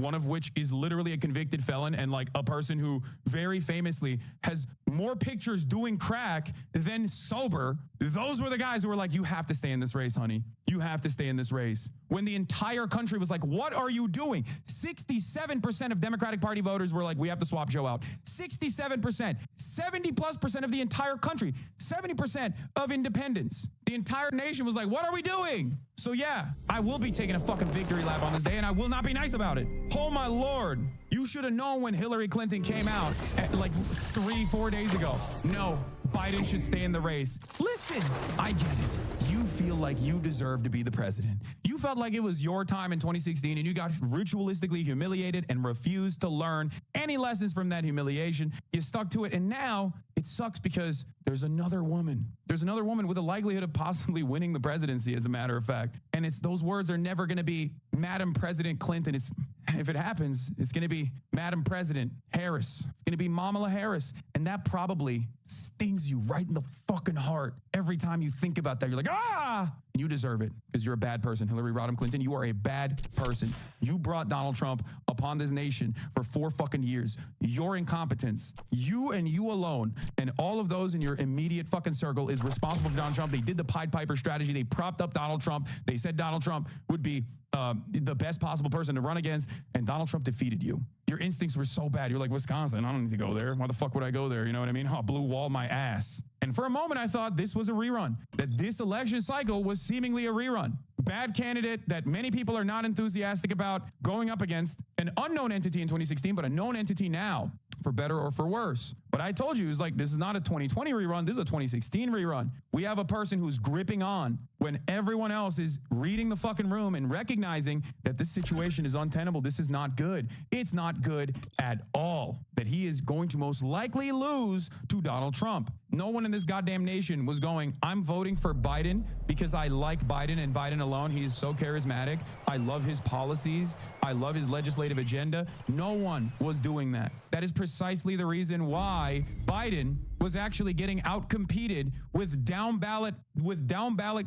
one of which is literally a convicted felon and like a person who very famously has more pictures doing crack than sober. Those were the guys who were like, you have to stay in this race, honey. You have to stay in this race. When the entire country was like, what are you doing? 67% of Democratic Party voters were like, we have to swap Joe out. 67%, 70+% of the entire country, 70% of independents. The entire nation was like, what are we doing? So yeah, I will be taking a fucking victory lap on this day and I will not be nice about it. Oh my Lord. You should have known when Hillary Clinton came out at like 3-4 days ago. No, Biden should stay in the race. Listen, I get it. You feel like you deserve to be the president. You felt like it was your time in 2016 and you got ritualistically humiliated and refused to learn any lessons from that humiliation. You stuck to it and now it sucks because there's another woman. There's another woman with a likelihood of possibly winning the presidency, as a matter of fact. And it's those words are never going to be Madam President Clinton. If it happens, it's going to be Madam President Harris. It's going to be Kamala Harris. And that probably stings you right in the fucking heart. Every time you think about that, you're like, ah! And you deserve it because you're a bad person. Hillary Rodham Clinton, you are a bad person. You brought Donald Trump upon this nation for 4 fucking years. Your incompetence, you and you alone, and all of those in your immediate fucking circle is responsible for Donald Trump. They did the Pied Piper strategy. They propped up Donald Trump. They said Donald Trump would be the best possible person to run against, and Donald Trump defeated you. Your instincts were so bad. You're like, Wisconsin, I don't need to go there. Why the fuck would I go there? You know what I mean? Oh, blue wall my ass. And for a moment, I thought this was a rerun, that this election cycle was seemingly a rerun. Bad candidate that many people are not enthusiastic about going up against an unknown entity in 2016, but a known entity now, for better or for worse. But I told you, it was like, this is not a 2020 rerun. This is a 2016 rerun. We have a person who's gripping on when everyone else is reading the fucking room and recognizing that this situation is untenable. This is not good. It's not good at all. That he is going to most likely lose to Donald Trump. No one in this goddamn nation was going, I'm voting for Biden because I like Biden and Biden alone. He is so charismatic. I love his policies. I love his legislative agenda. No one was doing that. That is precisely the reason why Biden was actually getting outcompeted with down ballot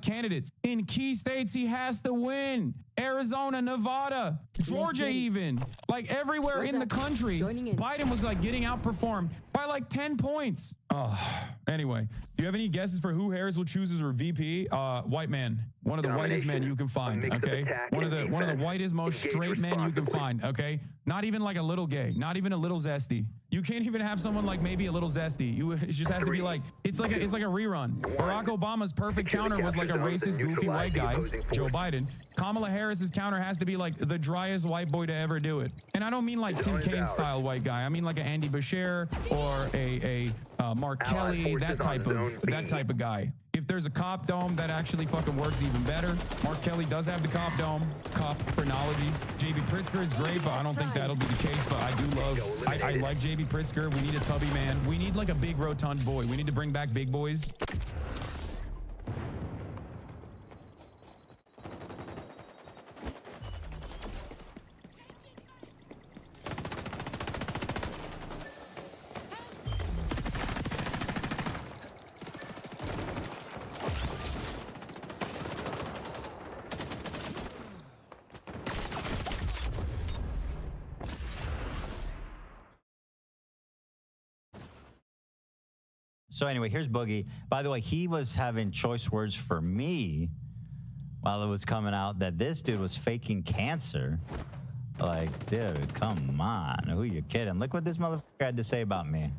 candidates. In key states, he has to win. Arizona, Nevada, Georgia even. Like everywhere in the country, Biden was like getting outperformed by like 10 points. Anyway, do you have any guesses for who Harris will choose as her VP? White man. One of the whitest men you can find, okay? One of the whitest, most straight men you can find, okay? Not even like a little gay, not even a little zesty. You can't even have someone like maybe a little zesty. It just has to be like, it's like a rerun. Barack Obama's perfect counter was like a racist, goofy white guy, Joe Biden. Kamala Harris's counter has to be like the driest white boy to ever do it. And I don't mean like Tim Kaine style white guy. I mean like an Andy Beshear or a Mark Kelly, that type of guy. If there's a cop dome, that actually fucking works even better. Mark Kelly does have the cop dome, cop chronology. JB Pritzker is great, but I don't think that'll be the case. But I do love, I like JB Pritzker. We need a tubby man. We need like a big rotund boy. We need to bring back big boys. So anyway, here's Boogie. By the way, he was having choice words for me while it was coming out that this dude was faking cancer. Like, dude, come on. Who you kidding? Look what this motherfucker had to say about me.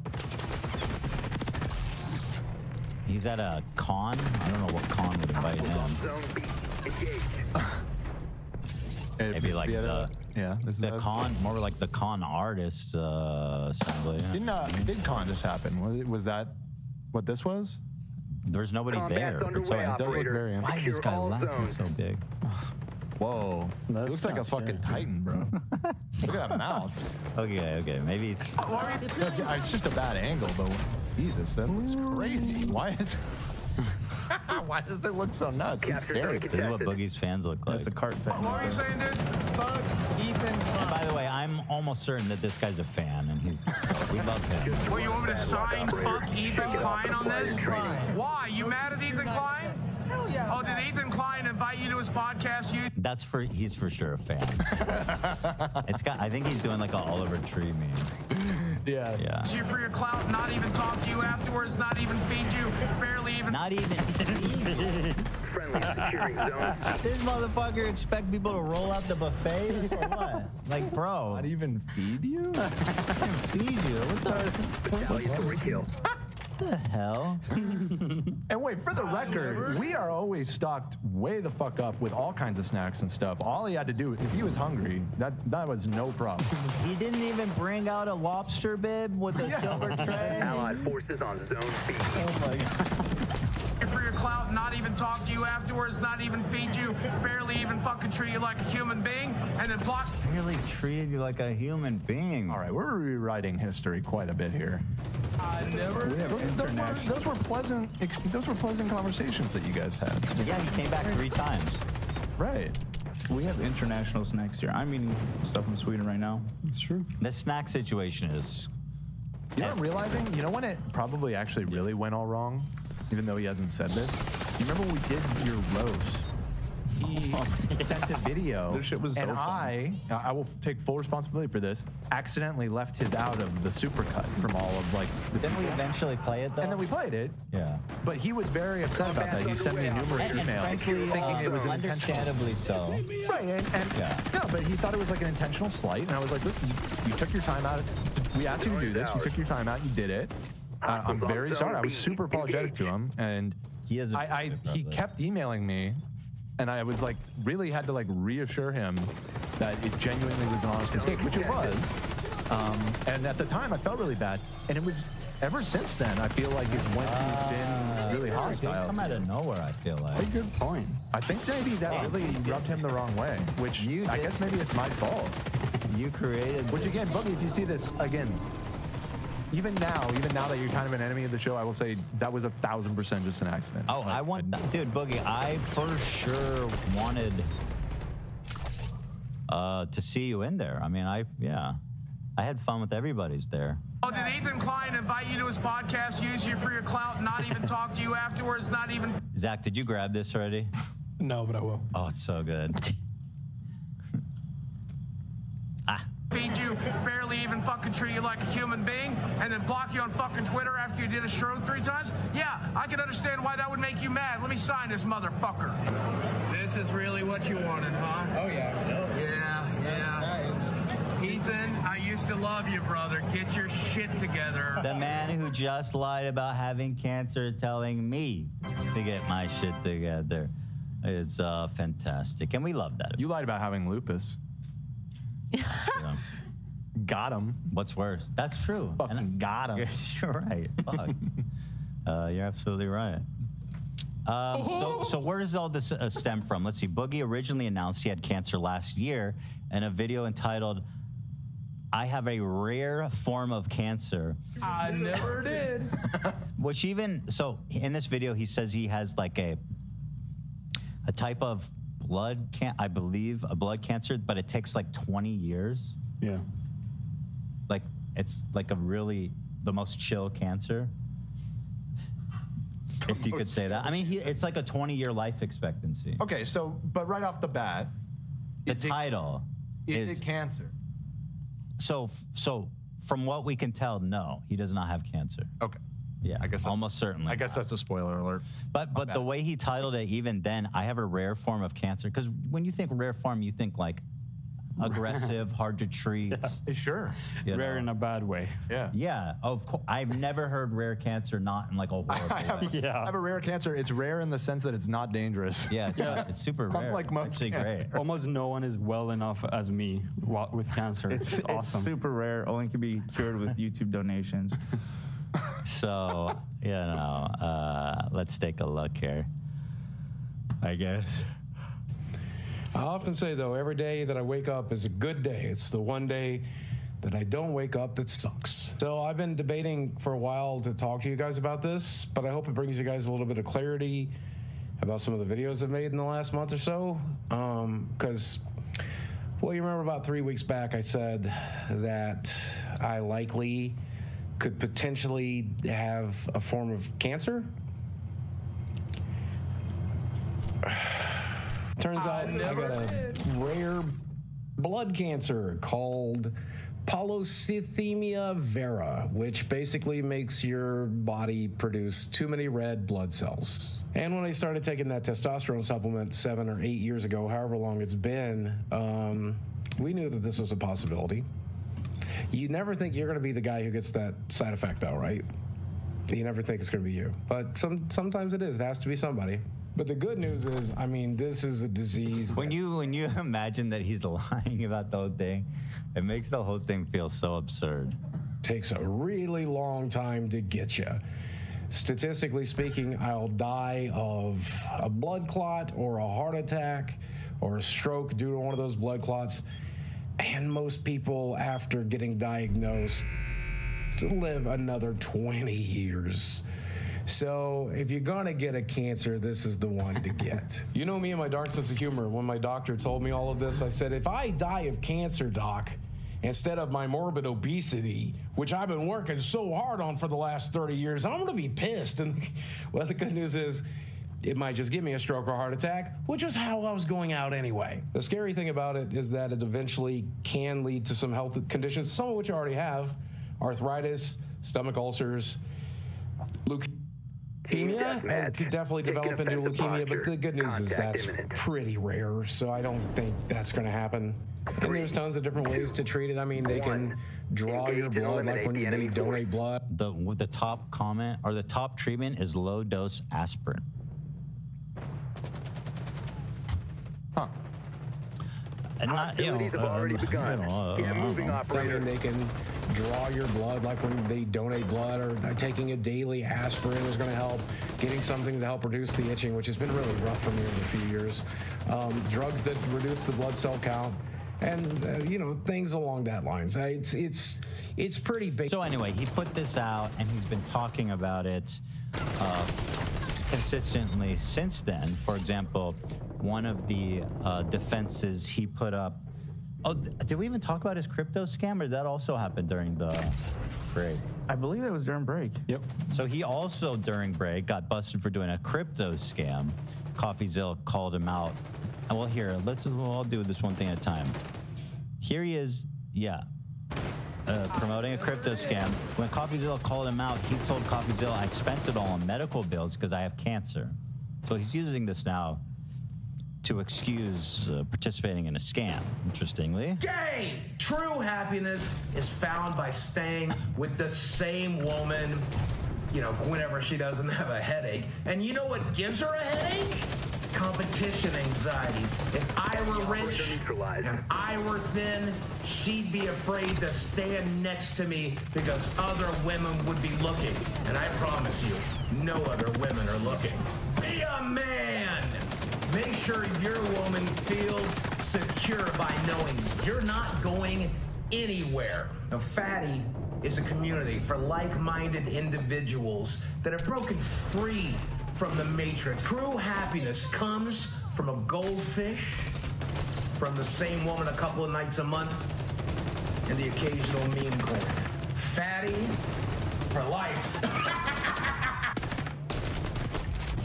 He's at a con. I don't know what con would invite him. Maybe like the con, more like the con artists assembly. Did con just happen? Was that what this was? There's nobody there. It does look very interesting. Why is this guy laughing so big? Whoa. It looks like a fucking titan, bro. Look at that mouth. Okay. Maybe it's... It's just a bad angle, but Jesus, that looks crazy. Why does it look so nuts? It's scary. This is what Boogie's fans look like. It's a cart thing. What are you saying, dude? Fuck Ethan. And by the way, I'm almost certain that this guy's a fan, and we love him. Well, you want me to sign fuck Ethan Klein on this? Why? You mad at Ethan Klein? Hell yeah. Oh, did Ethan Klein invite you to his podcast? He's for sure a fan. I think he's doing like an Oliver Tree meme. Yeah. Yeah. You for your clout, not even talk to you afterwards, not even feed you, barely even. Not even. Friendly securing zone. This motherfucker expect people to roll out the buffet or what? Like, bro. Not even feed you? Feed you? Retaliatory kill. What the hell? And wait, for the record, we are always stocked way the fuck up with all kinds of snacks and stuff. All he had to do, if he was hungry, that was no problem. He didn't even bring out a lobster bib with a silver tray. Allied forces on zone B. Oh my god. For your clout, not even talk to you afterwards, not even feed you, barely even fucking treat you like a human being, and then block. Really treated you like a human being. All right, we're rewriting history quite a bit here. Those were pleasant conversations that you guys had. Yeah, he came back 3 times. Right. We have international snacks here. I'm eating stuff from Sweden right now. It's true. The snack situation is. You know what I'm realizing? You know when it probably actually really went all wrong? Even though he hasn't said this. You remember when we did your roast? He sent a video, This shit was so and fun. I will take full responsibility for this, accidentally left his out of the supercut from all of like the Didn't we people. eventually play it though? And then we played it, Yeah. but he was very upset about that. He sent me numerous And emails frankly, thinking it was intentional. understandably so. Right, and Yeah. no, but he thought it was like an intentional slight, and I was like, look, you took your time out. We asked you to do this. You took your time out. You did it. I'm very sorry. I was super apologetic to him, and He is a he kept emailing me, and I was like, really had to like reassure him that it genuinely was an honest mistake, which it was. And at the time, I felt really bad, and it was ever since then. I feel like it's when he's been really It hostile. come out of nowhere, I feel like. Good point. I think maybe that really rubbed him the wrong way, which You I did. guess maybe it's my fault. You created Which this. again, Boogie, if you see this again, even now that you're kind of an enemy of the show, I will say that was 1,000% just an accident. Oh, I want, dude, Boogie, I for sure wanted to see you in there. I mean, I had fun with everybody's there. Oh, did Ethan Klein invite you to his podcast, use you for your clout, not even talk to you afterwards, not even. Zach, did you grab this already? No, but I will. Oh, it's so good. Feed you, barely even fucking treat you like a human being, and then block you on fucking Twitter after you did a show 3 times? Yeah, I can understand why that would make you mad. Let me sign this motherfucker. This is really what you wanted, huh? Oh, yeah. Yeah. Ethan, I used to love you, brother. Get your shit together. The man who just lied about having cancer telling me to get my shit together. It's fantastic. And we love that. You lied about having lupus. Yeah. Got him. What's worse? That's true. Fucking got him. You're right. Fuck. You're absolutely right. So where does all this stem from? Let's see. Boogie originally announced he had cancer last year in a video entitled, "I have a rare form of cancer." I never did. Which so in this video, he says he has like a type of I believe a blood cancer, but it takes like 20 years. Yeah. Like it's like the most chill cancer. If you could say that. I mean, it's like a 20-year life expectancy. Okay, so, but right off the bat, The title is it cancer? So from what we can tell, no, he does not have cancer. Okay. Yeah, I guess almost certainly. I guess that's a spoiler alert. But the way he titled it, even then, I have a rare form of cancer. Because when you think rare form, you think like aggressive, hard to treat. Sure. you Rare know. in a bad way. Yeah. Yeah, of course. I've never heard rare cancer not in like a horrible I have, way. I have a rare cancer. It's rare in the sense that it's not dangerous. Yeah, it's super rare. Unlike most Actually great. Almost no one is well enough as me with cancer. It's awesome. It's super rare. Only can be cured with YouTube donations. So, let's take a look here, I guess. I often say, though, every day that I wake up is a good day. It's the one day that I don't wake up that sucks. So I've been debating for a while to talk to you guys about this, but I hope it brings you guys a little bit of clarity about some of the videos I've made in the last month or so. Because, well, you remember about 3 weeks back I said that I likely could potentially have a form of cancer. Turns out I got a rare blood cancer called polycythemia vera, which basically makes your body produce too many red blood cells. And when I started taking that testosterone supplement 7 or 8 years ago, however long it's been, we knew that this was a possibility. You never think you're going to be the guy who gets that side effect, though, right? You never think it's going to be you. But sometimes it is. It has to be somebody. But the good news is, I mean, this is a disease. When you imagine that he's lying about the whole thing, it makes the whole thing feel so absurd. Takes a really long time to get you. Statistically speaking, I'll die of a blood clot or a heart attack or a stroke due to one of those blood clots. And most people, after getting diagnosed, live another 20 years. So if you're gonna get a cancer, this is the one to get. You know me and my dark sense of humor. When my doctor told me all of this, I said, if I die of cancer, doc, instead of my morbid obesity, which I've been working so hard on for the last 30 years, I'm gonna be pissed. And well, the good news is, it might just give me a stroke or a heart attack, which is how I was going out anyway. The scary thing about it is that it eventually can lead to some health conditions, some of which I already have: arthritis, stomach ulcers, leukemia, and could definitely develop into leukemia, but the good news is that's pretty rare, so I don't think that's going to happen. And there's tons of different ways to treat it. I mean, they can draw your blood like when they donate blood. The top comment, or the top treatment, is low-dose aspirin. Huh. And Hostilities have already begun. Moving I operator. mean, they can draw your blood like when they donate blood, or taking a daily aspirin is going to help. Getting something to help reduce the itching, which has been really rough for me over a few years. Drugs that reduce the blood cell count, and things along that lines. It's pretty big. So anyway, he put this out, and he's been talking about it consistently since then. For example, one of the defenses he put up. Oh, did we even talk about his crypto scam, or did that also happen during the break? I believe that was during break. Yep. So he also, during break, got busted for doing a crypto scam. CoffeeZilla called him out. And well, here, I'll do this one thing at a time. Here he is, promoting a crypto scam. When CoffeeZilla called him out, he told CoffeeZilla, I spent it all on medical bills because I have cancer. So he's using this now to excuse participating in a scam, interestingly. Gay! True happiness is found by staying with the same woman, whenever she doesn't have a headache. And you know what gives her a headache? Competition anxiety. If I were rich and I were thin, she'd be afraid to stand next to me because other women would be looking. And I promise you, no other women are looking. Be a man! Make sure your woman feels secure by knowing you're not going anywhere. Now, Fatty is a community for like-minded individuals that have broken free from the matrix. True happiness comes from a goldfish, from the same woman a couple of nights a month, and the occasional meme coin. Fatty for life.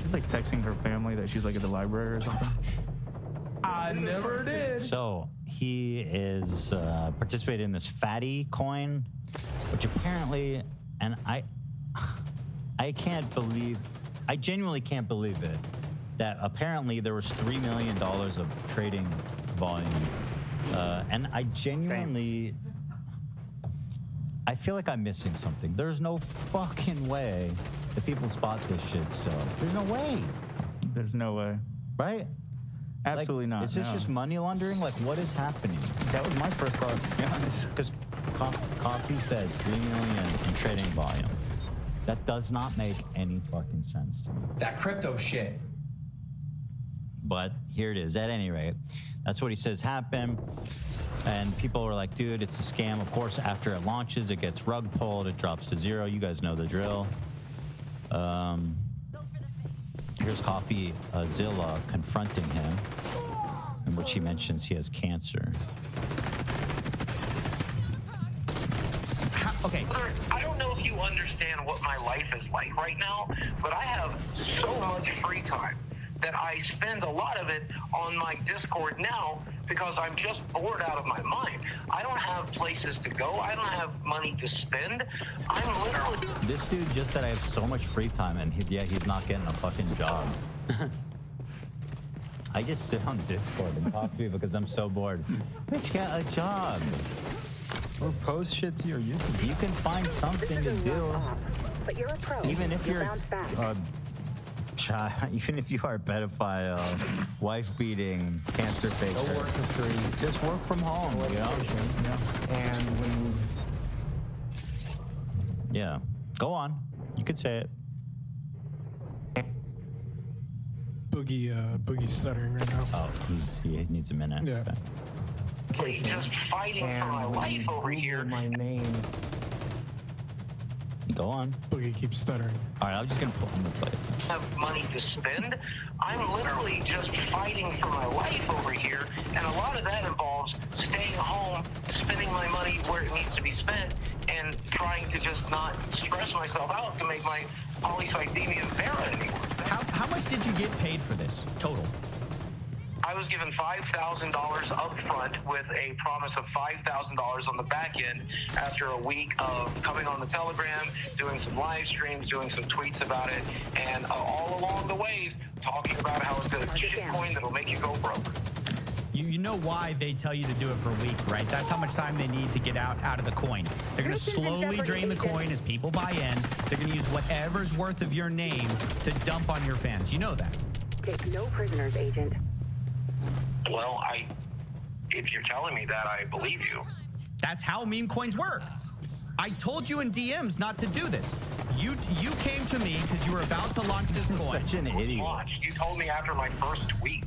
She's like texting her family that she's like at the library or something. I never did. So he is participating in this Fatty coin, which apparently, and I can't believe, I genuinely can't believe it, that apparently there was $3 million of trading volume. And I genuinely, I feel like I'm missing something. There's no fucking way that people spot this shit still. There's no way. There's no way. Right? Absolutely not. Is this just money laundering? Like, what is happening? That was my first thought, to be honest. Because Coffee said 3 million in trading volume. That does not make any fucking sense to me. That crypto shit. But here it is. At any rate, that's what he says happened. And people were like, dude, it's a scam. Of course, after it launches, it gets rug pulled. It drops to zero. You guys know the drill. Here's CoffeeZilla confronting him, in which he mentions he has cancer. Okay. I don't know if you understand what my life is like right now, but I have so much free time that I spend a lot of it on my Discord now because I'm just bored out of my mind. I don't have places to go. I don't have money to spend. I'm literally... This dude just said I have so much free time, and he's not getting a fucking job. I just sit on Discord and talk to people because I'm so bored. Bitch, get a job. Or post shit to your YouTube. You can find something to do. But you're a pro. Even if you're even if you are a pedophile, wife-beating, cancer faker. Go work for free. Just work from home, you know? Yeah. And when Yeah. Go on. You could say it. Boogie's stuttering right now. Oh, he needs a minute. Yeah. Okay. just fighting for my life over here. my name. Go on. Boogie keeps stuttering. All right, I'm gonna play it. Have money to spend. I'm literally just fighting for my life over here, and a lot of that involves staying home, spending my money where it needs to be spent, and trying to just not stress myself out to make my polycythemia vera anymore. How much did you get paid for this total? I was given $5,000 up front with a promise of $5,000 on the back end after a week of coming on the Telegram, doing some live streams, doing some tweets about it, and all along the ways talking about how it's a shit coin that'll make you go broke. You know why they tell you to do it for a week, right? That's how much time they need to get out of the coin. They're going to slowly drain the coin as people buy in. They're going to use whatever's worth of your name to dump on your fans. You know that. Take no prisoners, Agent. Well, if you're telling me that, I believe you. That's how meme coins work. I told you in DMs not to do this. You came to me because you were about to launch this coin. Such an idiot. You told me after my first tweet.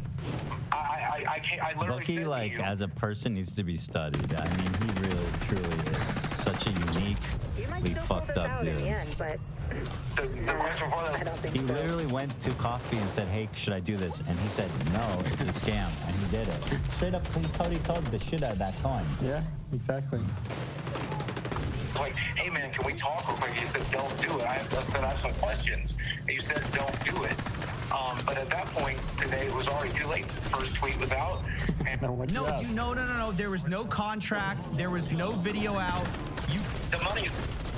I literally Loki, said like, to you, as a person, needs to be studied. I mean, he really, truly is such a uniquely fucked up dude. the question before that, He literally went to Coffee and said, hey, should I do this? And he said, no, it's a scam. And he did it. Straight up, he totally told the shit out of that coin. Yeah, exactly. it's like, hey man, can we talk real quick? You said, don't do it. I said, I have some questions. And you said, don't do it. But at that point today, it was already too late. The first tweet was out. And No. There was no contract. There was no video out. The money.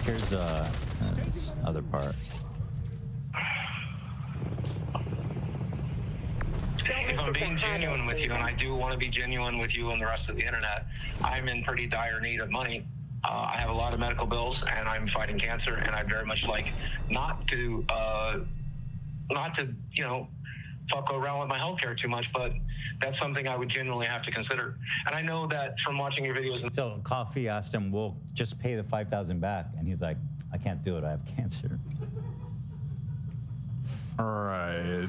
Here's this other part. If I'm being genuine with you, and I do want to be genuine with you and the rest of the internet, I'm in pretty dire need of money. I have a lot of medical bills, and I'm fighting cancer, and I very much like not to fuck around with my healthcare too much, but that's something I would genuinely have to consider. And I know that from watching your videos. So Coffee asked him, "We'll just pay the $5,000 back," and he's like, "I can't do it. I have cancer." All right.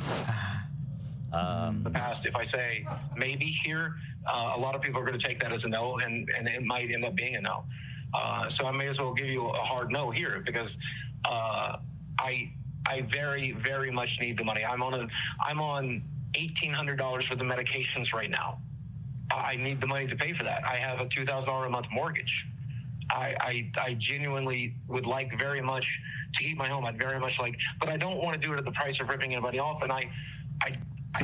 The past, if I say maybe here, a lot of people are going to take that as a no, and it might end up being a no. So I may as well give you a hard no here because I very, very much need the money. I'm on $1,800 for the medications right now. I need the money to pay for that. I have a $2,000 a month mortgage. I genuinely would like very much to keep my home. I'd very much like, but I don't want to do it at the price of ripping anybody off. And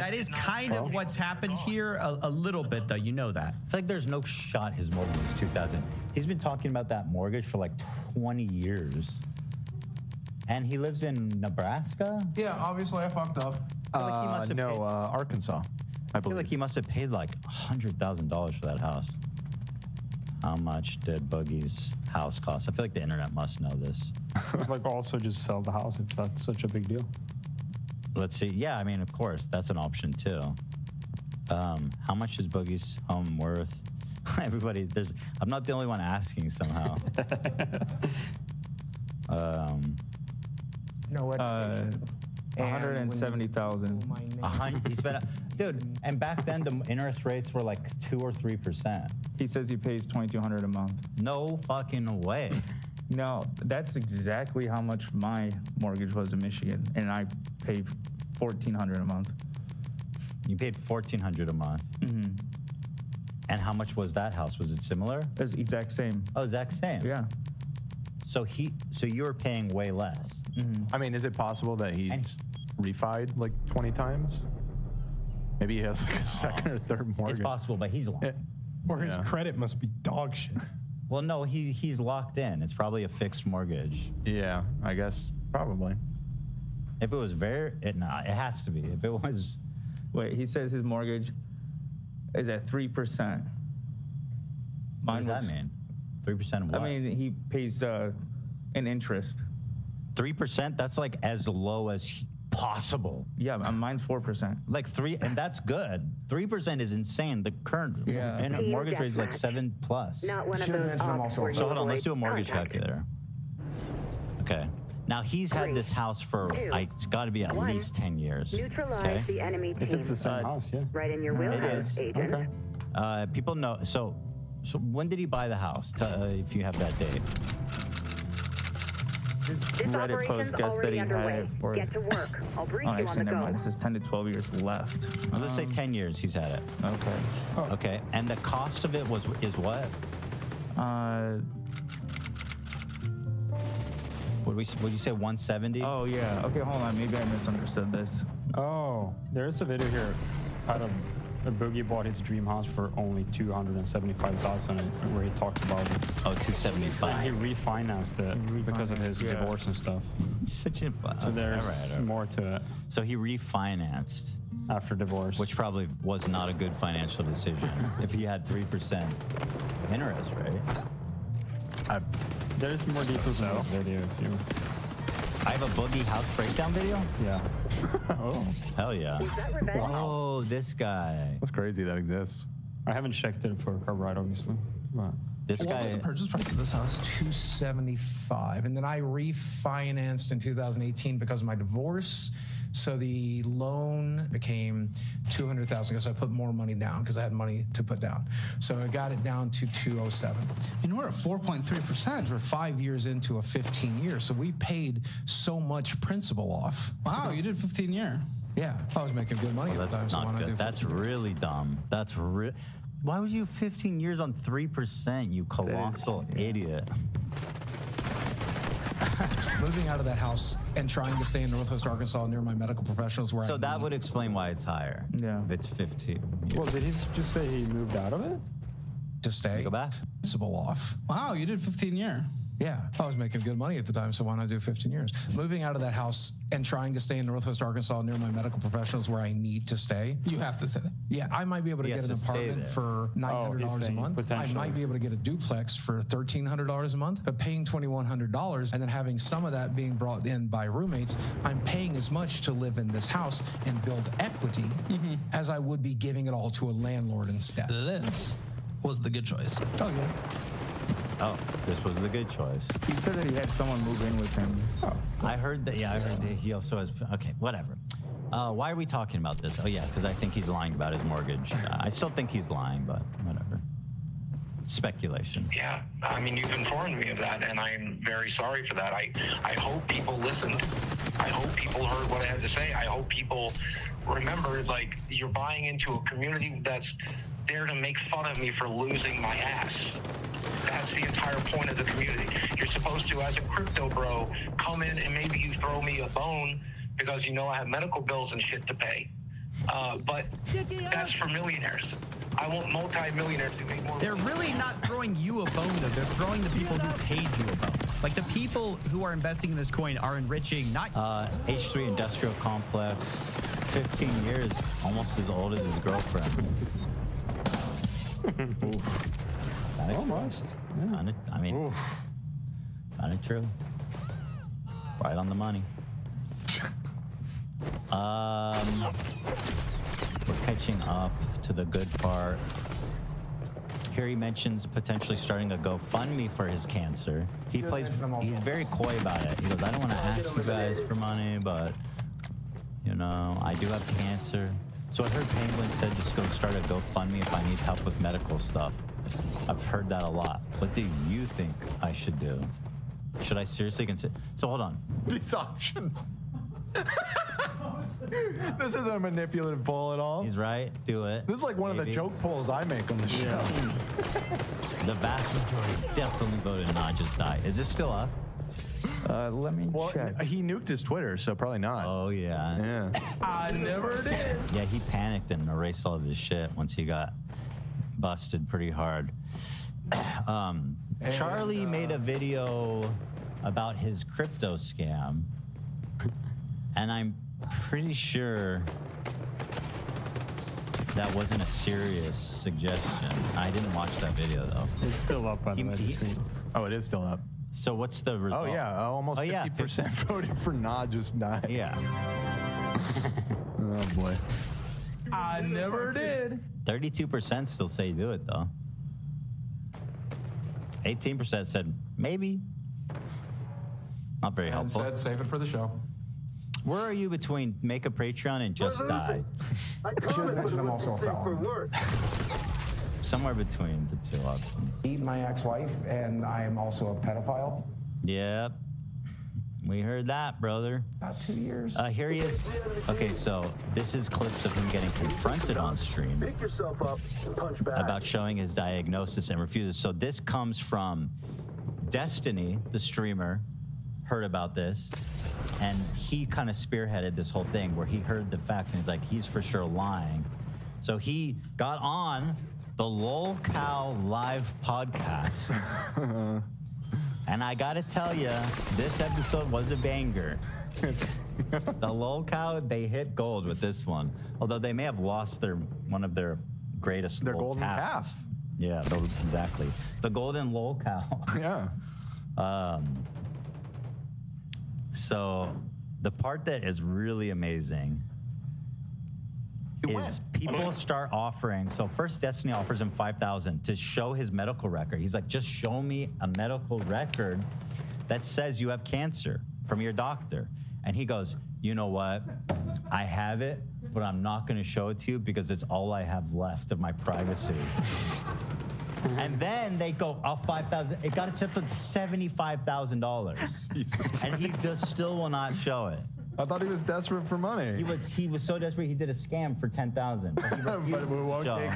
that is kind of what's happened here a little bit, though. You know that. It's like there's no shot his mortgage is $2,000. He's been talking about that mortgage for like 20 years. And he lives in Nebraska? Yeah, obviously I fucked up. Arkansas, I I feel like he must have paid like $100,000 for that house. How much did Boogie's house cost? I feel like the internet must know this. It was like also just sell the house if that's such a big deal. Let's see. Yeah, I mean, of course, that's an option too. How much is Boogie's home worth? Everybody, I'm not the only one asking somehow. No, what? 170,000. He spent, dude. And back then, the interest rates were like 2 or 3%. He says he pays $2,200 a month. No fucking way. No, that's exactly how much my mortgage was in Michigan, and I paid $1,400 a month. You paid $1,400 a month. Mm-hmm. And how much was that house? Was it similar? It was the exact same. Oh, exact same. Yeah. So you were paying way less. Mm-hmm. I mean, is it possible that he's refied like 20 times? Maybe he has like a second or third mortgage. It's possible, but he's lying. Or his credit must be dog shit. Well, no, he's locked in. It's probably a fixed mortgage. Yeah, I guess probably. If it was it has to be. If it was... Wait, he says his mortgage is at 3%. What does that mean? 3% of what? I mean, he pays an interest. 3%? That's like as low as possible. Yeah, mine's 4%. Like 3, and that's good. 3% is insane. The current mortgage rate is like 7+. Not one of those odds where So hold on, you let's do a mortgage contact. calculator. Okay. Now he's had this house for it's got to be at least 10 years. Neutralize the enemy team. If it's the same house, yeah. Right in your wheelhouse, agent. Okay. People know. So when did he buy the house? If you have that date. This Reddit operation's post guessed that he had underway. it for. Get to work. I'll brief Oh, you on actually, the never go. mind. It says 10 to 12 years left. Well, let's say 10 years he's had it. Okay. Okay. And the cost of it is what? Would you say 170? Oh yeah. Okay, hold on. Maybe I misunderstood this. Oh, there is a video here. Boogie bought his dream house for only $275,000, where he talks about it. Oh, 275. He refinanced it because of his divorce and stuff. Such a So there's more to it. So he refinanced after divorce, which probably was not a good financial decision if he had 3% interest, right? There's more details in this video if you. I have a Boogie house breakdown video? Yeah. Oh. Hell yeah. Oh, this guy. That's crazy that exists. I haven't checked it for a car ride, obviously. But this What was the purchase price of this house? $275, and then I refinanced in 2018 because of my divorce. So the loan became $200,000 because I put more money down because I had money to put down. So I got it down to $207. And we're at 4.3%. We're 5 years into a 15 years. So we paid so much principal off. Wow, you did 15 year. Yeah, I was making good money at the time. That's so why not not do good. That's 15 really dumb. That's Why would you 15 years on 3%, you colossal idiot? Moving out of that house and trying to stay in Northwest Arkansas near my medical professionals where So that would explain why it's higher. Yeah. If it's 15. Well, did he just say he moved out of it? To stay. Go back. Principal off. Wow, you did 15 year. Yeah, I was making good money at the time, so why not do 15 years? Moving out of that house and trying to stay in Northwest Arkansas near my medical professionals where I need to stay. You have to stay there. Yeah, I might be able to He get has an to stay apartment there. for $900 a month. I might be able to get a duplex for $1,300 a month, but paying $2,100 and then having some of that being brought in by roommates, I'm paying as much to live in this house and build equity as I would be giving it all to a landlord instead. This was the good choice. Oh, yeah. Oh, this was the good choice. He said that he had someone move in with him. Oh, I heard that. Yeah, I heard that he also has. Okay, whatever. Why are we talking about this? Oh yeah, because I think he's lying about his mortgage. I still think he's lying, but whatever. Speculation. Yeah, I mean, you've informed me of that, and I'm very sorry for that. I hope people listened. I hope people heard what I had to say. I hope people remembered, like, you're buying into a community that's there to make fun of me for losing my ass. That's the entire point of the community. You're supposed to, as a crypto bro, come in and maybe you throw me a bone because you know I have medical bills and shit to pay. But that's for millionaires. I want multi-millionaires to make more. They're really not throwing you a bone, though. They're throwing the people who paid you a bone. Like, the people who are investing in this coin are enriching not... H3 Industrial Complex, 15 years, almost as old as his girlfriend. Almost. Yeah. Kind of true. Right on the money. We're catching up to the good part. Here he mentions potentially starting a GoFundMe for his cancer. He's very coy about it. He goes, I don't want to ask you guys for money, but, you know, I do have cancer. So I heard Penguin said just go start a GoFundMe if I need help with medical stuff. I've heard that a lot. What do you think I should do? Should I seriously consider? So hold on. These options. This isn't a manipulative poll at all. He's right. Do it. This is like one of the joke polls I make on the show. The vast majority definitely voted not just die. Is this still up? Let me check. He nuked his Twitter, so probably not. Oh, yeah. Yeah. I never did. Yeah, he panicked and erased all of his shit once he got busted pretty hard. Charlie made a video about his crypto scam, and I'm pretty sure that wasn't a serious suggestion. I didn't watch that video, though. It's still up on the stream. Oh, it is still up. So what's the result? Oh, yeah. Almost 50% voted for Nah just died. Yeah. Oh, boy. I never did. 32% still say do it, though. 18% said maybe. Not very helpful. Said save it for the show. Where are you between make a Patreon and just die? I should mention I'm also a felon. Somewhere between the two options. My ex-wife, and I am also a pedophile. Yep. We heard that, brother. About 2 years. Here he is. Okay, so this is clips of him getting confronted on stream. Pick yourself up and punch back. About showing his diagnosis and refuses. So this comes from Destiny, the streamer, heard about this, and he kind of spearheaded this whole thing where he heard the facts and he's like, he's for sure lying. So he got on the Lol Cow live podcast. And I gotta tell you, this episode was a banger. The Lol Cow, they hit gold with this one. Although they may have lost one of their greatest Their lol golden calf. Yeah, exactly. The golden Lol Cow. Yeah. So the part that is really amazing is people start offering. So first Destiny offers him $5,000 to show his medical record. He's like, just show me a medical record that says you have cancer from your doctor. And he goes, you know what? I have it, but I'm not going to show it to you because it's all I have left of my privacy. And then they go, oh, $5,000. It got it tipped to $75,000. And he just still will not show it. I thought he was desperate for money. He was so desperate he did a scam for $10,000. But we won't take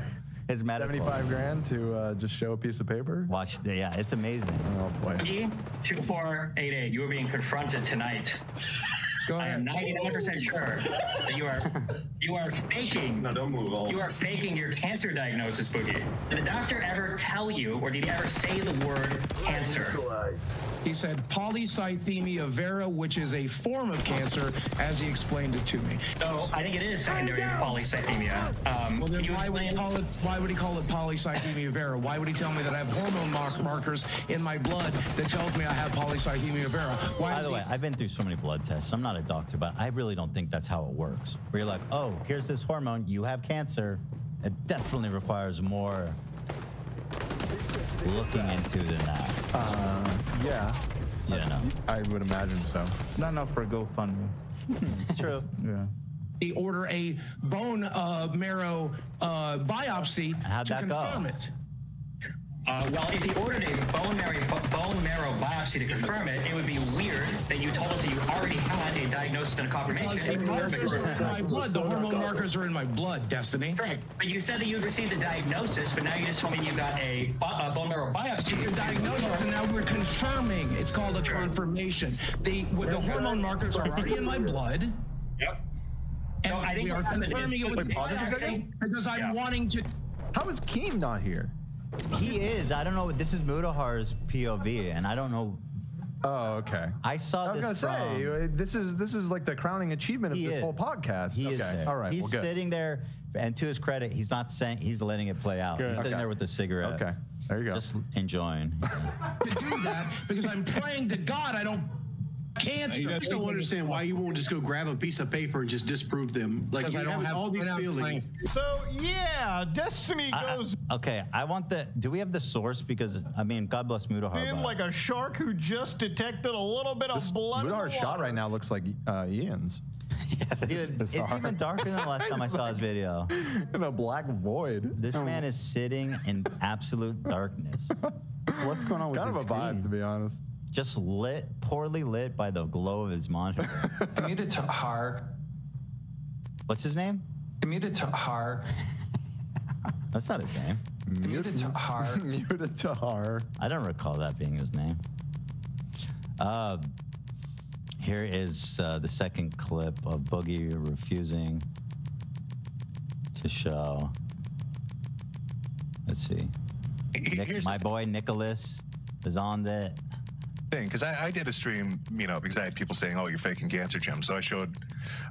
his medical. $75,000 to just show a piece of paper. Watch, yeah, it's amazing. Oh boy. 2488, you are being confronted tonight. Go I ahead. am 99% sure that you are faking. No, don't move on. You are faking your cancer diagnosis, Boogie. Did the doctor ever tell you, or did he ever say the word cancer? He said polycythemia vera, which is a form of cancer, as he explained it to me. So I think it is secondary to polycythemia. Well, then can you why would explain? he call it polycythemia vera? Why would he tell me that I have hormone markers in my blood that tells me I have polycythemia vera? By the way, I've been through so many blood tests. I'm not a doctor, but I really don't think that's how it works. Where you're like, oh, here's this hormone, you have cancer. It definitely requires more looking into than that. Yeah. Yeah, no. I would imagine so. Not enough for GoFundMe. True. Yeah. They order a bone marrow biopsy How'd to that go? confirm it. Well, if he ordered a bone marrow biopsy to confirm it, it would be weird that you told us that you already had a diagnosis and a confirmation. The markers are in my blood. The hormone markers are in my blood, Destiny. Correct. But you said that you had received a diagnosis, but now you just told me you got a bone marrow biopsy. It's a diagnosis, and now we're confirming. It's called a confirmation. The hormone markers are already in my blood. Yep. And So I think we are what happened confirming is- it with Wait, pause it for a biopsy second. because I'm wanting to. How is Keem not here? He is. I don't know. This is Mudahar's POV, and I don't know. Oh, okay. I saw I was this gonna say from- this is like the crowning achievement of He this is. whole podcast. He okay. is there. All right. He's well, good. sitting there, and to his credit, he's not saying he's letting it play out. Good. He's sitting Okay. there with a cigarette. Okay. There you go. Just enjoying. to do that because I'm praying to God I don't cancer. I just don't understand why you won't just go grab a piece of paper and just disprove them. Like Because you I don't have all these feelings. So yeah, Destiny goes Okay, I want the. Do we have the source? Because I mean, God bless Mudahar. in but- like a shark who just detected a little bit of blood. in the Mudahar's shot water. right now looks like Ian's. Dude, it's even darker than the last time I saw his video. In a black void. This man is sitting in absolute darkness. What's going on with Kind his of a vibe, screen? to be honest. Just lit, poorly lit by the glow of his monitor. What's his name? That's not his name. Mutatahar. I don't recall that being his name. Here is the second clip of Boogie refusing to show. Let's see. My boy Nicholas is on the thing, because I did a stream, because I had people saying, "Oh, you're faking cancer, Jim." So I showed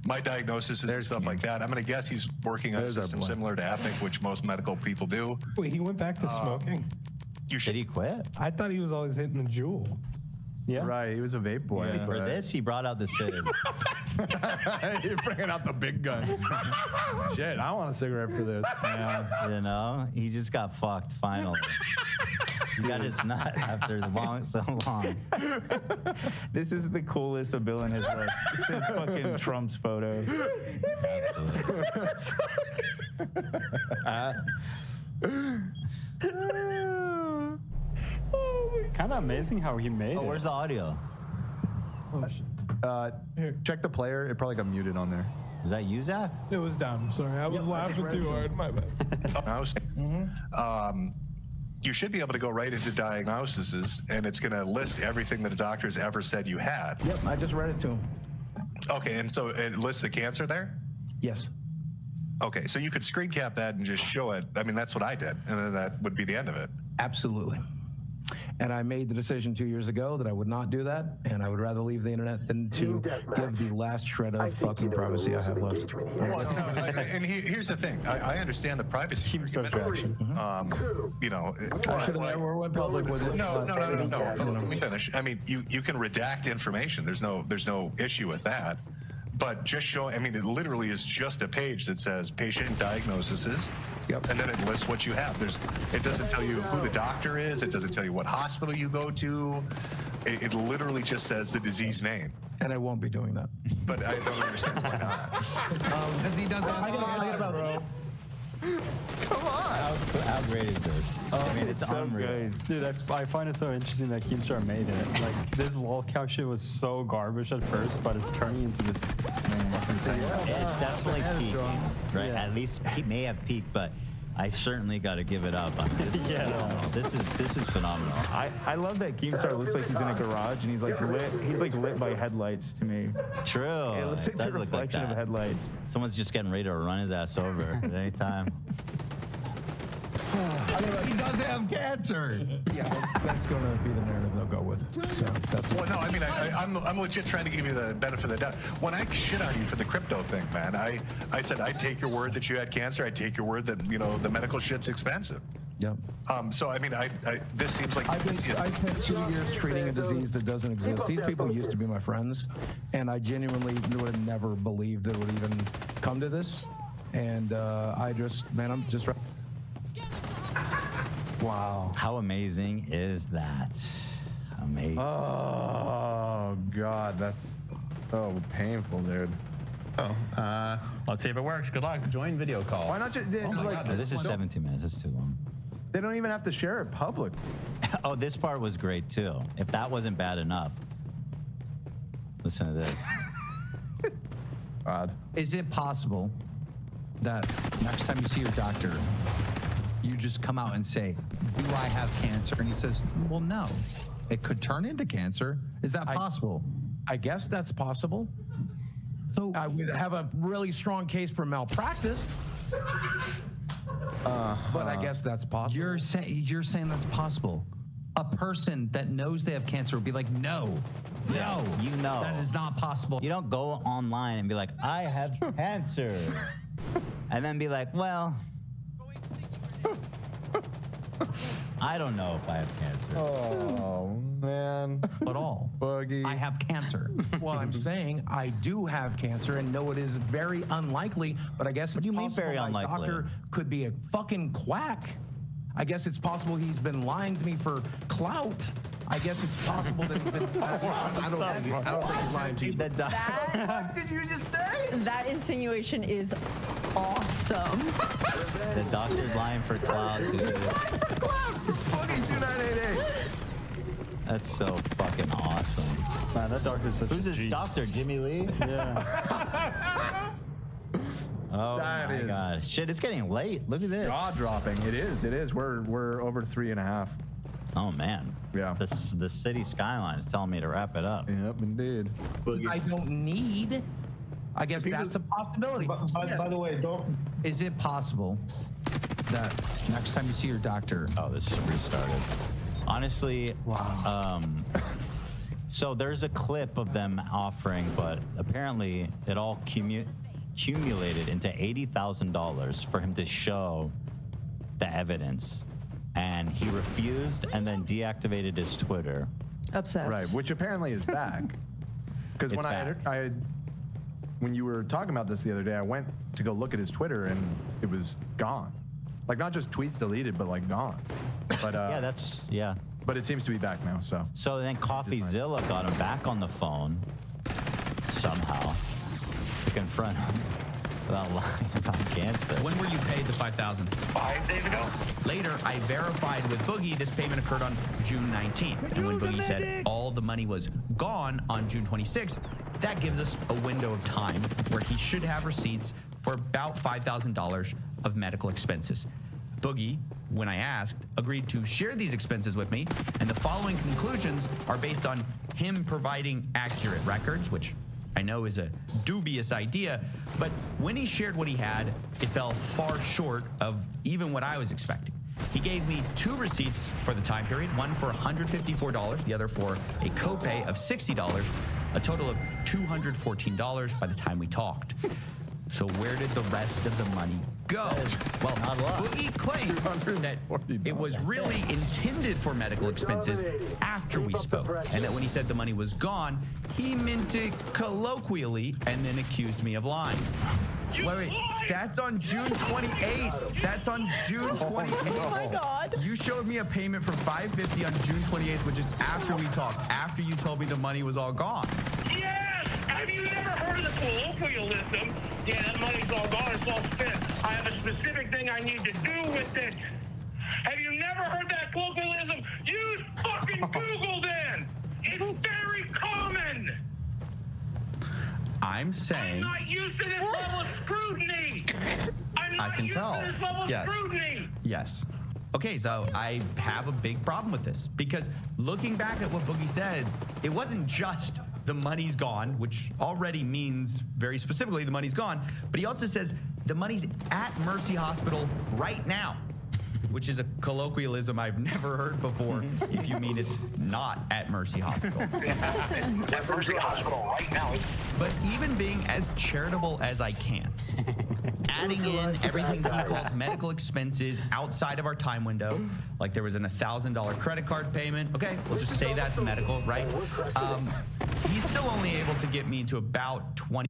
my diagnosis and stuff like that. I'm going to guess he's working on a system similar to Epic, which most medical people do. Wait, he went back to smoking? Did he quit? I thought he was always hitting the jewel. Yeah. Right, he was a vape boy. Yeah. For this, he brought out the cig. You're bringing out the big guns. Shit, I want a cigarette for this. Yeah. He just got fucked finally. He got his nut after so long. This is the coolest a villain has looked since fucking Trump's photo. Kind of amazing how he made it. Where's the audio? Check the player. It probably got muted on there. Is that you, Zach? It was down. Sorry, I was laughing too hard. My bad. You should be able to go right into diagnoses, and it's going to list everything that a doctor's ever said you had. Yep, I just read it to him. Okay, and so it lists the cancer there? Yes. Okay, so you could screen cap that and just show it. I mean, that's what I did, and then that would be the end of it. Absolutely. And I made the decision 2 years ago that I would not do that, and I would rather leave the internet than to give the last shred of fucking privacy I have left. And here's the thing. I understand the privacy argument. I should have never went public with it. No. Let me finish. I mean, you can redact information. There's no issue with that. But just showing, I mean, it literally is just a page that says patient diagnoses. Yep. And then it lists what you have. It doesn't tell you who the doctor is. It doesn't tell you what hospital you go to. It literally just says the disease name. And I won't be doing that. But I don't understand why not. Because he doesn't. Come on! How great is this? I mean, it's so unreal. good. Dude, I find it so interesting that Keemstar made it. Like, this lolcow shit was so garbage at first, but it's turning into this fucking thing. It's definitely peaking, right? At least he may have peaked, but I certainly got to give it up. This is phenomenal. This is phenomenal. I love that Keemstar looks like he's in a garage and he's like lit by headlights to me. True. It looks like the reflection of headlights. Someone's just getting ready to run his ass over at any time. He does have cancer. Yeah, that's going to be the narrative they'll go with. So that's Well, no, I mean, I'm legit trying to give you the benefit of the doubt. When I shit on you for the crypto thing, man, I said I'd take your word that you had cancer. I'd take your word that the medical shit's expensive. Yep. So I mean, this seems like I spent 2 years treating a disease that doesn't exist. These people used to be my friends, and I genuinely would have never believed it would even come to this. And I'm just. Wow. How amazing is that? Amazing. Oh, God. That's so painful, dude. Let's see if it works. Good luck. Join video call. Why not just... This is 17 minutes. That's too long. They don't even have to share it public. Oh, this part was great, too. If that wasn't bad enough. Listen to this. God. Is it possible that next time you see your doctor, you just come out and say, "Do I have cancer?" And he says, "Well, no. It could turn into cancer." Is that possible? I guess that's possible. So I would have a really strong case for malpractice. But I guess that's possible. You're saying that's possible. A person that knows they have cancer would be like, no, You know. that is not possible. You don't go online and be like, I have cancer. And then be like, well, I don't know if I have cancer. Oh, man. At all. Boogie. I have cancer. Well, I'm saying I do have cancer and know it is very unlikely, but I guess it's possible very my unlikely? doctor could be a fucking quack. I guess it's possible he's been lying to me for clout. I guess it's possible that he's been... I don't think he's lying to you. What did you just say? That insinuation is awesome. The doctor's lying for clout, dude. Boogie 2988. That's so fucking awesome. Man, that doctor's such Who's a this G. doctor, Jimmy Lee? Yeah. Oh That my is- god. Shit, it's getting late. Look at this. Jaw dropping. It is. We're over 3.5. Oh man. Yeah. The city skyline is telling me to wrap it up. Yep, indeed. I don't need. I guess that's a possibility. By the way, don't. Is it possible that next time you see your doctor? Oh, this just restarted. Honestly, wow. So there's a clip of them offering, but apparently it all accumulated into $80,000 for him to show the evidence. And he refused and then deactivated his Twitter. Obsessed. Right, which apparently is back. Because It's when back. when you were talking about this the other day, I went to go look at his Twitter and it was gone. Like not just tweets deleted, but like gone. But yeah. But it seems to be back now. So then CoffeeZilla got him back on the phone somehow to confront him without lying about cancer. When were you paid the $5,000? 5 days ago. Later, I verified with Boogie this payment occurred on June 19th. And when Boogie said all the money was gone on June 26th, that gives us a window of time where he should have receipts for about $5,000 of medical expenses. Boogie, when I asked, agreed to share these expenses with me, and the following conclusions are based on him providing accurate records, which I know is a dubious idea, but when he shared what he had, it fell far short of even what I was expecting. He gave me 2 receipts for the time period, one for $154, the other for a copay of $60, a total of $214 by the time we talked. So where did the rest of the money go? Well, Boogie claimed that it was really intended for medical expenses after we spoke, and that when he said the money was gone, he meant it colloquially and then accused me of lying. Wait, that's on June 28th. That's on June 28th. Oh my God. You showed me a payment for $550 on June 28th, which is after we talked, after you told me the money was all gone. Yes! Have you never heard of the colloquialism? Yeah, that money's all gone, it's all spent. I have a specific thing I need to do with it. Have you never heard that colloquialism? Use fucking Google then! It's very common! I'm saying... I'm not used to this level of scrutiny! I'm not I can used tell. to this level of Yes. scrutiny! Yes. Okay, so I have a big problem with this because looking back at what Boogie said, it wasn't just the money's gone, which already means very specifically the money's gone, but he also says the money's at Mercy Hospital right now, which is a colloquialism I've never heard before if you mean it's not at Mercy Hospital. At Mercy Hospital right now. But even being as charitable as I can, adding in everything he calls medical expenses outside of our time window, like there was an $1,000 credit card payment. Okay, we'll just say that's medical, right? He's still only able to get me to about 20.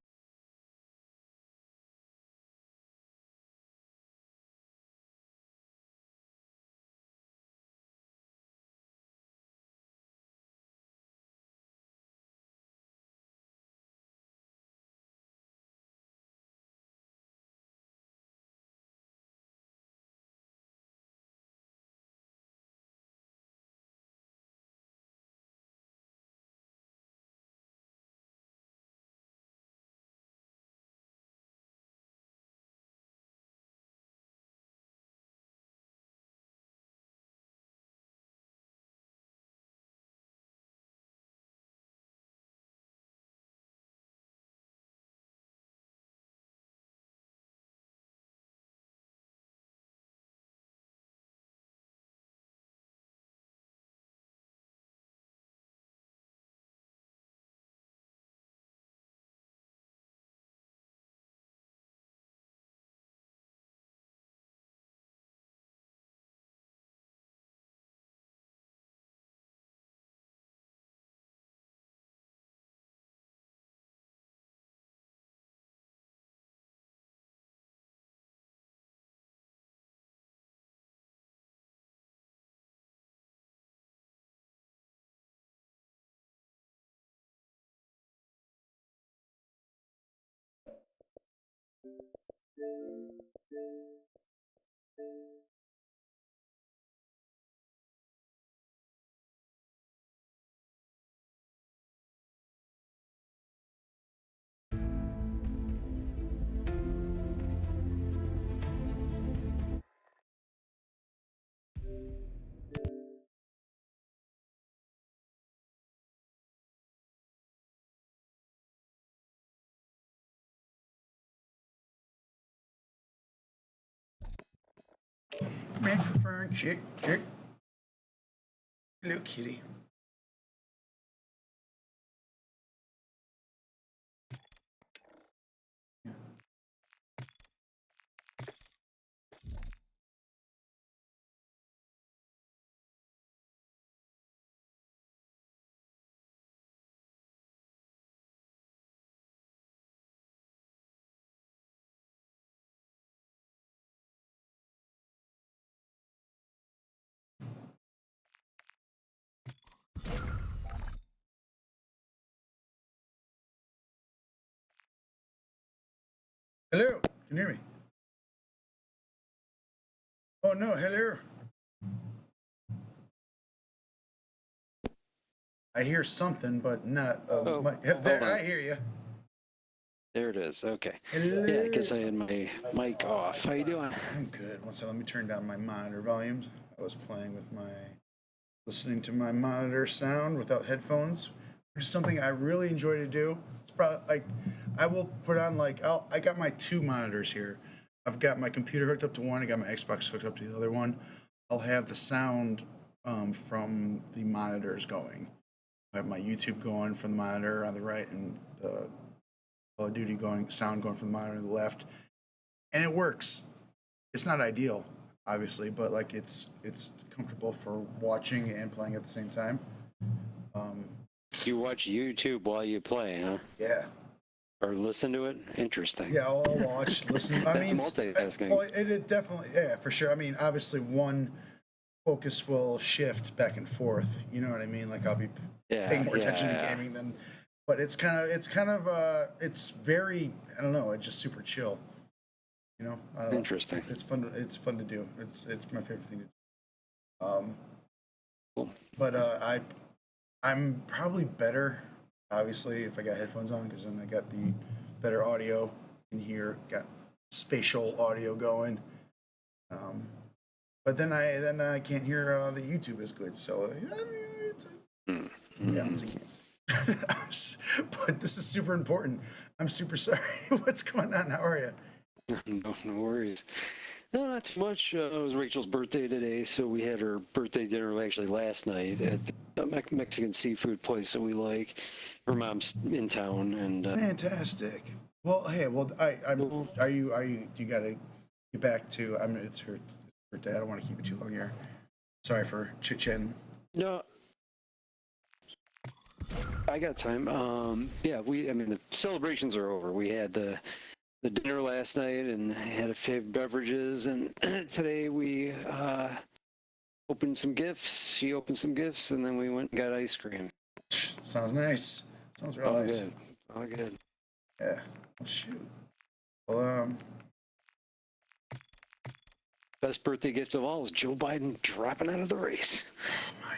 microphone. Check. Hello, kitty. Hello, can you hear me? Oh no, hello. I hear something, but not. There, I hear you. There it is. Okay. Hello. Yeah, I guess I had my mic off. How you doing? I'm good. One second, let me turn down my monitor volumes. I was listening to my monitor sound without headphones, which is something I really enjoy to do. It's probably like, I will put on I got my 2 monitors here. I've got my computer hooked up to one. I got my Xbox hooked up to the other one. I'll have the sound from the monitors going. I have my YouTube going from the monitor on the right and the Call of Duty sound going from the monitor on the left. And it works. It's not ideal, obviously, but like it's comfortable for watching and playing at the same time. You watch YouTube while you play, huh? Yeah. Or listen to it? Interesting. Yeah, I'll watch, listen. That's multitasking. Well, it definitely, yeah, for sure. I mean, obviously, one focus will shift back and forth. You know what I mean? Like I'll be paying more attention to gaming than, but it's very, I don't know, it's just super chill. You know? Interesting. It's fun to do. It's my favorite thing to do. Cool. But I'm probably better, obviously, if I got headphones on, because then I got the better audio in here, got spatial audio going. But then I can't hear the YouTube as good. So I mean, it's a game. But this is super important. I'm super sorry. What's going on? How are you? No worries. No, not too much. It was Rachel's birthday today, so we had her birthday dinner actually last night at the Mexican seafood place that we like. Her mom's in town, and fantastic. Well, hey, are you? Do you got to get back to? I mean, it's her birthday. I don't want to keep it too long here. Sorry for chit-chatting. No, I got time. I mean, the celebrations are over. We had the dinner last night and had a few beverages, and today we opened some gifts. She opened some gifts, and then we went and got ice cream. Sounds nice. Sounds real nice. Good. All good. Yeah. Oh, shoot. Well, best birthday gift of all is Joe Biden dropping out of the race. Oh my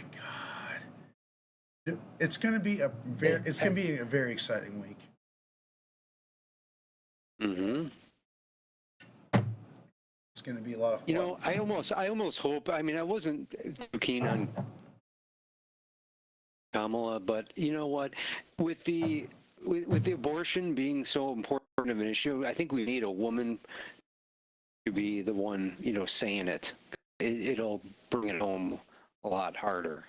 God. It's gonna be a very exciting week. Mm-hmm. It's going to be a lot of fun. You know, I almost hope. I mean, I wasn't too keen on Kamala, but you know what? With the abortion being so important of an issue, I think we need a woman to be the one, saying it. It'll bring it home a lot harder.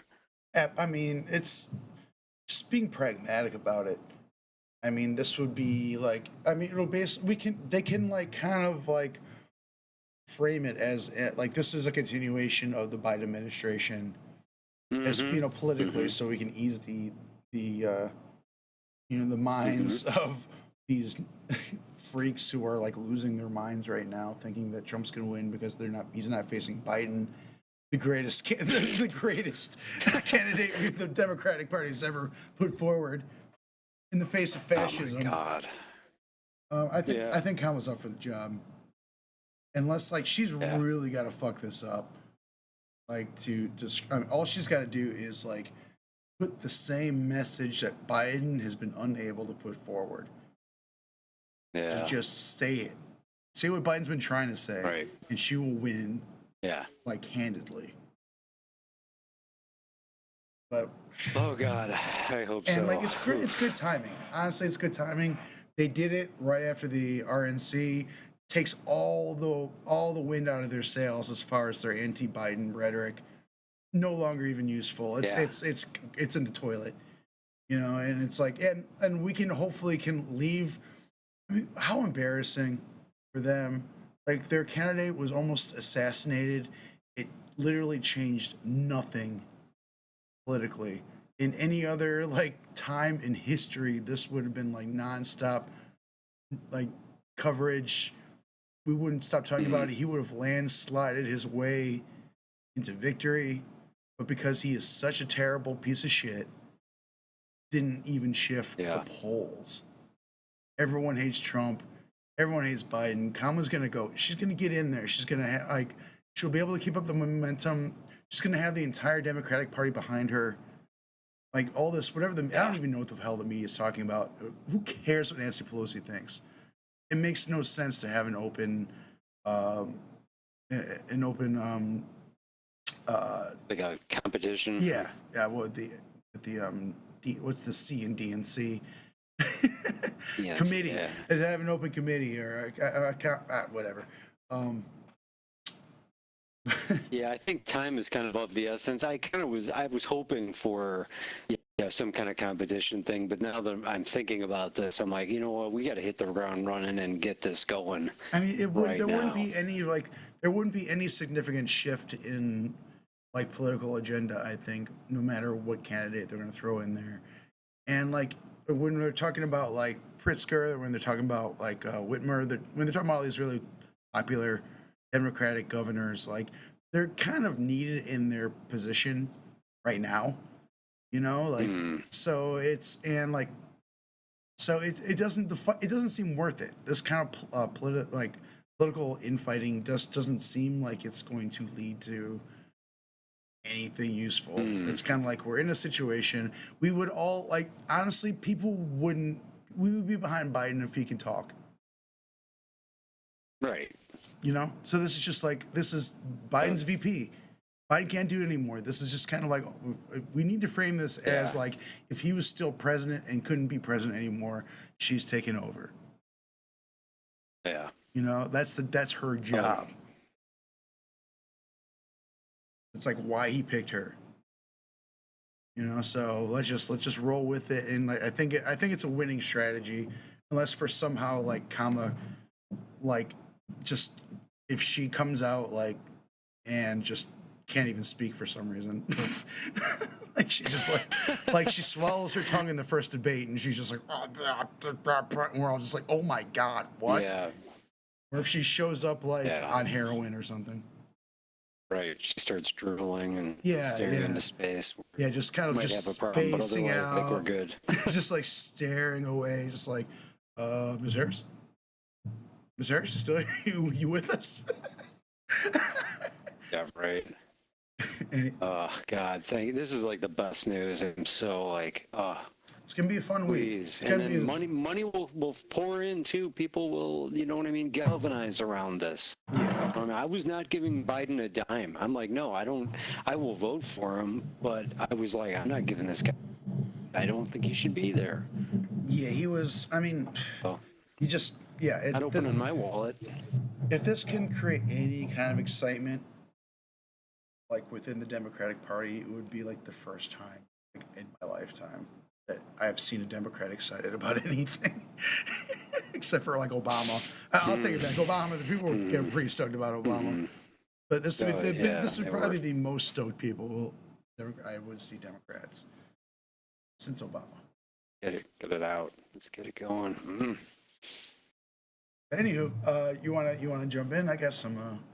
I mean, it's just being pragmatic about it. I mean, this would be like, it'll basically, they can like kind of like frame it as like this is a continuation of the Biden administration, as politically, so we can ease the minds of these freaks who are like losing their minds right now, thinking that Trump's gonna win because he's not facing Biden, the greatest candidate the Democratic Party has ever put forward. In the face of fascism. Oh my God. I think Kamala's up for the job. Unless she's really got to fuck this up. All she's got to do is put the same message that Biden has been unable to put forward. Yeah. To just say it. Say what Biden's been trying to say. Right. And she will win. Yeah. Handedly. But oh God, I hope so. And it's good timing. Honestly, it's good timing. They did it right after the RNC takes all the wind out of their sails as far as their anti-Biden rhetoric. No longer even useful. It's in the toilet, you know. And it's like, and we can hopefully leave. I mean, how embarrassing for them. Like, their candidate was almost assassinated. It literally changed nothing politically. In any other like time in history, this would have been like nonstop like coverage. We wouldn't stop talking about it. He would have landslided his way into victory. But because he is such a terrible piece of shit, didn't even shift the polls. Everyone hates Trump. Everyone hates Biden. Kamala's gonna go. She's gonna get in there. She's gonna she'll be able to keep up the momentum. She's gonna have the entire Democratic Party behind her. Like, all this, whatever I don't even know what the hell the media is talking about. Who cares what Nancy Pelosi thinks? It makes no sense to have an open, like a competition. Yeah. Well, what's the C in DNC? Committee. Yeah. To have an open committee or whatever. Yeah, I think time is kind of of the essence. I was hoping for some kind of competition thing, but now that I'm thinking about this, I'm like, you know what, we got to hit the ground running and get this going. I mean, there wouldn't be any significant shift in like political agenda, I think, no matter what candidate they're going to throw in there. And like when they're talking about like Pritzker, when they're talking about like Whitmer, when they're talking about all these really popular Democratic governors, like, they're kind of needed in their position right now, you know, like, so it doesn't seem worth it. This kind of political infighting just doesn't seem like it's going to lead to anything useful. It's kind of like, we're in a situation, we would all, like, honestly, we would be behind Biden if he can talk. Right. You know, so this is just like, this is Biden's VP. Biden can't do it anymore. This is just kind of like, we need to frame this as like, if he was still president and couldn't be president anymore, she's taken over. Yeah. You know, that's her job. It's like why he picked her. You know, so let's just roll with it. And like, I think it's a winning strategy, unless for somehow like Kamala, like, just if she comes out like and just can't even speak for some reason. Like, she just like she swallows her tongue in the first debate and she's just like, and we're all just like, oh my God, what? Yeah. Or if she shows up like on heroin or something. Right. She starts drooling and Yeah, staring yeah. into space. Yeah, just kind of Might just have a problem, but spacing otherwise, I think we're out. good. Just like staring away, just like, Ms. Harris? Ms. Harris, you still you with us? Yeah, right. Oh God, this is like the best news. I'm so like, it's gonna be a fun week. It's gonna be money will pour in too. People will, you know what I mean, galvanize around this. Yeah. I mean, I was not giving Biden a dime. I'm like, no, I will vote for him, but I was like, I'm not giving this guy. I don't think he should be there. Yeah, he was. I mean, he just not opening my wallet. If this can create any kind of excitement, like within the Democratic Party, it would be like the first time like, in my lifetime that I have seen a Democrat excited about anything, except for like Obama. I'll take it back. Obama, the people were getting pretty stoked about Obama, but this would probably be the most stoked people I would see Democrats since Obama. Get it out. Let's get it going. Anywho, you wanna jump in? I got some.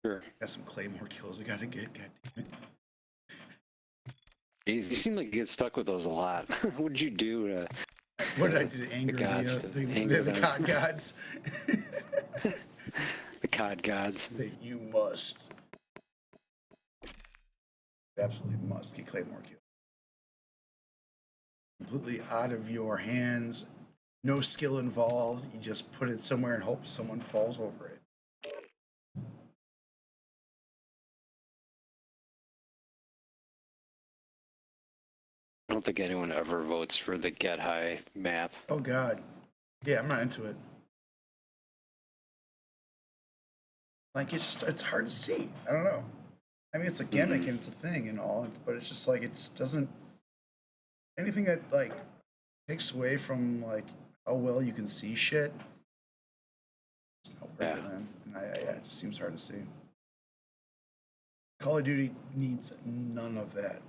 Sure. Got some Claymore kills I gotta get. God damn it. You seem like you get stuck with those a lot. What did you do to? What did I do to anger the COD gods? The COD gods. That you must. Absolutely must get Claymore kills. Completely out of your hands. No skill involved. You just put it somewhere and hope someone falls over it. I don't think anyone ever votes for the Get High map. Oh God. Yeah, I'm not into it. Like it's hard to see. I don't know. I mean, it's a gimmick and it's a thing and all, but it's just like it doesn't anything that like takes away from like how well you can see shit. It's not worth it, man. And it just seems hard to see. Call of Duty needs none of that.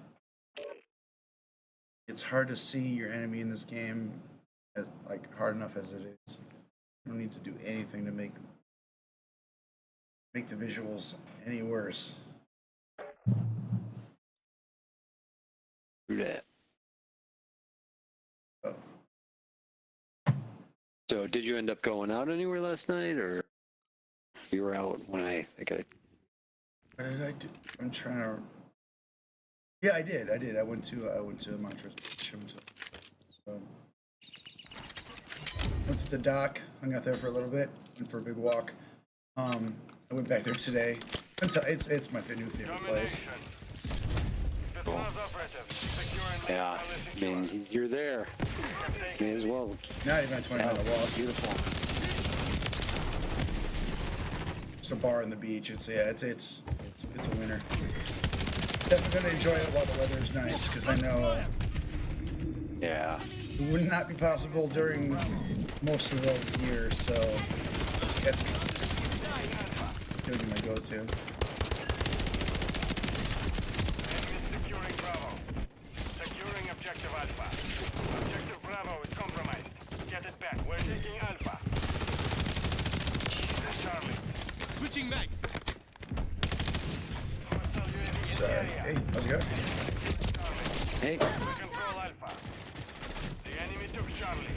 It's hard to see your enemy in this game, like hard enough as it is. You don't need to do anything to make the visuals any worse. Yeah. So, did you end up going out anywhere last night, or you were out when I think I? What did I do? I'm trying to. Yeah, I did. I went to Montrose Beach. Went to the dock. Hung out there for a little bit. Went for a big walk. I went back there today. It's my new favorite place. Cool. Yeah, I mean, you're there. May as well. Not even a 20-minute walk. Beautiful. It's a bar on the beach. It's a winner. Definitely gonna enjoy it while the weather is nice, because I know. Yeah. It would not be possible during most of the year, so it's gonna be my go-to. Securing Bravo. Securing Objective Alpha. Objective Bravo is compromised. Get it back. We're taking Alpha. Charlie. Switching mags. Sorry. Hey, how's it going? Hey. We control Alpha. The enemy took Charlie.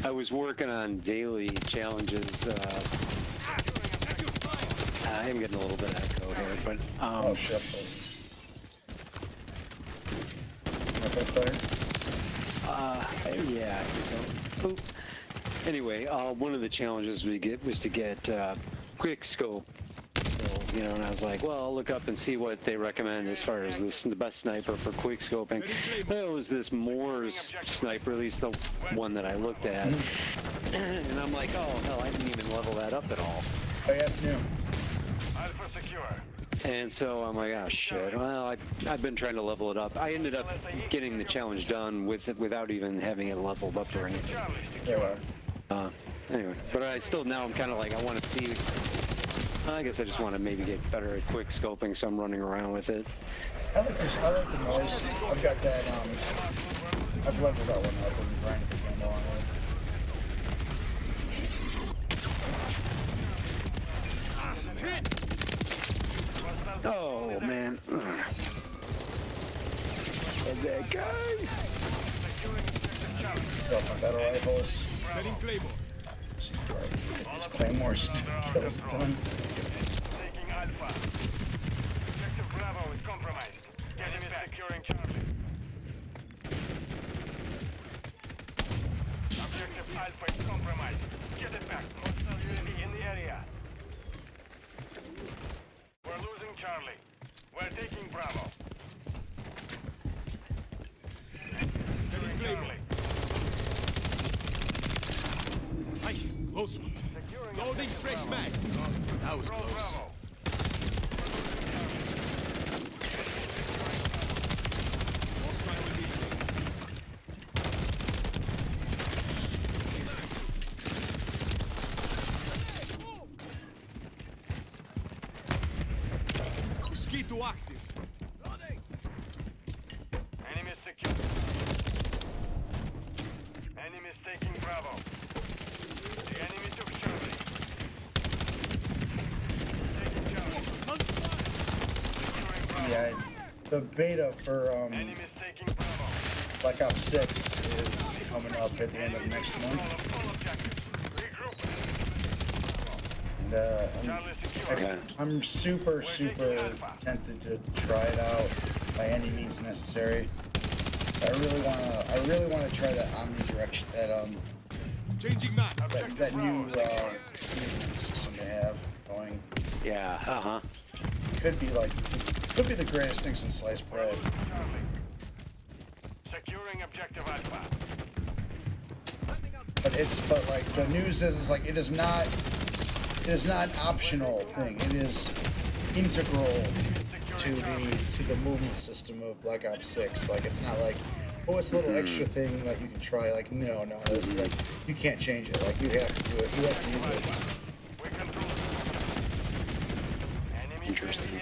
I was working on daily challenges. I am getting a little bit of echo here, but oh shit. Yeah, I think so. Oop. Anyway, one of the challenges we get was to get quick scope kills, you know, and I was like, well, I'll look up and see what they recommend as far as the best sniper for quick scoping. That was this Moore's sniper, at least the one that I looked at. And I'm like, oh hell, I didn't even level that up at all. Oh, yes, new. Alpha secure. And so I'm like, oh shit. Well, I've been trying to level it up. I ended up getting the challenge done without even having it leveled up or anything. Anyway, but I still now I'm kind of like I want to see. I guess I just want to maybe get better at quick scoping, so I'm running around with it. I like the noise. I've got that. I've leveled that one up and grinding for game along with. Oh man. And that guy. Got my battle rifles. Setting Claymore. See if I can get these claymores kills done. Taking Alpha. Objective Bravo is compromised. Enemy securing Charlie. Objective Alpha is compromised. Get it back. Hostile UAV in the area. We're losing Charlie. We're taking Bravo. Securing Charlie. Hi, close one. Loading fresh mag. Oh, that was close. Mosquito active. Enemy secure. Enemy is taking Bravo. The enemy took Charlie. Taking Charlie. Yeah, the beta for Enemy is taking Bravo. Black Ops 6 is coming up at the end of next month. and I'm super tempted to try it out by any means necessary. So I really wanna try that omnidirection, that new system they have going. Yeah. Could be the greatest thing since sliced bread. Securing objective Alpha. But like the news is like it is not an optional thing. It is integral to the movement system of Black Ops 6. Like it's not like, oh, it's a little extra thing that you can try. Like no, this is like you can't change it. Like you have to do it. You have to use it. Interesting.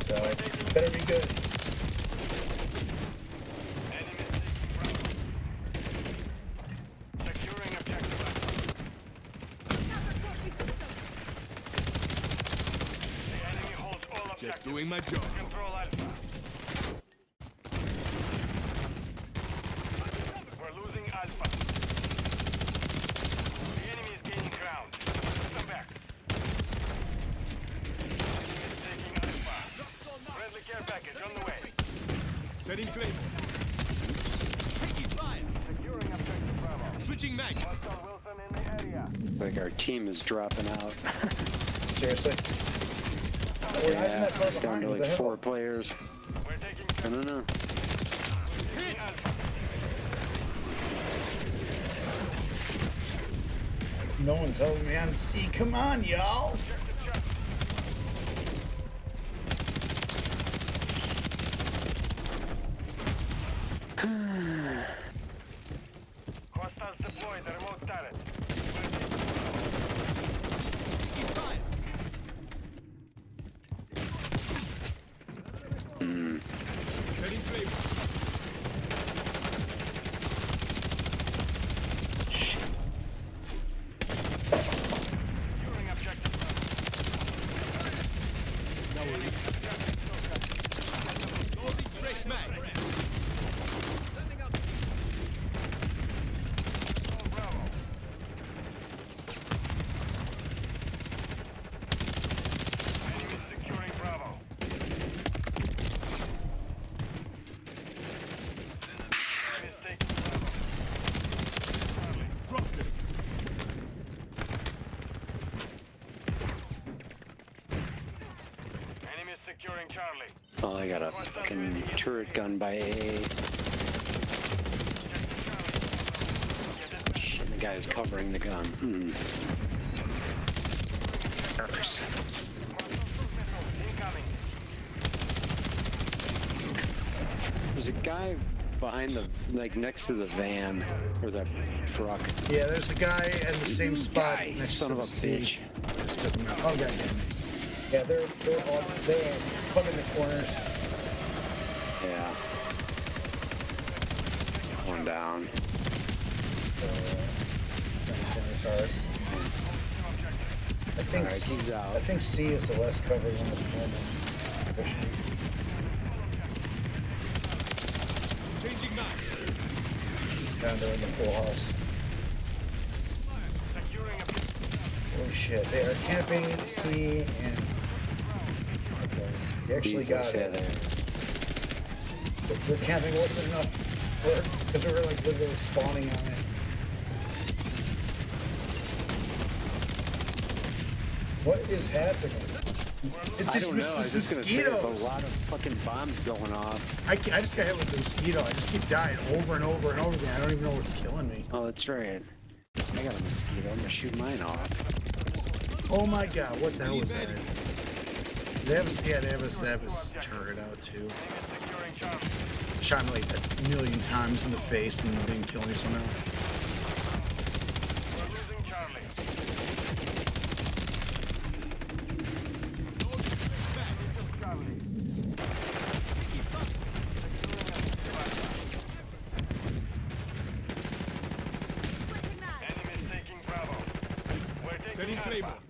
So it better be good. Securing objective Alpha. The enemy holds all objectives. Just doing my job. Control Alpha. We're losing Alpha. The enemy is gaining ground. Put them back. Friendly care package on the way. Setting claim. Taking fire. Securing objective Bravo. Switching mag. Hostile Wilson in the area. Like our team is dropping out. Seriously? Yeah, down to like 4 players. I don't know. No one's helping me on C. Come on, y'all. Hostiles deployed the remote turret. Setting claim. Securing objective Loading fresh mag. Bravo. Enemy securing Bravo. Enemy is taking Bravo. Dropped it. Enemy is securing Charlie. Oh, I got a fucking turret gun by AA. Shit, the guy's covering the gun. Curse. Incoming. There's a guy behind the, like, next to the van, or the truck. Yeah, there's a guy at the same spot next Son to of the a C. bitch. Just took him out. Oh, God damn it. Yeah, they're put in the corners. Yeah. One down. Corners hard. I think Alright, he's out. I think C is the less covered one at the moment. Pushing. Changing mag. Down there in the pool house. Holy shit, they are camping C and... Okay, you actually got it. The camping wasn't enough because we were like literally spawning on it. What is happening? It's I don't know. I was just gonna say mosquitoes. there's a lot of fucking bombs going off. I just got hit with the mosquito. I just keep dying over and over and over again. I don't even know what's killing me. Oh, that's right. I got a mosquito. I'm gonna shoot mine off. Oh my god, what the hell was that? They have a turret out too. Shot me like a million times in the face and didn't kill me somehow. Setting claymore.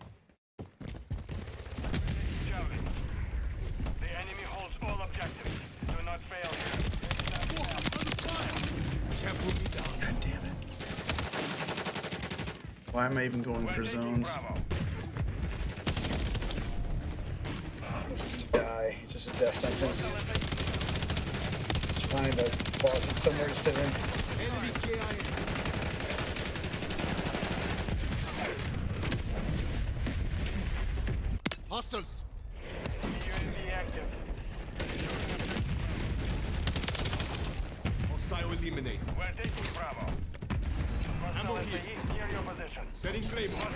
The enemy holds all objectives. Do not fail here. Can't put me down. God damn it. Why am I even going for zones? a death sentence. Let's find a closet somewhere to sit in. Enemy KIA. Hostiles. Hostile eliminate. We're taking Bravo. Ammo here. Near your position. Setting Claymore.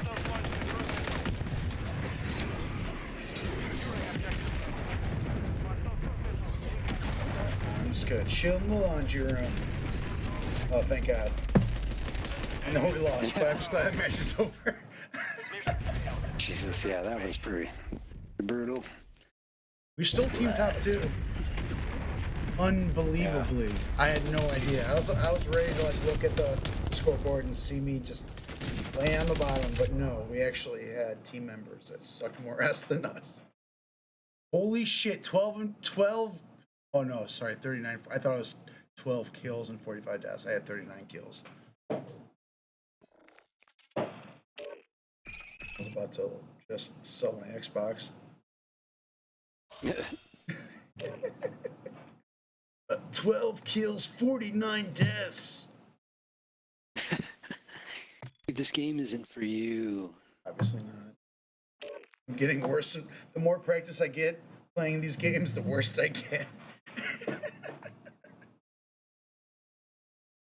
I'm just gonna chill in the laundry room. Oh, thank God. I know we lost, but I'm just glad the match is over. Jesus, yeah, that was pretty brutal. We're still team top 2. Unbelievably. Yeah. I had no idea. I was ready to like look at the scoreboard and see me just lay on the bottom, but no, we actually had team members that sucked more ass than us. Holy shit, 12. Oh no, sorry, 39. I thought it was 12 kills and 45 deaths. I had 39 kills. I was about to just sell my Xbox. 12 kills, 49 deaths. This game isn't for you. Obviously not. I'm getting worse. And the more practice I get playing these games, the worse I get.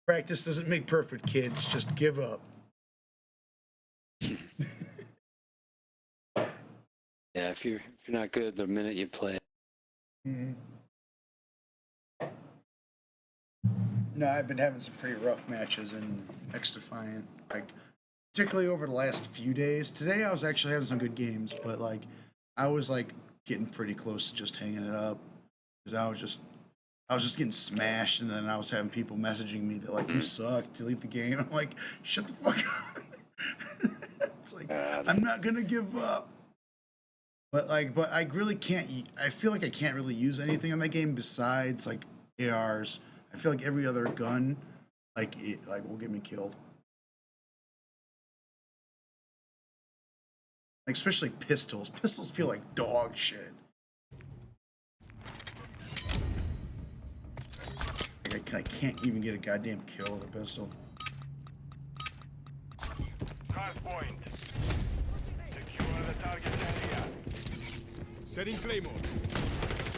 Practice doesn't make perfect, kids. Just give up. Yeah, if you're not good the minute you play. Mm-hmm. No, I've been having some pretty rough matches in XDEFIANT, like particularly over the last few days. Today I was actually having some good games, but like I was like getting pretty close to just hanging it up because I was just getting smashed, and then I was having people messaging me that like, you suck, delete the game. I'm like, shut the fuck up. It's like I'm not gonna give up. But I really can't. I feel like I can't really use anything in that game besides like ARs. I feel like every other gun, will get me killed. Like, especially pistols. Pistols feel like dog shit. Like I can't even get a goddamn kill with a pistol. Hard point. Secure the target area. Setting Claymore.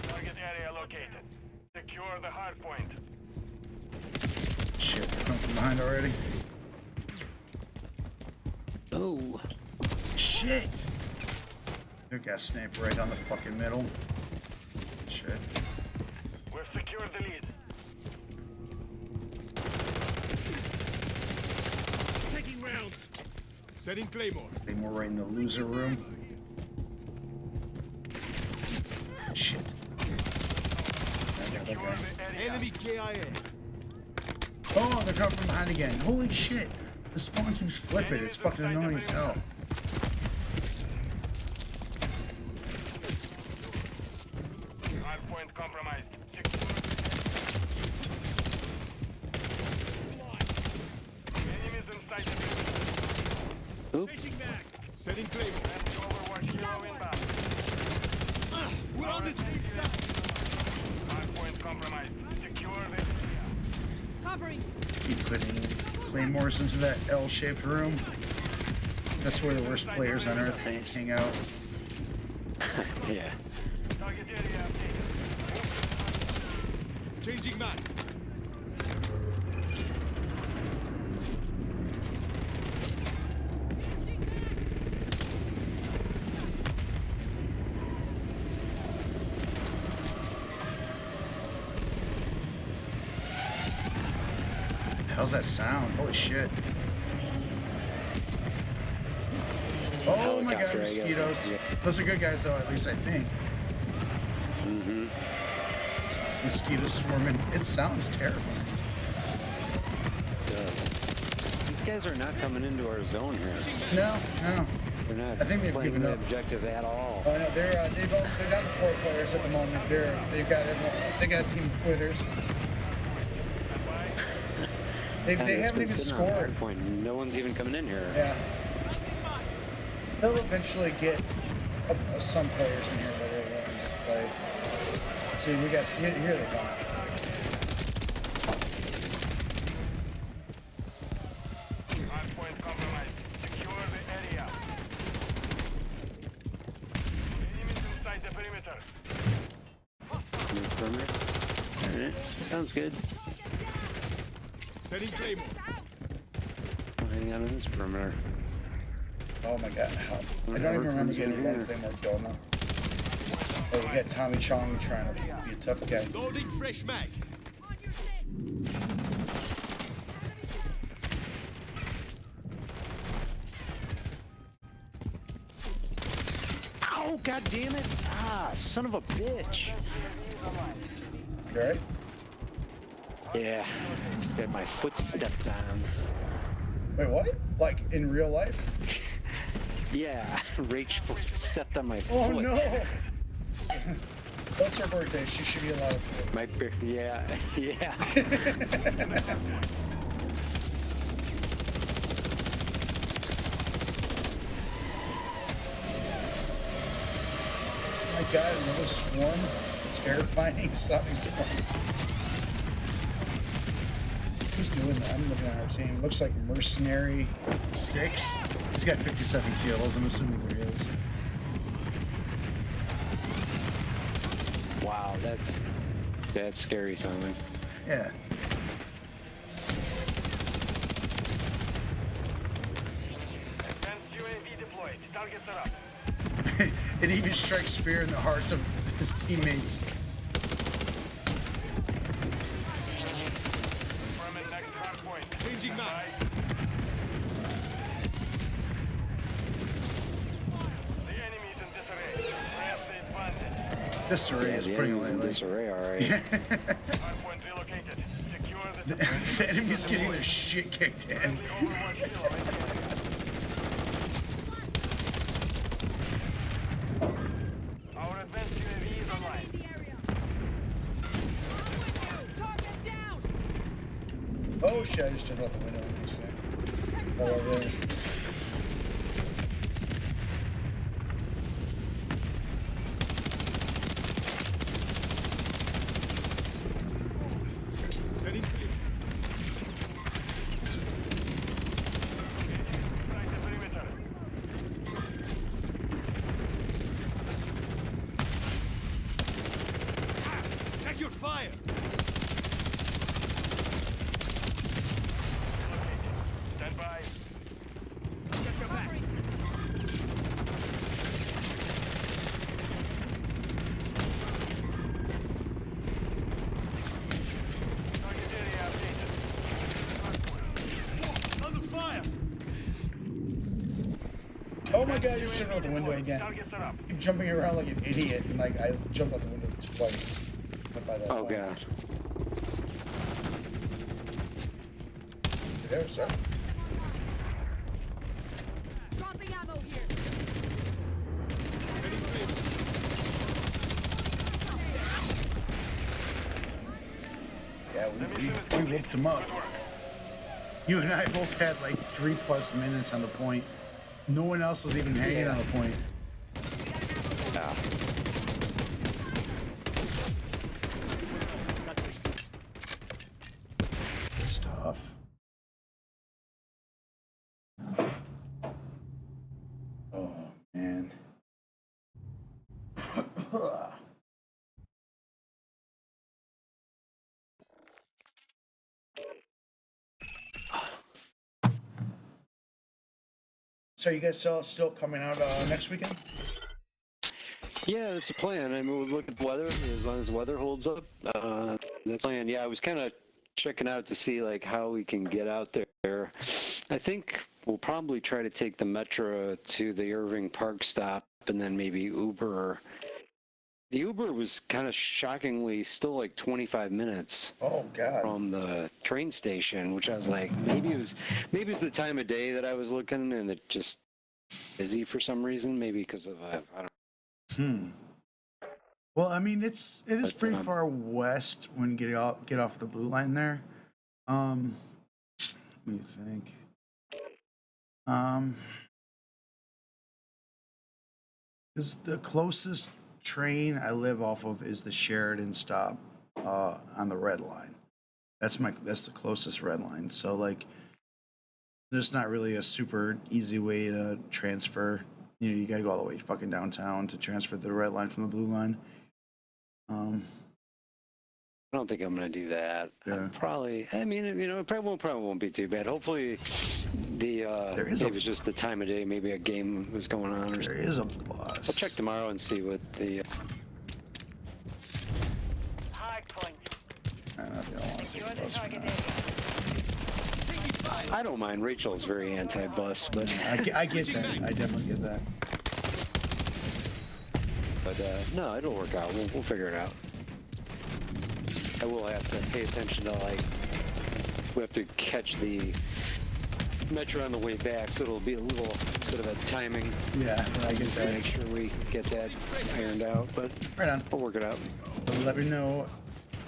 Target area located. Secure the hard point. Shit, they're coming from behind already. Oh. Shit! They got sniped right on the fucking middle. Shit. We've secured the lead. Taking rounds. Setting Claymore. Claymore right in the loser room. Shit. Enemy KIA. Oh, they're coming from behind again. Holy shit. The spawn keeps flipping. It's fucking annoying as hell. Hard point compromised. Enemies inside the building. Changing back. Setting Claymore. Overwatch hero inbound. We're on the same side. Hard point compromised. Secure the Covering. Keep putting claymores into that L-shaped room. That's where the worst players on Earth hang out. Yeah. target area updated. Changing max. How's that sound? Holy shit. Oh my god, mosquitoes. Those are good guys though, at least I think. Mm-hmm. It's mosquitoes swarming. It sounds terrifying. These guys are not coming into our zone here. No. They're not I think they've playing given the up. objective at all. Oh no, they're down to 4 players at the moment. They've got a team of quitters. They haven't even scored. Point. No one's even coming in here. Yeah. They'll eventually get some players in here that are willing to play. See, we got here they come. Alright, sounds good. Setting Claymore. Hang on to this perimeter. Oh my god. I don't even remember getting one Claymore kill now. Oh, we got Tommy Chong trying to be a tough guy. Loading fresh mag. Oh, god damn it! Ah, son of a bitch! You alright? Yeah, just got my foot stepped on. Wait, what? Like in real life? Yeah, Rachel stepped on my Oh foot. no! What's her birthday? She should be allowed to. My yeah, yeah. My god, another swarm? Terrifying sounding swarm. Who's doing that? I'm looking at our team. Looks like Mercenary 6. He's got 57 kills. I'm assuming there is. Wow, that's scary sounding. Yeah. It even strikes fear in the hearts of his teammates. Changing map. Disarray is pretty lately. Disarray, alright. The enemy's getting their shit kicked in. Oh shit, I just jumped out the window and next thing. Oh, really? Setting Claymore. Check your fire. Stand by. Get your back. Under fire. Oh my god, you're jumping out the window again. Keep jumping around like an idiot, and like I jumped out the window twice. By that Oh point. god. You there, sir? Dropping ammo here. Setting Claymore. Yeah, we whooped him up. You and I both had like 3+ minutes on the point. No one else was even hanging on the point. Yeah. Good stuff. Oh man. So you guys still coming out next weekend? Yeah, that's the plan. I mean, we'll look at the weather as long as the weather holds up. That's the plan. Yeah, I was kind of checking out to see like how we can get out there. I think we'll probably try to take the Metro to the Irving Park stop and then maybe Uber. The Uber was kind of shockingly still like 25 minutes. Oh God. From the train station, which I was like, maybe it was the time of day that I was looking and it just busy for some reason. Maybe because of I don't know. Well, I mean, it is pretty far west when you get off the blue line there. What do you think? Is the closest train I live off of is the Sheridan stop on the red line. That's the closest red line. So like, there's not really a super easy way to transfer. You know, you gotta go all the way fucking downtown to transfer the red line from the blue line. I don't think I'm gonna do that. Yeah. Probably. I mean, you know, it probably won't be too bad. Hopefully, maybe it's just the time of day. Maybe a game was going on. Or there is a bus. I'll check tomorrow and see what the. I don't mind. Rachel's very anti-bus, but I get that. I definitely get that. But no, it'll work out. We'll figure it out. I will have to pay attention to, like, we have to catch the metro on the way back, so it'll be a little bit of a timing. Yeah, I get that. Make sure we get that ironed out, but right on. We'll work it out. So let me know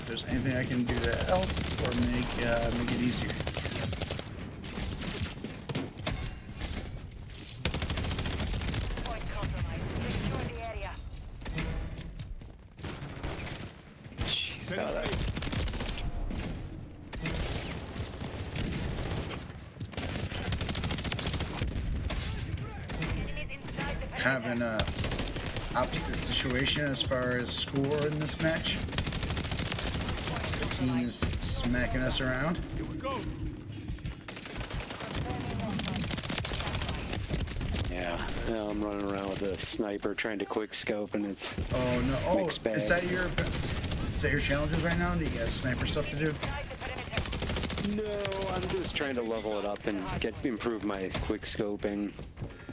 if there's anything I can do to help or make it easier. Kind of in a opposite situation as far as score in this match. The team is smacking us around. Here we go. Yeah, I'm running around with a sniper trying to quick scope, and it's mixed bag. Is that your challenges right now? Do you guys sniper stuff to do? No, I'm just trying to level it up and improve my quick scoping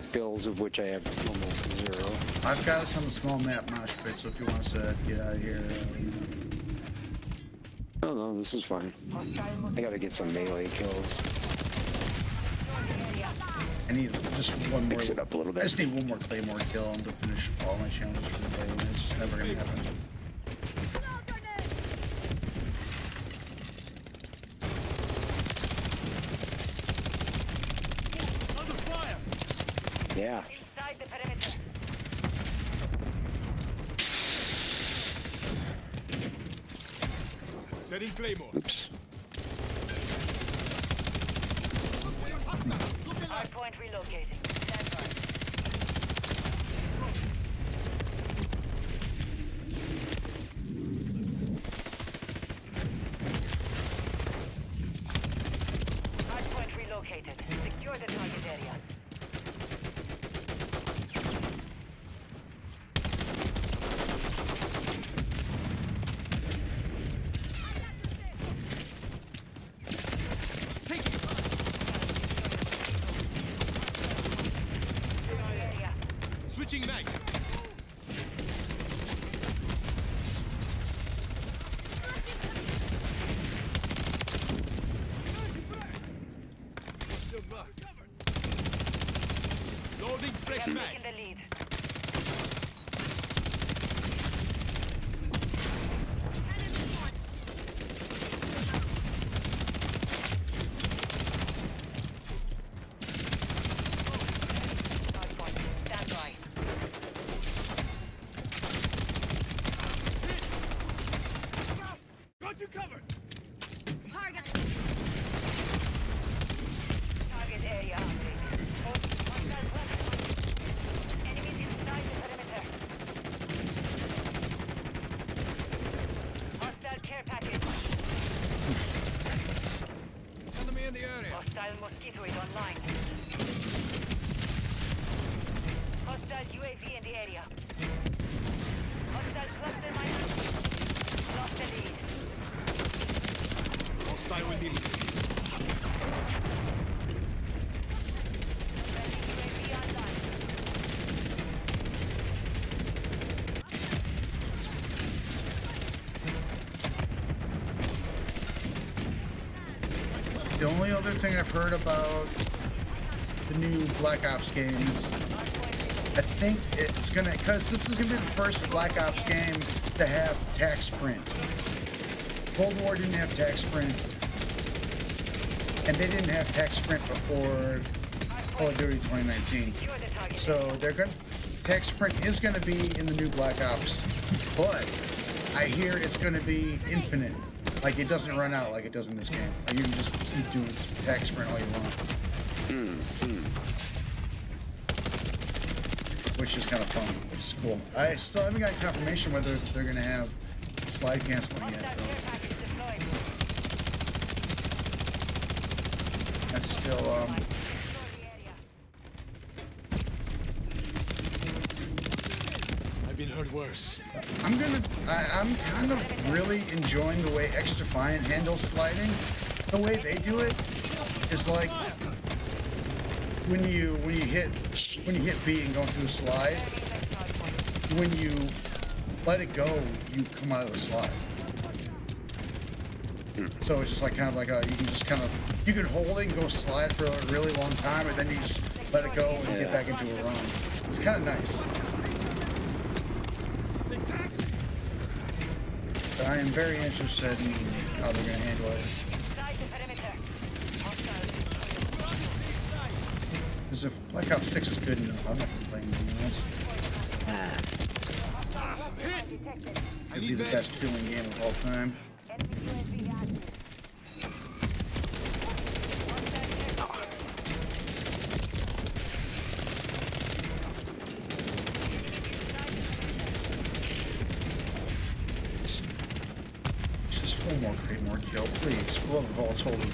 skills, of which I have almost 0. I've got us on the small map mosh pit, so if you want us to get out of here, Oh no, this is fine. I gotta get some melee kills. I need just one more. Mix it up a little bit. I just need one more Claymore kill to finish all my challenges for the day, and it's just never gonna happen. Yeah. Setting Claymore. Oops. Hardpoint relocating. Stand by. Hardpoint relocated. Secure the target area. Switching mag. Loading fresh mag. Taking the lead. Stand by. Got you covered. Target area updated. Enemies inside the perimeter. Hostile care package. Enemy in the area. Hostile mosquito is online. Hostile UAV in the area. Hostile cluster mine. Lost the lead. Hostile will be. UAV online. The only other thing I've heard about the new Black Ops games, I think it's gonna, because this is gonna be the first Black Ops game to have tac sprint. Cold War didn't have tac sprint, and they didn't have tac sprint before Call of Duty 2019. So they're gonna, tech sprint is going to be in the new Black Ops, but I hear it's going to be infinite. Like, it doesn't run out like it does in this game. Like, you can just keep doing tech sprint all you want. Which is kind of fun, which is cool. I still haven't got confirmation whether they're going to have slide canceling yet, though. That's still, I've been hurt worse. I'm kind of really enjoying the way XDEFIANT handles sliding. The way they do it is like when you hit B and go through a slide, when you let it go, you come out of the slide. So it's just like kind of like you can just kind of, you can hold it and go slide for a really long time, and then you just let it go and get back into a run. It's kind of nice. But I am very interested in how they're going to handle it. Because if Black Ops 6 is good enough, I'm not going to play anything else. Could be the best feeling game of all time. Just one more Claymore kill, please. For the love of all, it's holy.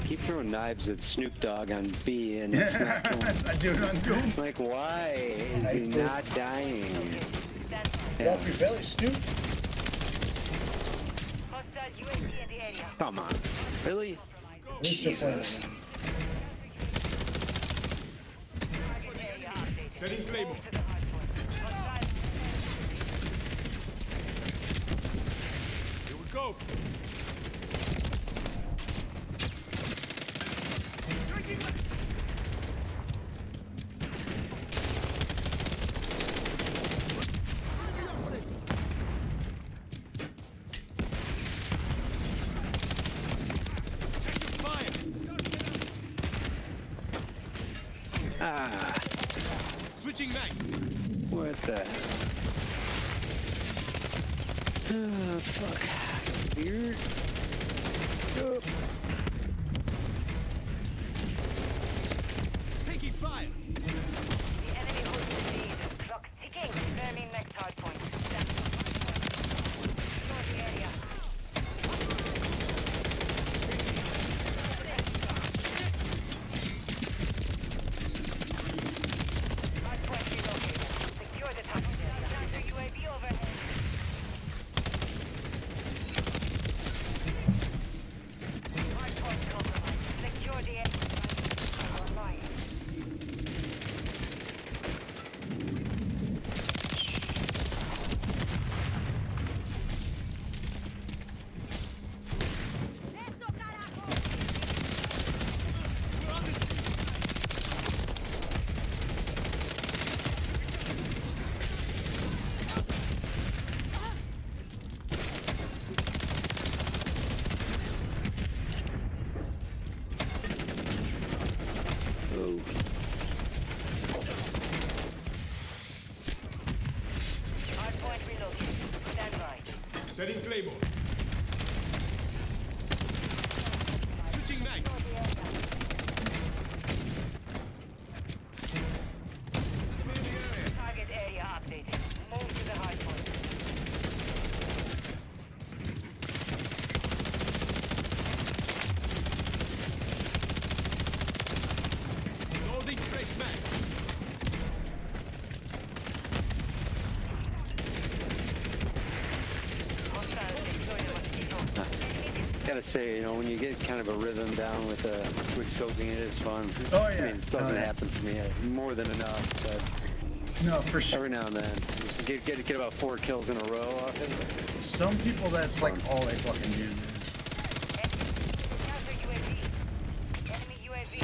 Keep throwing knives at Snoop Dogg on B, and it's not killing. I do it on Doom. Like, why is he not dying? Walk your belly, Snoop. Come on, really? Jesus. Setting Claymore. Here we go. Switching mags. What the? Oh, fuck. Weird. Oh. Taking fire. The enemy holds the lead. Clock ticking. Confirming next hard point. Secure the area. Hard point relocated. Secure the top area. Counter UAV overhead. Hard point compromised. Secure the area. Online. Oh. Hard point relocated. Stand by. Setting Claymore. Switching mags. Target area updated. Move to the hard point. Loading fresh mag. Hostiles deploy the mosquito. Gotta say, you know, when you get kind of a rhythm down with quick scoping, it is fun. Oh, I yeah. mean, it doesn't happen to me more than enough, but No, for sure. every now and then, get about 4 kills in a row off it. Some people, that's like all they fucking do, man. Counter UAV. Enemy UAV.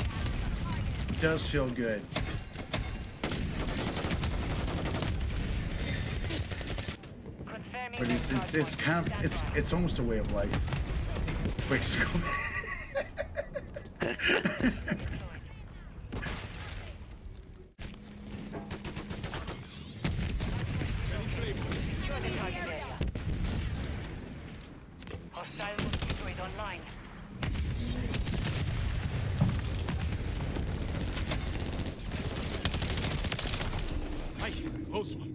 It does feel good. Confirming But next hard it's point. kind of, it's almost a way of life. Quick scope. Close one.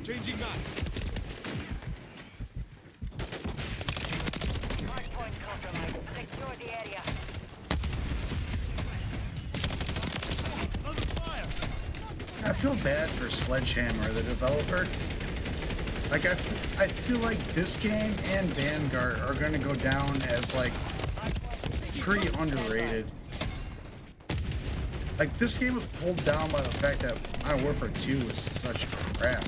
Changing maps. Hardpoint compromised. Secure the area. I feel bad for Sledgehammer, the developer. Like, I feel like this game and Vanguard are going to go down as, like, pretty underrated. Like, this game was pulled down by the fact that Modern Warfare 2 was such crap.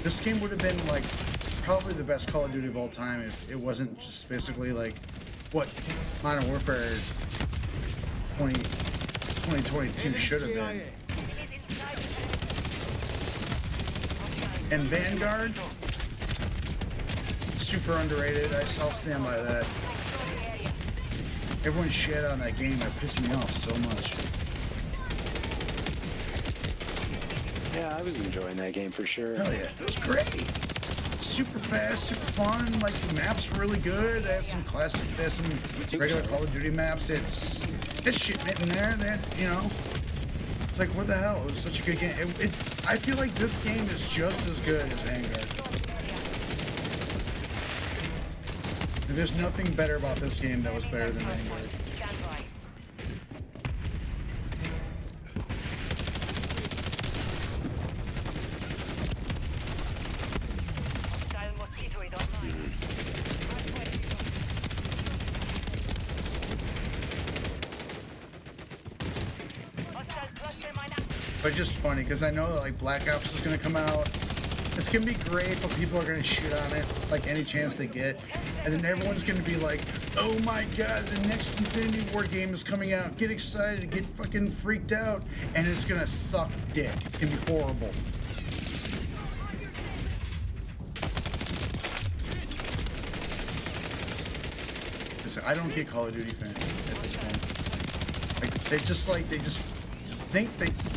This game would have been, like, probably the best Call of Duty of all time if it wasn't just basically, like, what Modern Warfare 2022 should have been. And Vanguard, super underrated. I'll stand by that. Everyone shit on that game. That pissed me off so much. Yeah, I was enjoying that game for sure. Hell yeah, it was great. Super fast, super fun. Like, the maps were really good. They had some classic, they had some regular Call of Duty maps. They had shit in there that, you know, it's like, what the hell? It was such a good game. I feel like this game is just as good as Vanguard. And there's nothing better about this game that was better than Vanguard. But just funny, because I know that, like, Black Ops is going to come out. It's going to be great, but people are going to shit on it, like, any chance they get. And then everyone's going to be like, oh my god, the next Infinity Ward game is coming out. Get excited, get fucking freaked out. And it's going to suck dick. It's going to be horrible. Listen, I don't get Call of Duty fans at this point. Like, they just think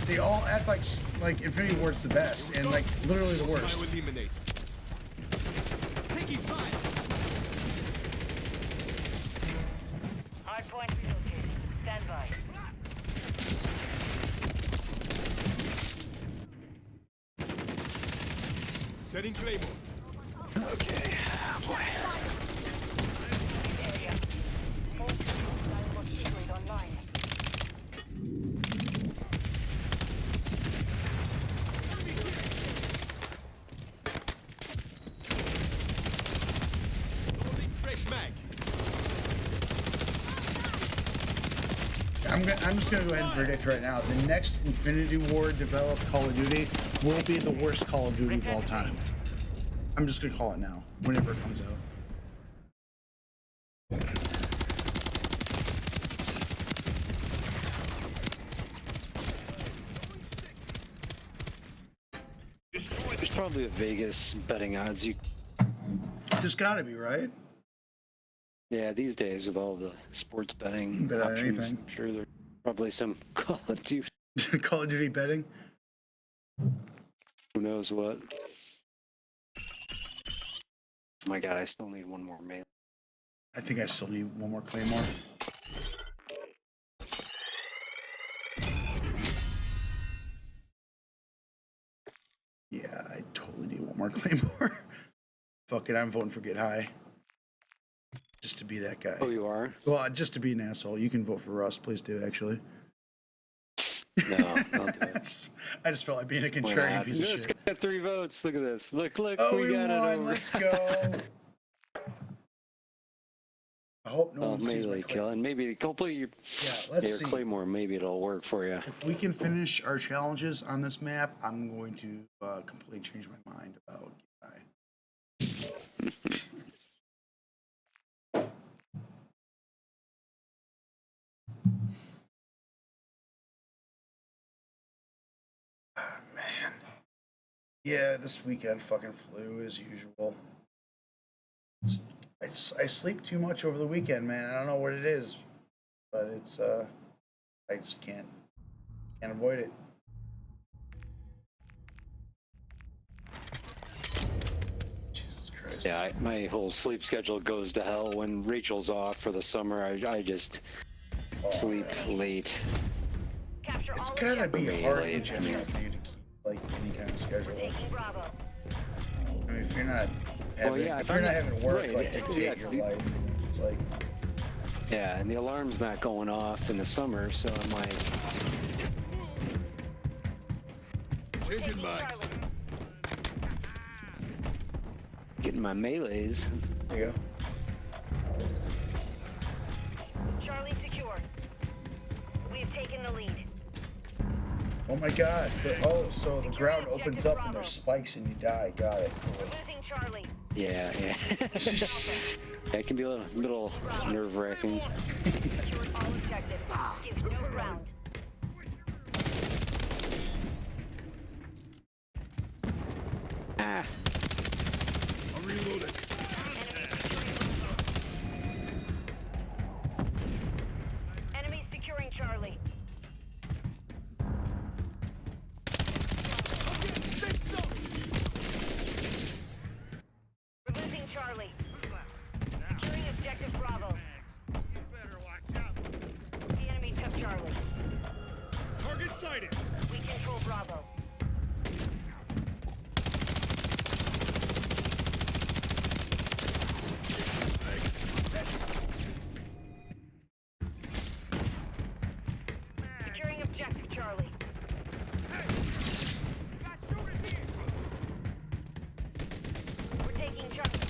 they all act like Infinity Ward's the best, and like literally the worst. Taking fire. Hardpoint relocated. Stand by. Setting Claymore. Okay, boy. I'm just gonna go ahead and predict right now. The next Infinity Ward developed Call of Duty will be the worst Call of Duty of all time. I'm just gonna call it now, whenever it comes out. There's probably a Vegas betting odds. Just gotta be, right? Yeah, these days with all the sports betting Bet on options, anything. I'm sure there's probably some Call of Duty. Call of Duty betting? Who knows what? Oh my god, I still need one more mail. I think I still need one more Claymore. Yeah, I totally need one more Claymore. Fuck it, I'm voting for Get High. Just to be that guy. Oh, you are? Well, just to be an asshole. You can vote for Rust. Please do, actually. No, I'll do it. I just felt like being a Why contrarian not? piece of It's shit. got 3 votes. Look at this. Look, Oh, we got it won. over. Let's go. I hope no one sees my melee kill, and maybe hopefully your let's see. Claymore, maybe it'll work for you. If we can finish our challenges on this map, I'm going to completely change my mind about Get High. Man. Yeah, this weekend fucking flew as usual. I sleep too much over the weekend, man. I don't know what it is, but it's I just can't avoid it. Yeah, my whole sleep schedule goes to hell when Rachel's off for the summer. I just sleep late. It's gotta be hard in general for you to keep like any kind of schedule. I mean, if you're not having, if you're not having work like dictate your life, it's like. Yeah, and the alarm's not going off in the summer, so I'm like. Changing mags. Getting my melees. There you go. Charlie secure. We have taken the lead. Oh my god. So the ground opens up and there's spikes and you die. Got it. Losing Charlie. Yeah. That can be a little nerve-wracking. Secured all objectives. Give no ground. Ah. I'm reloading. Enemy securing Charlie. We're losing Charlie. Securing objective Bravo. The enemy took Charlie. Target sighted. We control Bravo. Securing objective Charlie. We're taking Charlie.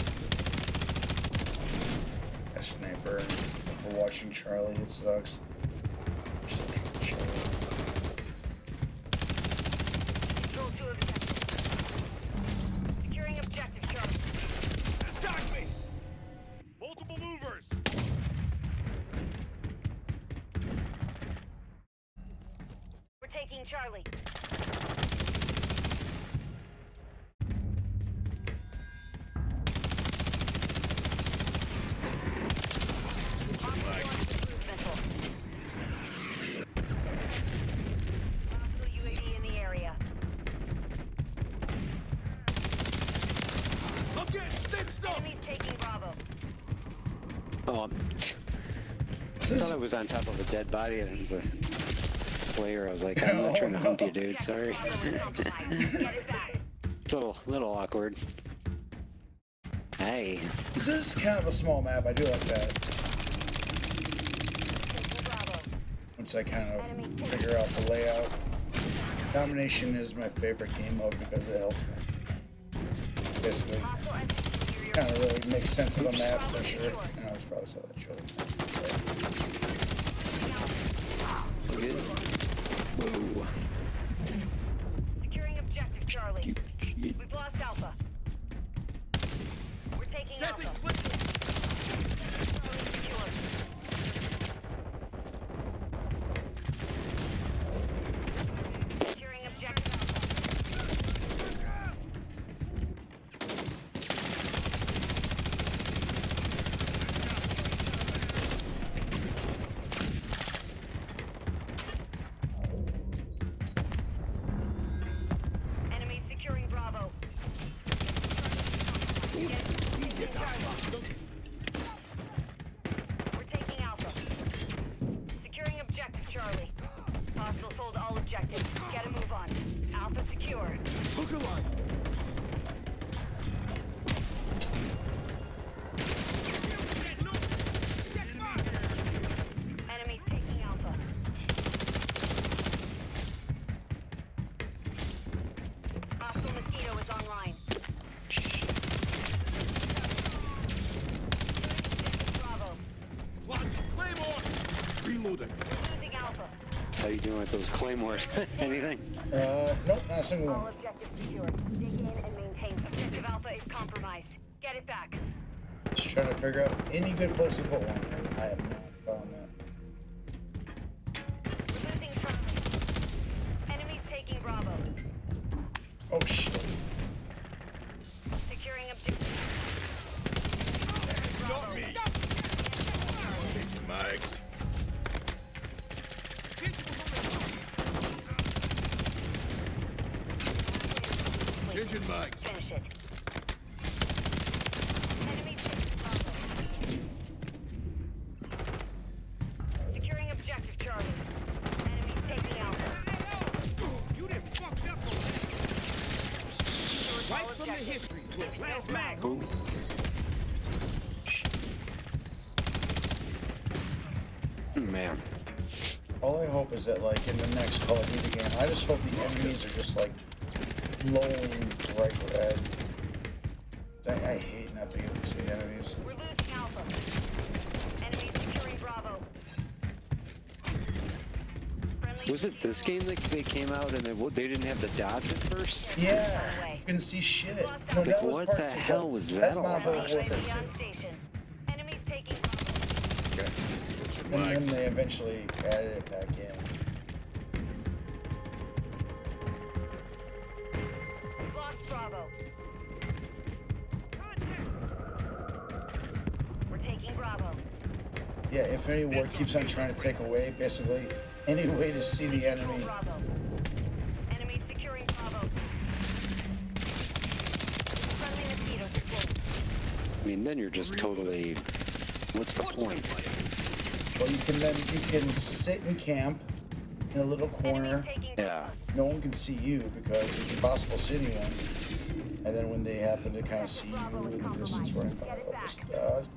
A sniper. If we're watching Charlie, it sucks. We're still getting Charlie. Control 2 objectives. Securing objective Charlie. Attack me. Multiple movers. We're taking Charlie. Hostile UAV in the area. I'm getting stitched up. Enemies taking Bravo. Oh, I thought I was on top of a dead body and it was a player. I was like, I'm not trying to hump you, dude. Sorry. It's a little awkward. Hey. This is kind of a small map. I do like that. Once I kind of figure out the layout. Domination is my favorite game mode because it helps me. Basically, kind of really makes sense of a map for sure. And I was probably saw that show. Good. Whoa. Securing objective Charlie. We've lost Alpha. We're taking Alpha. Charlie secure. Securing objective Enemy securing Bravo. We're taking Alpha. Securing objective Charlie. Hostiles hold all objectives. Get a move on. Alpha secure. Hook alive. Enemies taking Alpha. Hostile Mosquito is online. Bravo. Claymore. Reloading. Losing Alpha. How you doing with those claymores? Anything? Nope, not a single All one. objectives secured. Dig in and maintain. Objective Alpha is compromised. Get it back. Just trying to figure out any good place to put one. I have not found that. Losing Charlie. Enemies taking Bravo. Oh shit. Securing objective. Not me. Changing mags. Changing mags. Finish it. the history book. Last mag. Man. All I hope is that, like, in the next Call of Duty game, I just hope the enemies are just, like, glowing bright red. I hate not being able to see enemies. We're losing Alpha. Enemies securing Bravo. Was it this game that they came out and they didn't have the dots at first? Yeah, you can see shit. No, Like, that was what part the two. hell was that That's all Modern about? Warfare 2. Enemies taking Okay. And then they eventually added it back in. Lost Bravo. We're taking Bravo. Yeah, Infinity Ward keeps on trying to take away, basically, any way to see the enemy. Bravo. Enemies securing Bravo. Friendly mosquitoes full. I mean, then you're just totally. What's the point? Well, you can sit and camp in a little corner. Yeah. No one can see you because it's impossible seeing one. And then when they happen to kind of see you in the distance running by, they'll just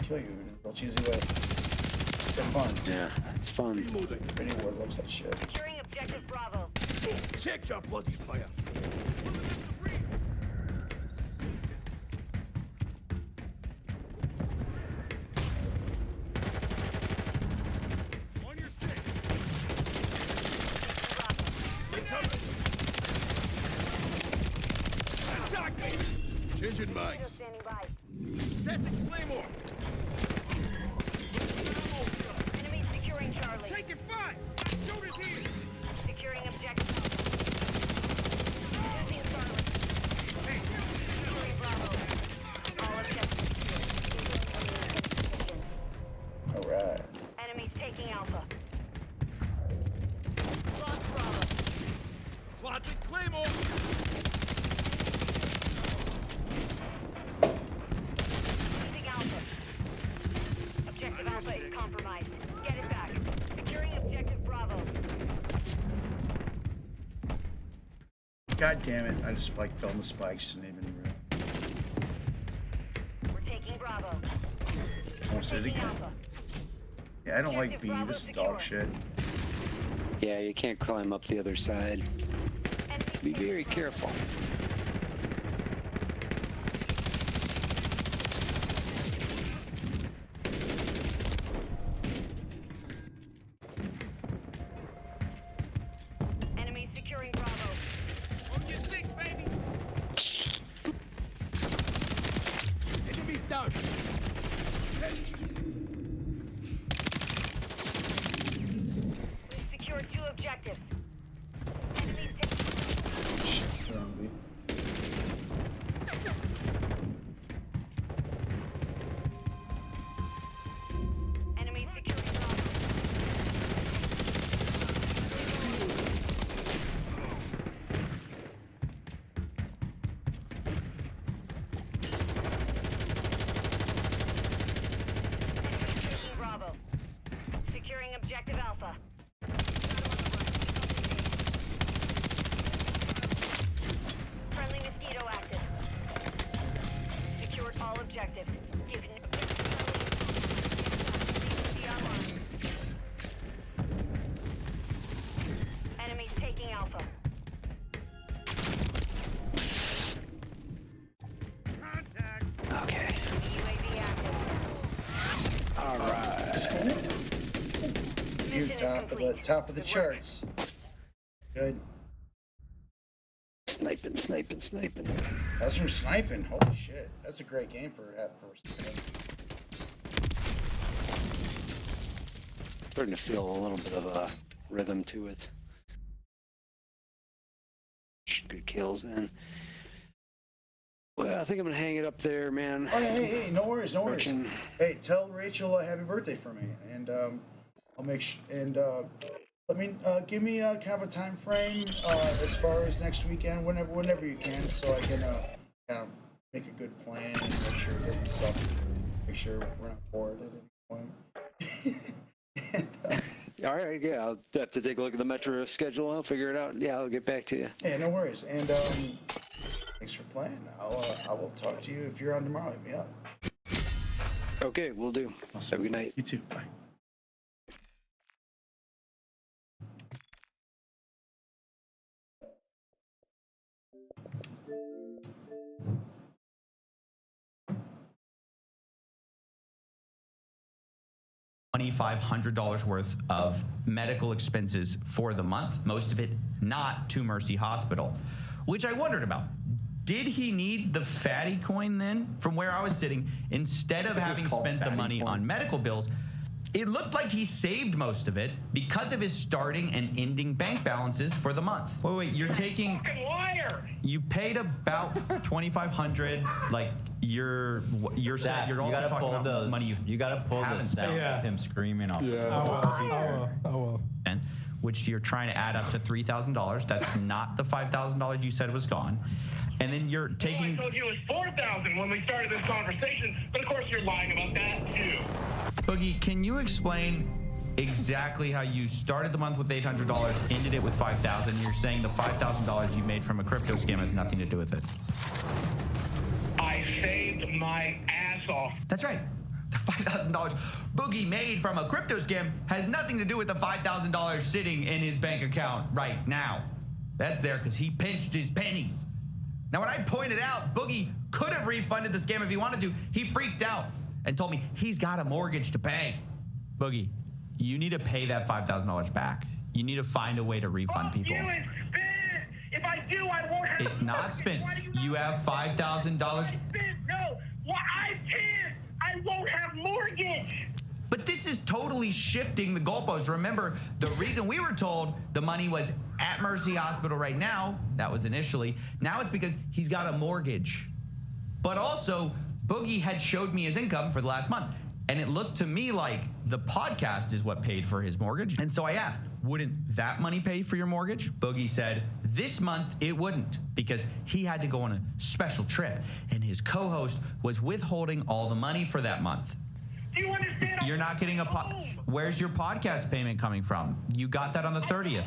kill you in a real cheesy way. It's fun. Yeah, it's fun. Infinity Ward loves that shit. Securing objective Bravo. Check your bloody fire. On your six. Attack me! Changing mags. Setting Claymore. Enemies securing Charlie. Taking fire! Shooters here! Securing objective. Losing Charlie. Securing Bravo. All objectives secured. Alright. Enemies taking Alpha. Lost Bravo. Planting Claymore! Losing Alpha. Objective Alpha is compromised. Get it back. Securing objective Bravo. God damn it, I just like fell in the spikes and even real. We're taking Bravo. I want to say it again. Yeah, I don't like B, this is dog shit. Yeah, you can't climb up the other side. Be very careful. Enemies securing Bravo. On your six, baby! Enemy down! We've secured 2 objectives. Enemies Enemies securing Bravo. Taking Bravo. Securing objective Alpha. Friendly mosquito active. Secured all objectives. You can be online. Enemies taking Alpha. Okay. UAV active. All right. You're top of the charts. Good. Sniping, sniping, sniping. That's from sniping. Holy shit. That's a great game for first. Starting to feel a little bit of a rhythm to it. Good kills in. Well, I think I'm gonna hang it up there, man. Oh, hey, no worries, no worries. Working. Hey, tell Rachel happy birthday for me, and I'll make let me give me kind of a time frame as far as next weekend, whenever you can, so I can kind of make a good plan and make sure it doesn't suck. Make sure we're not bored at any point. All right, yeah, I'll have to take a look at the Metro schedule. I'll figure it out. Yeah, I'll get back to you. Yeah, no worries. And Thanks for playing. I will talk to you if you're on tomorrow. Hit me up. Okay, we'll do. Awesome. Have a good night. You too. Bye. $2,500 worth of medical expenses for the month, most of it not to Mercy Hospital, which I wondered about. Did he need the fatty coin then? From where I was sitting, instead of having spent the money on medical bills, it looked like he saved most of it because of his starting and ending bank balances for the month. Wait, you're taking... Fucking liar! You paid about $2,500. Like you're set. You're also talking about those, money you gotta pull this down. Yeah. Him screaming off. I will. And which you're trying to add up to $3,000. That's not the $5,000 you said was gone. And then you're taking... I told you it was $4,000 when we started this conversation, but of course you're lying about that too. Boogie, can you explain exactly how you started the month with $800, ended it with $5,000? You're saying the $5,000 you made from a crypto scam has nothing to do with it. I saved my ass off. That's right. The $5,000 Boogie made from a crypto scam has nothing to do with the $5,000 sitting in his bank account right now. That's there because he pinched his pennies. Now, when I pointed out Boogie could have refunded the scam if he wanted to, he freaked out and told me he's got a mortgage to pay. Boogie, you need to pay that $5,000 back. You need to find a way to refund people. You, it's spent. If I do, I won't have. It's not spent. You have $5,000. No, well, I can't. I won't have mortgage. But this is totally shifting the goalposts. Remember, the reason we were told the money was at Mercy Hospital right now, that was initially. Now it's because he's got a mortgage. But also, Boogie had showed me his income for the last month. And it looked to me like the podcast is what paid for his mortgage. And so I asked, wouldn't that money pay for your mortgage? Boogie said, this month it wouldn't, because he had to go on a special trip and his co-host was withholding all the money for that month. Do you understand? You're not getting where's your podcast payment coming from? You got that on the 30th.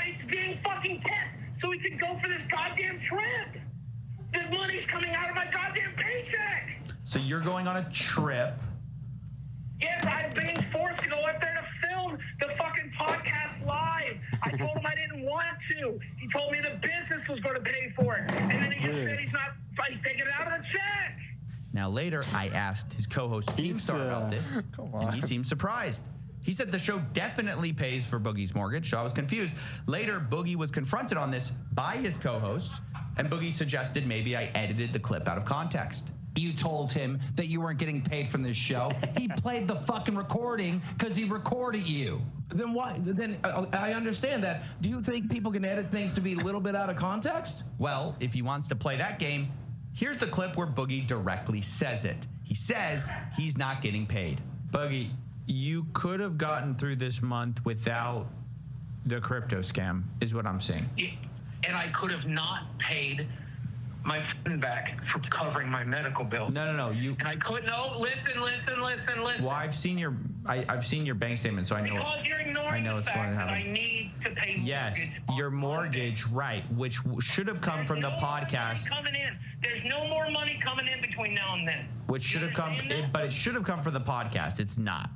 It's being fucking kept so we could go for this goddamn trip. The money's coming out of my goddamn paycheck. So you're going on a trip. Yes, I'm being forced to go up there to film the fucking podcast live. I told him I didn't want to. He told me the business was going to pay for it. And then he just said he's taking it out of the check. Now later, I asked his co-host Keemstar about this, and he seemed surprised. He said the show definitely pays for Boogie's mortgage, so I was confused. Later, Boogie was confronted on this by his co-host, and Boogie suggested maybe I edited the clip out of context. You told him that you weren't getting paid from this show. He played the fucking recording because he recorded you. Then why? Then I understand that. Do you think people can edit things to be a little bit out of context? Well, if he wants to play that game, here's the clip where Boogie directly says it. He says he's not getting paid. Boogie, you could have gotten through this month without the crypto scam, is what I'm saying. And I could have not paid my friend back for covering my medical bills. No. You. And I couldn't. No, listen. Well, I've seen your bank statement, so I know. Because you're ignoring I know the what's fact going to that happen. I need to pay Yes, mortgage your on mortgage, right, which should have come from the podcast. coming in. There's no more money coming in between now and then. Which should have come, but it should have come from the podcast. It's not.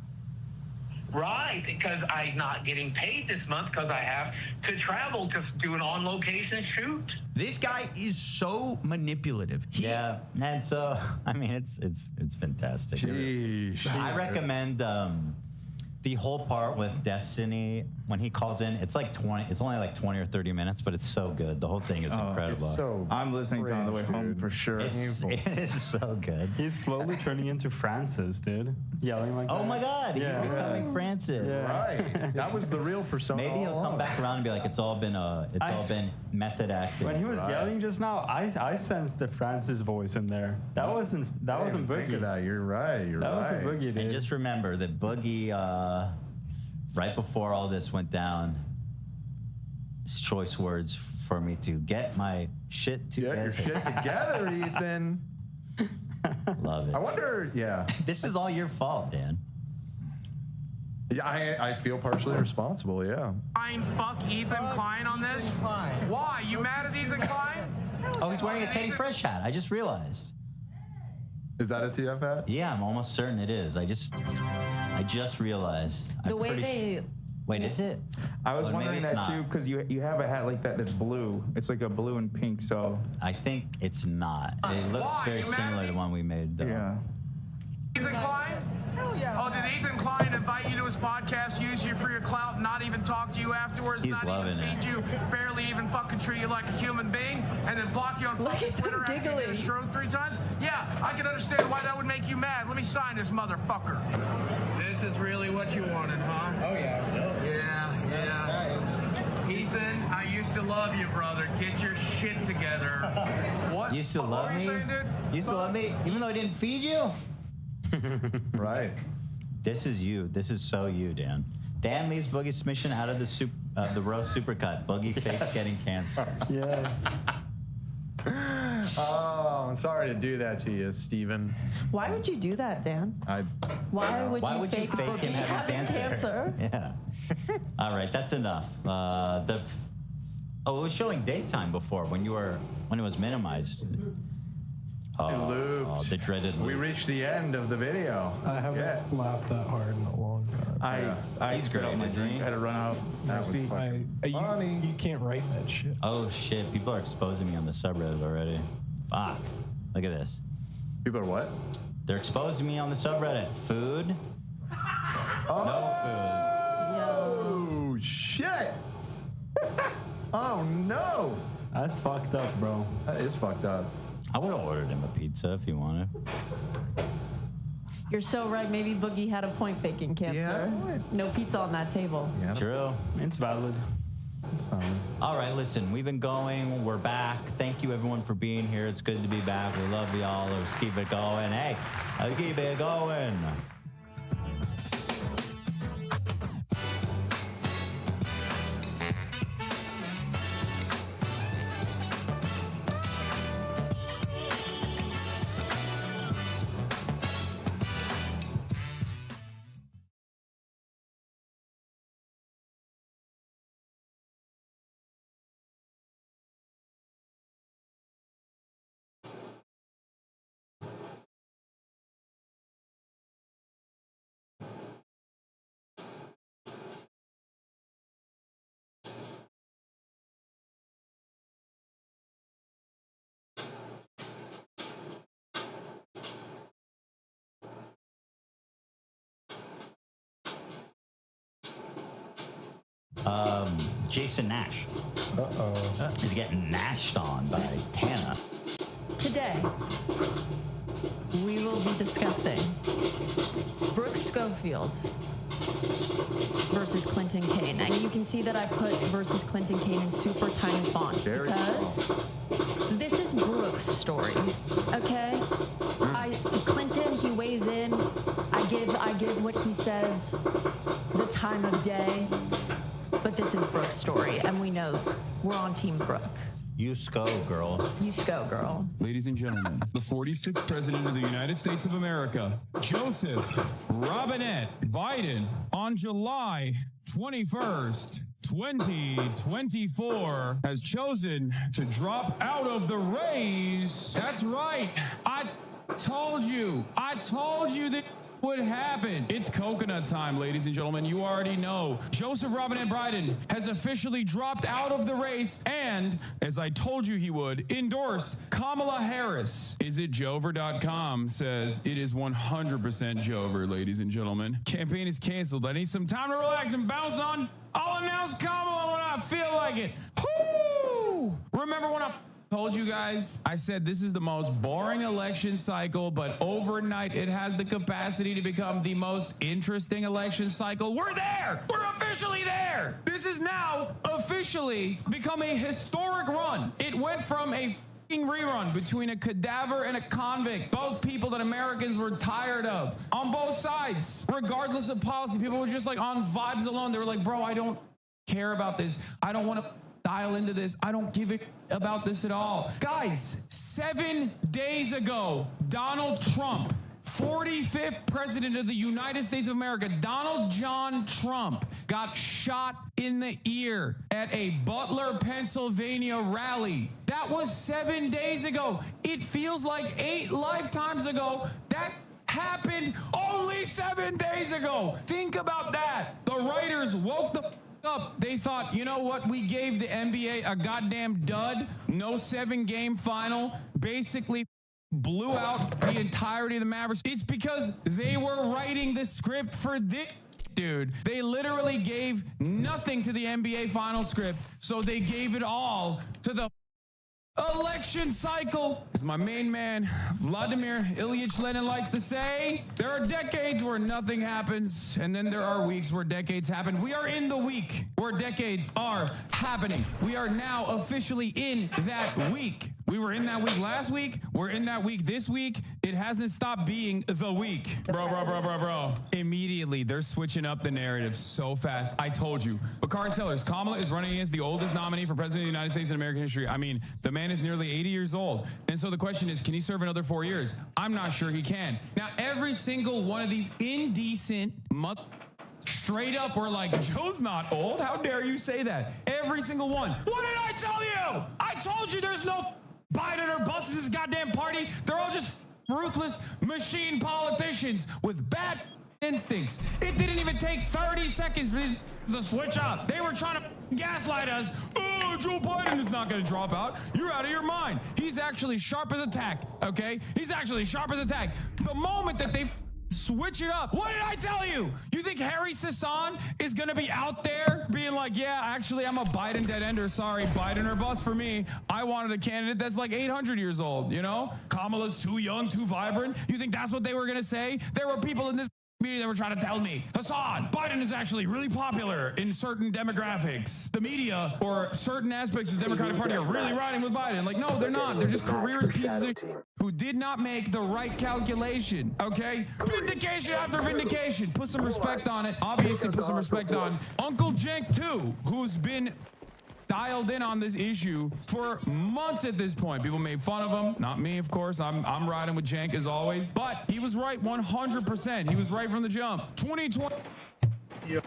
Right, because I'm not getting paid this month because I have to travel to do an on-location shoot. This guy is so manipulative. Yeah, and so I mean, it's fantastic. I recommend the whole part with Destiny when he calls in. It's like 20. It's only like 20 or 30 minutes, but it's so good. The whole thing is incredible. I'm listening to it on the way home for sure. It is so good. He's slowly turning into Francis, dude. Yelling like that. Oh my God, he's becoming Francis. Yeah. Right. That was the real persona. Maybe he'll come back around and be like, it's all been method acting. When he was yelling just now, I sensed the Francis voice in there. That wasn't Boogie. Think of that. You're right. That wasn't Boogie, dude. And just remember that Boogie, right before all this went down, his choice words for me to get my shit together. Get your shit together, Ethan. Love it. I wonder, This is all your fault, Dan. Yeah, I feel partially responsible, yeah. Fuck Ethan Klein on this? Why? You mad at Ethan Klein? Oh, he's wearing a Teddy Fresh hat. I just realized. Is that a TF hat? Yeah, I'm almost certain it is. I just realized. The way they... Wait, is it? I was Well, wondering maybe it's that too, not. because you have a hat like that that's blue. It's like a blue and pink, so... I think it's not. It looks very similar to the one we made, though. Yeah. Ethan Klein? Hell yeah. Oh, did Ethan Klein invite you to his podcast, use you for your clout, not even talk to you afterwards, He's not loving even it. feed you, barely even fucking treat you like a human being, and then block you on fucking Twitter after you did a stroke 3 times? Yeah, I can understand why that would make you mad. Let me sign this motherfucker. This is really what you wanted, huh? Oh, yeah. Yeah. Ethan, I used to love you, brother. Get your shit together. What? You still love What were me? you saying, dude? You still love me, even though I didn't feed you? Right. This is you. This is so you, Dan. Dan leaves Boogie's submission out of the roast supercut. Boogie fakes getting cancer. Yes. Oh, I'm sorry to do that to you, Steven. Why would you do that, Dan? Why would you fake him Boogie having cancer? Yeah. All right, that's enough. It was showing daytime before when it was minimized. Oh, the dreaded loop. We reached the end of the video. I haven't laughed that hard in a long time. I He's spit great, out my isn't drink. he? I had to run out. See, you can't write that shit. Oh shit! People are exposing me on the subreddit already. Fuck! Look at this. People are what? They're exposing me on the subreddit. Food. No Oh shit! Oh no! That's fucked up, bro. That is fucked up. I would have ordered him a pizza if he wanted. You're so right. Maybe Boogie had a point faking cancer. Yeah. No pizza on that table. Yeah. True. It's valid. It's valid. All right, listen, we've been going. We're back. Thank you, everyone, for being here. It's good to be back. We love y'all. Let's keep it going. Hey, let's keep it going. Jason Nash. Is getting nashed on by Tana. Today, we will be discussing Brooke Schofield versus Clinton Kane. And you can see that I put versus Clinton Kane in super tiny font because this is Brooke's story, okay? Clinton, he weighs in. I give what he says the time of day. But this is Brooke's story, and we know we're on Team Brooke. You SCO, girl. You SCO, girl. Ladies and gentlemen, the 46th President of the United States of America, Joseph Robinette Biden, on July 21st, 2024, has chosen to drop out of the race. That's right. I told you that would happen. It's coconut time, ladies and gentlemen. You already know. Joseph Robinette Biden has officially dropped out of the race and, as I told you he would, endorsed Kamala Harris. IsItJover.com says it is 100% Jover, ladies and gentlemen. Campaign is canceled. I need some time to relax and bounce on. I'll announce Kamala when I feel like it. Woo! Remember when I told you guys, I said this is the most boring election cycle, but overnight it has the capacity to become the most interesting election cycle. We're there! We're officially there! This is now officially become a historic run. It went from a rerun between a cadaver and a convict, both people that Americans were tired of, on both sides, regardless of policy. People were just like on vibes alone. They were like, bro, I don't care about this. I don't want to dial into this. I don't give a about this at all. Guys, 7 days ago, Donald Trump 45th president of the United States of America, Donald John Trump, got shot in the ear at a Butler, Pennsylvania rally. That was 7 days ago. It feels like 8 lifetimes ago. That happened only 7 days ago. Think about that. The writers woke the up. They thought, you know what? We gave the NBA a goddamn dud. No 7-game final. Basically blew out the entirety of the Mavericks. It's because they were writing the script for this dude. They literally gave nothing to the NBA final script, so they gave it all to the election cycle. As my main man, Vladimir Ilyich Lenin likes to say, there are decades where nothing happens, and then there are weeks where decades happen. We are in the week where decades are happening. We are now officially in that week. We were in that week last week. We're in that week this week. It hasn't stopped being the week. Bro. Immediately, they're switching up the narrative so fast. I told you. Bakari Sellers, Kamala is running against the oldest nominee for president of the United States in American history. I mean, the man is nearly 80 years old. And so the question is, can he serve another 4 years? I'm not sure he can. Now, every single one of these indecent straight up were like, Joe's not old. How dare you say that? Every single one. What did I tell you? I told you there's no Biden or busts this goddamn party. They're all just ruthless machine politicians with bad instincts. It didn't even take 30 seconds for these to switch up. They were trying to gaslight us. Oh, Joe Biden is not going to drop out. You're out of your mind. He's actually sharp as a tack, okay? He's actually sharp as a tack. The moment that they switch it up. What did I tell you? You think Harry Sasson is going to be out there being like, yeah, actually, I'm a Biden dead ender. Sorry, Biden or bust for me. I wanted a candidate that's like 800 years old, you know? Kamala's too young, too vibrant. You think that's what they were going to say? There were people in this media that were trying to tell me, Hassan, Biden is actually really popular in certain demographics. The media or certain aspects of the Democratic Party are really riding with Biden. Like, no, they're not. They're just careerist pieces of who did not make the right calculation, okay? Vindication after vindication. Put some respect on it. Obviously, put some respect on Uncle Cenk, too, who's been dialed in on this issue for months at this point. People made fun of him. Not me, of course. I'm riding with Cenk as always. But he was right 100%. He was right from the jump. 2020. Yep.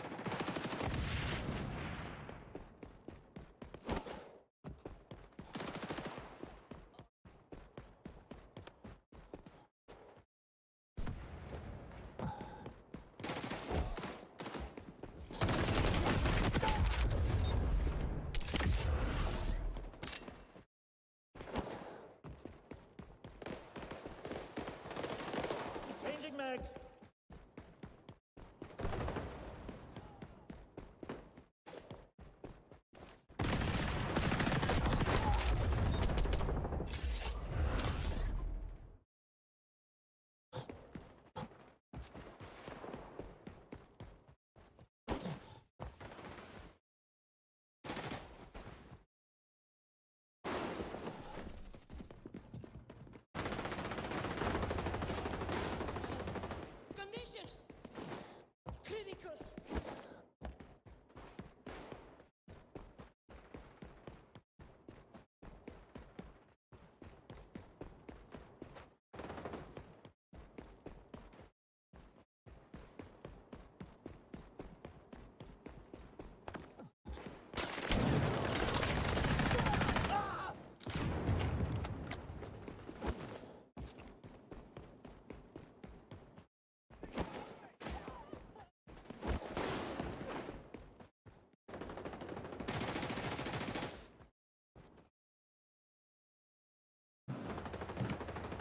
Critical.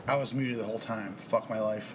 I was muted the whole time. Fuck my life.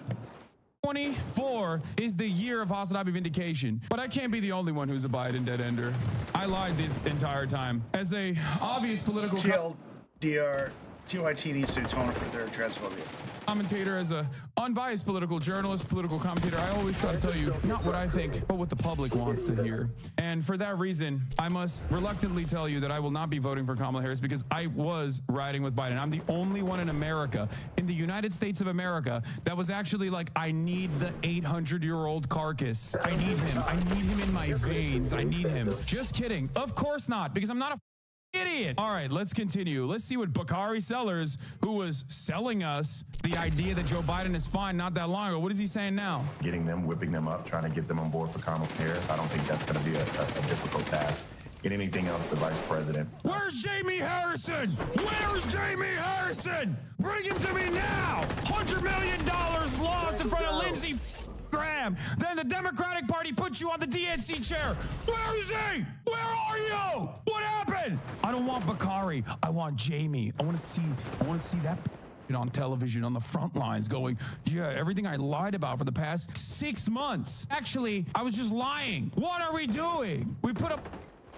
24 is the year of Hasanabi vindication, but I can't be the only one who's a Biden dead ender. I lied this entire time. As a obvious political TLDR, TYT needs to atone for their transphobia. Commentator, as a unbiased political journalist, political commentator, I always try to tell you not what I think, but what the public wants to hear. And for that reason, I must reluctantly tell you that I will not be voting for Kamala Harris because I was riding with Biden. I'm the only one in America, in the United States of America, that was actually like, I need the 800-year-old carcass. I need him. I need him in my veins. I need him. Just kidding. Of course not, because I'm not a idiot. All right, let's continue. Let's see what Bakari Sellers, who was selling us the idea that Joe Biden is fine not that long ago, what is he saying now? Getting them, whipping them up, trying to get them on board for Kamala Harris. I don't think that's going to be a difficult task. Get anything else, the vice president. Where's Jamie Harrison? Where's Jamie Harrison? Bring him to me now. $100 million lost in front of Lindsey Graham. Then the Democratic Party puts you on the DNC chair. Where is he? Where are you? What happened? I don't want Bakari. I want Jamie. I want to see that on television on the front lines going, yeah, everything I lied about for the past 6 months. Actually, I was just lying. What are we doing? We put up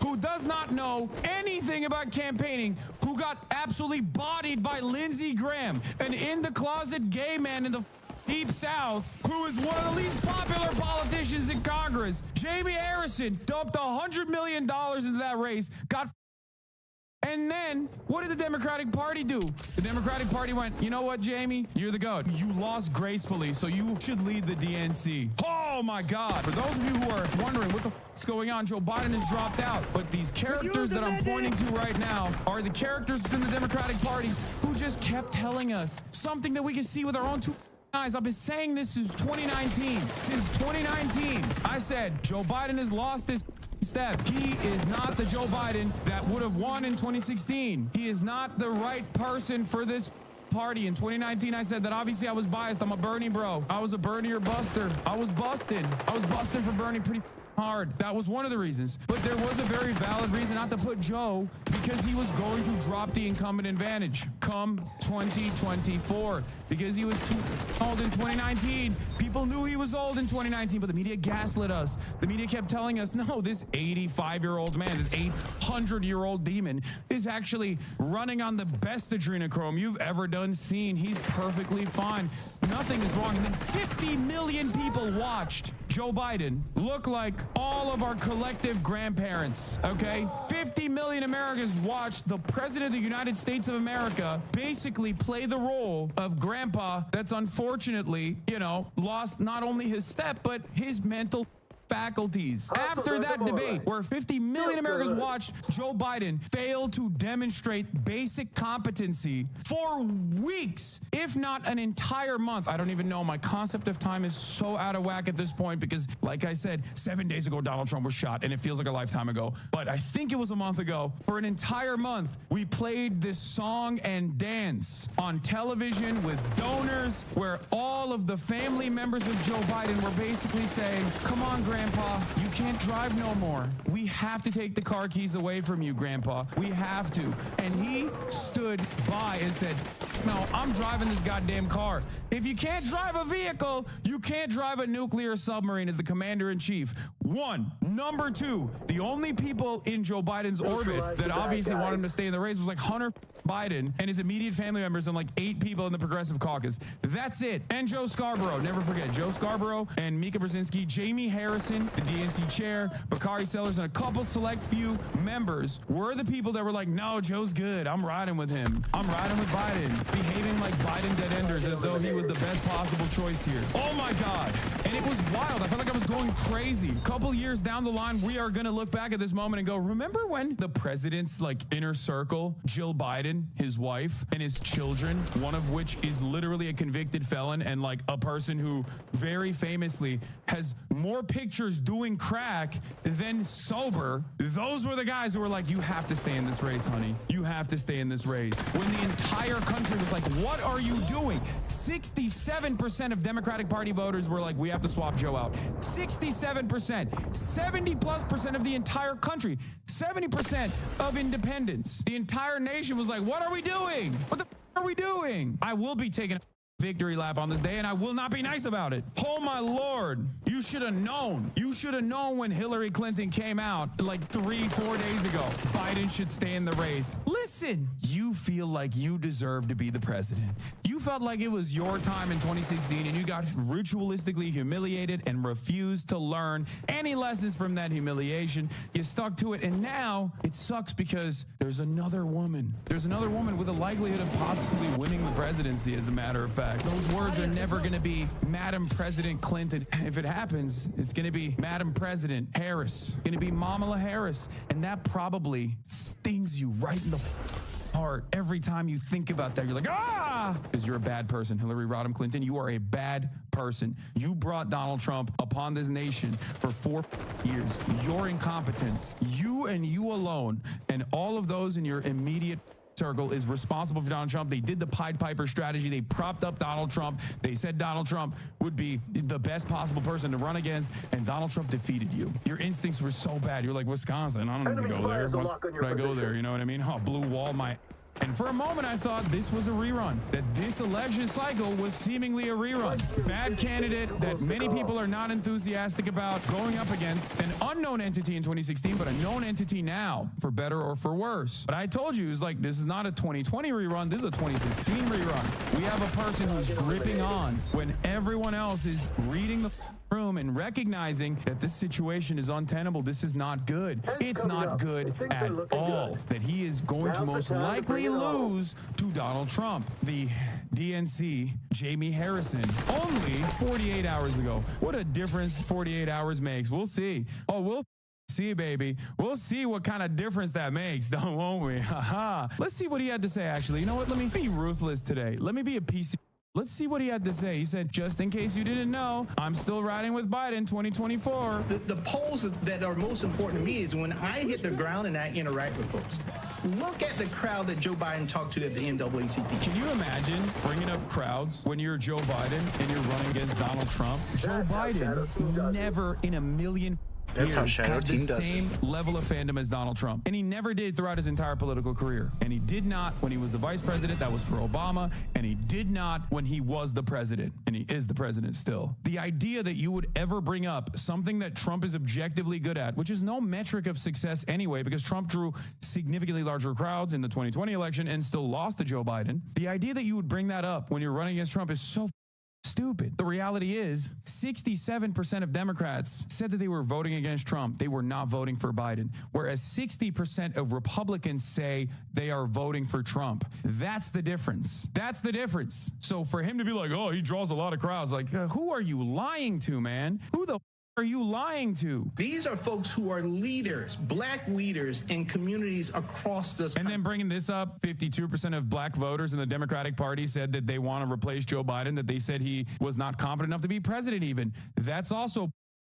who does not know anything about campaigning, who got absolutely bodied by Lindsey Graham, an in-the-closet gay man in the Deep South, who is one of the least popular politicians in Congress. Jamie Harrison dumped $100 million into that race, and then what did the Democratic Party do? The Democratic Party went, you know what, Jamie? You're the GOAT. You lost gracefully, so you should lead the DNC. Oh my God. For those of you who are wondering what the is going on, Joe Biden has dropped out. But these characters that I'm pointing to right now are the characters within the Democratic Party who just kept telling us something that we can see with our own two eyes. I've been saying this since 2019. Since 2019, I said Joe Biden has lost his step. He is not the Joe Biden that would have won in 2016. He is not the right person for this party. In 2019, I said that obviously I was biased. I'm a Bernie bro. I was a Bernie or buster. I was busting for Bernie pretty hard. That was one of the reasons. But there was a very valid reason not to put Joe, because he was going to drop the incumbent advantage come 2024, because he was too old in 2019. People knew he was old in 2019, but the media gaslit us. The media kept telling us, no, this 85-year-old man, this 800-year-old demon is actually running on the best adrenochrome you've ever seen. He's perfectly fine. Nothing is wrong. And then 50 million people watched Joe Biden look like all of our collective grandparents, okay? 50 million Americans watched the President of the United States of America basically play the role of grandpa that's unfortunately, lost not only his step, but his mental faculties. After that debate where 50 million Americans watched Joe Biden fail to demonstrate basic competency for weeks, if not an entire month. I don't even know. My concept of time is so out of whack at this point because, like I said, 7 days ago, Donald Trump was shot, and it feels like a lifetime ago. But I think it was a month ago. For an entire month, we played this song and dance on television with donors where all of the family members of Joe Biden were basically saying, come on, Grandpa, you can't drive no more. We have to take the car keys away from you, Grandpa. We have to. And he stood by and said, no, I'm driving this goddamn car. If you can't drive a vehicle, you can't drive a nuclear submarine as the commander-in-chief. One. Number two, the only people in Joe Biden's orbit that obviously wanted him to stay in the race was like Hunter Biden and his immediate family members and like 8 people in the Progressive Caucus. That's it. And Joe Scarborough. Never forget. Joe Scarborough and Mika Brzezinski, Jamie Harrison, the DNC chair, Bakari Sellers, and a couple select few members were the people that were like, no, Joe's good. I'm riding with him. I'm riding with Biden. Behaving like Biden dead-enders as though he was the best possible choice here. Oh my God. And it was wild. I felt like I was going crazy. A couple years down the line, we are going to look back at this moment and go, remember when the president's like inner circle, Jill Biden, his wife, and his children, one of which is literally a convicted felon and like a person who very famously has more pictures doing crack than sober. Those were the guys who were like, you have to stay in this race, honey. You have to stay in this race. When the entire country was like, what are you doing? 67% of Democratic Party voters were like, we have to swap Joe out. 67%, 70+% of the entire country, 70% of independents. The entire nation was like, what are we doing? What the are we doing? I will be taking a victory lap on this day, and I will not be nice about it. Oh my Lord. You should have known. You should have known when Hillary Clinton came out like 3-4 days ago. Biden should stay in the race. Listen, you feel like you deserve to be the president. You felt like it was your time in 2016 and you got ritualistically humiliated and refused to learn any lessons from that humiliation. You stuck to it, and now it sucks because there's another woman. There's another woman with a likelihood of possibly winning the presidency, as a matter of fact. Those words are never going to be Madam President Clinton. If it happens, it's going to be Madam President Harris. Going to be Kamala Harris. And that probably stings you right in the heart. Every time you think about that, you're like, ah, because you're a bad person. Hillary Rodham Clinton, you are a bad person. You brought Donald Trump upon this nation for 4 years. Your incompetence, you and you alone, and all of those in your immediate circle is responsible for Donald Trump. They did the Pied Piper strategy. They propped up Donald Trump. They said Donald Trump would be the best possible person to run against, and Donald Trump defeated you. Your instincts were so bad. You're like, Wisconsin, I don't need to go there. Why would I go there? You know what I mean? Oh, blue wall, my... And for a moment, I thought this was a rerun, that this election cycle was seemingly a rerun. Bad candidate that many people are not enthusiastic about going up against an unknown entity in 2016, but a known entity now, for better or for worse. But I told you, it's like, this is not a 2020 rerun, this is a 2016 rerun. We have a person who's gripping on when everyone else is reading the room and recognizing that this situation is untenable. This is not good. It's not good at all. That he is going to most likely lose to Donald Trump. The DNC, Jamie Harrison, only 48 hours ago. What a difference 48 hours makes. We'll see. Oh, we'll see, baby. We'll see what kind of difference that makes, won't we? Haha. Let's see what he had to say, actually. You know what? Let me be ruthless today. Let me be a piece of... Let's see what he had to say. He said, just in case you didn't know, I'm still riding with Biden 2024. The polls that are most important to me is when I hit the ground and I interact with folks. Look at the crowd that Joe Biden talked to at the NAACP. Can you imagine bringing up crowds when you're Joe Biden and you're running against Donald Trump? Joe Biden never in a million That's how years Shadow had the Team does it. same level of fandom as Donald Trump. And he never did throughout his entire political career. And he did not when he was the vice president. That was for Obama. And he did not when he was the president. And he is the president still. The idea that you would ever bring up something that Trump is objectively good at, which is no metric of success anyway, because Trump drew significantly larger crowds in the 2020 election and still lost to Joe Biden. The idea that you would bring that up when you're running against Trump is so stupid. The reality is 67% of Democrats said that they were voting against Trump. They were not voting for Biden, whereas 60% of Republicans say they are voting for Trump. That's the difference. That's the difference. So for him to be like, oh, he draws a lot of crowds, like, who are you lying to, man? Who the are you lying to? These are folks who are leaders, black leaders in communities across this country. And then bringing this up, 52% of black voters in the Democratic Party said that they want to replace Joe Biden, that they said he was not competent enough to be president even. That's also...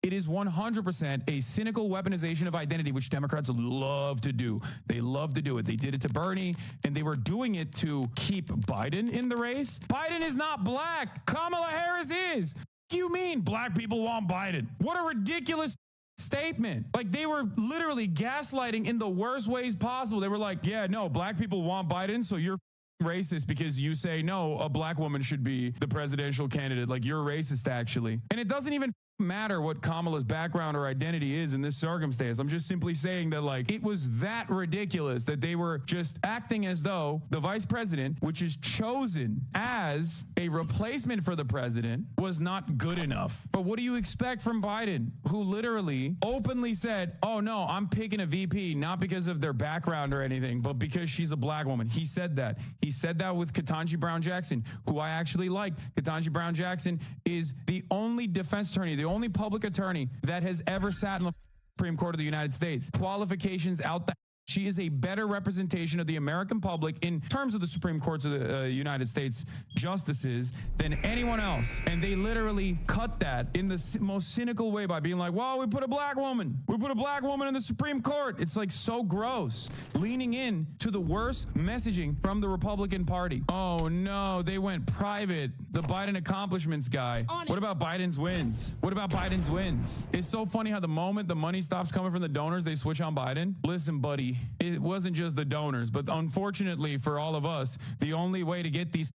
It is 100% a cynical weaponization of identity, which Democrats love to do. They love to do it. They did it to Bernie, and they were doing it to keep Biden in the race. Biden is not black. Kamala Harris is. What do you mean black people want Biden? What a ridiculous statement. Like, they were literally gaslighting in the worst ways possible. They were like, yeah, no, black people want Biden, so you're racist because you say, no, a black woman should be the presidential candidate. Like, you're racist, actually. And it doesn't even matter what Kamala's background or identity is in this circumstance. I'm just simply saying that, like, it was that ridiculous that they were just acting as though the vice president, which is chosen as a replacement for the president, was not good enough. But what do you expect from Biden, who literally openly said, oh no, I'm picking a VP not because of their background or anything, but because she's a black woman. He said that. He said that with Ketanji Brown Jackson, who I actually like. Ketanji Brown Jackson is the only defense attorney, the only public attorney that has ever sat in the Supreme Court of the United States. Qualifications out the... She is a better representation of the American public in terms of the Supreme Courts of the United States justices than anyone else. And they literally cut that in the most cynical way by being like, well, we put a black woman. We put a black woman in the Supreme Court. It's like so gross. Leaning in to the worst messaging from the Republican Party. Oh no, they went private. The Biden accomplishments guy. What about Biden's wins? What about Biden's wins? It's so funny how the moment the money stops coming from the donors, they switch on Biden. Listen, buddy. It wasn't just the donors, but unfortunately for all of us, the only way to get these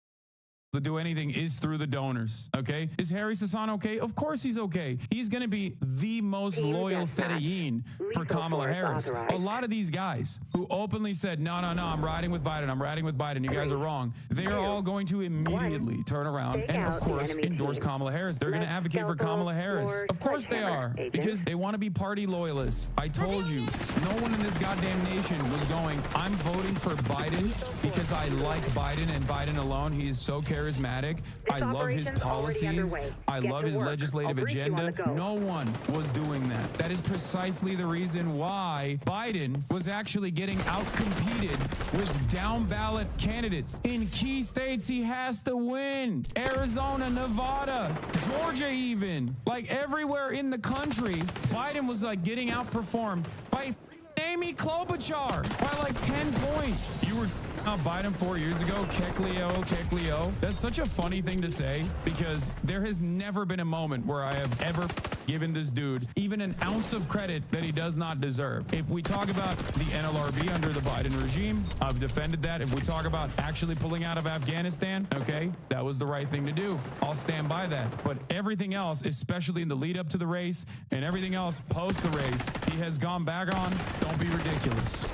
to do anything is through the donors, okay? Is Harry Sasan okay? Of course he's okay. He's going to be the most loyal Fedayeen for Kamala Harris. A lot of these guys who openly said, no, I'm riding with Biden, I'm riding with Biden, you guys are wrong, they're all going to immediately turn around and, of course, endorse Kamala Harris. They're going to advocate for Kamala Harris. Of course they are, because they want to be party loyalists. I told you, no one in this goddamn nation was going, I'm voting for Biden because I like Biden and Biden alone. He is so charismatic. I love his policies. I love his legislative agenda. No one was doing that. That is precisely the reason why Biden was actually getting outcompeted with down ballot candidates. In key states, he has to win. Arizona, Nevada, Georgia even. Like everywhere in the country, Biden was like getting outperformed by Amy Klobuchar by like 10 points. You were Biden 4 years ago, Kekleo. That's such a funny thing to say because there has never been a moment where I have ever given this dude even an ounce of credit that he does not deserve. If we talk about the NLRB under the Biden regime, I've defended that. If we talk about actually pulling out of Afghanistan, okay, that was the right thing to do. I'll stand by that. But everything else, especially in the lead up to the race and everything else post the race, he has gone back on. Don't be ridiculous.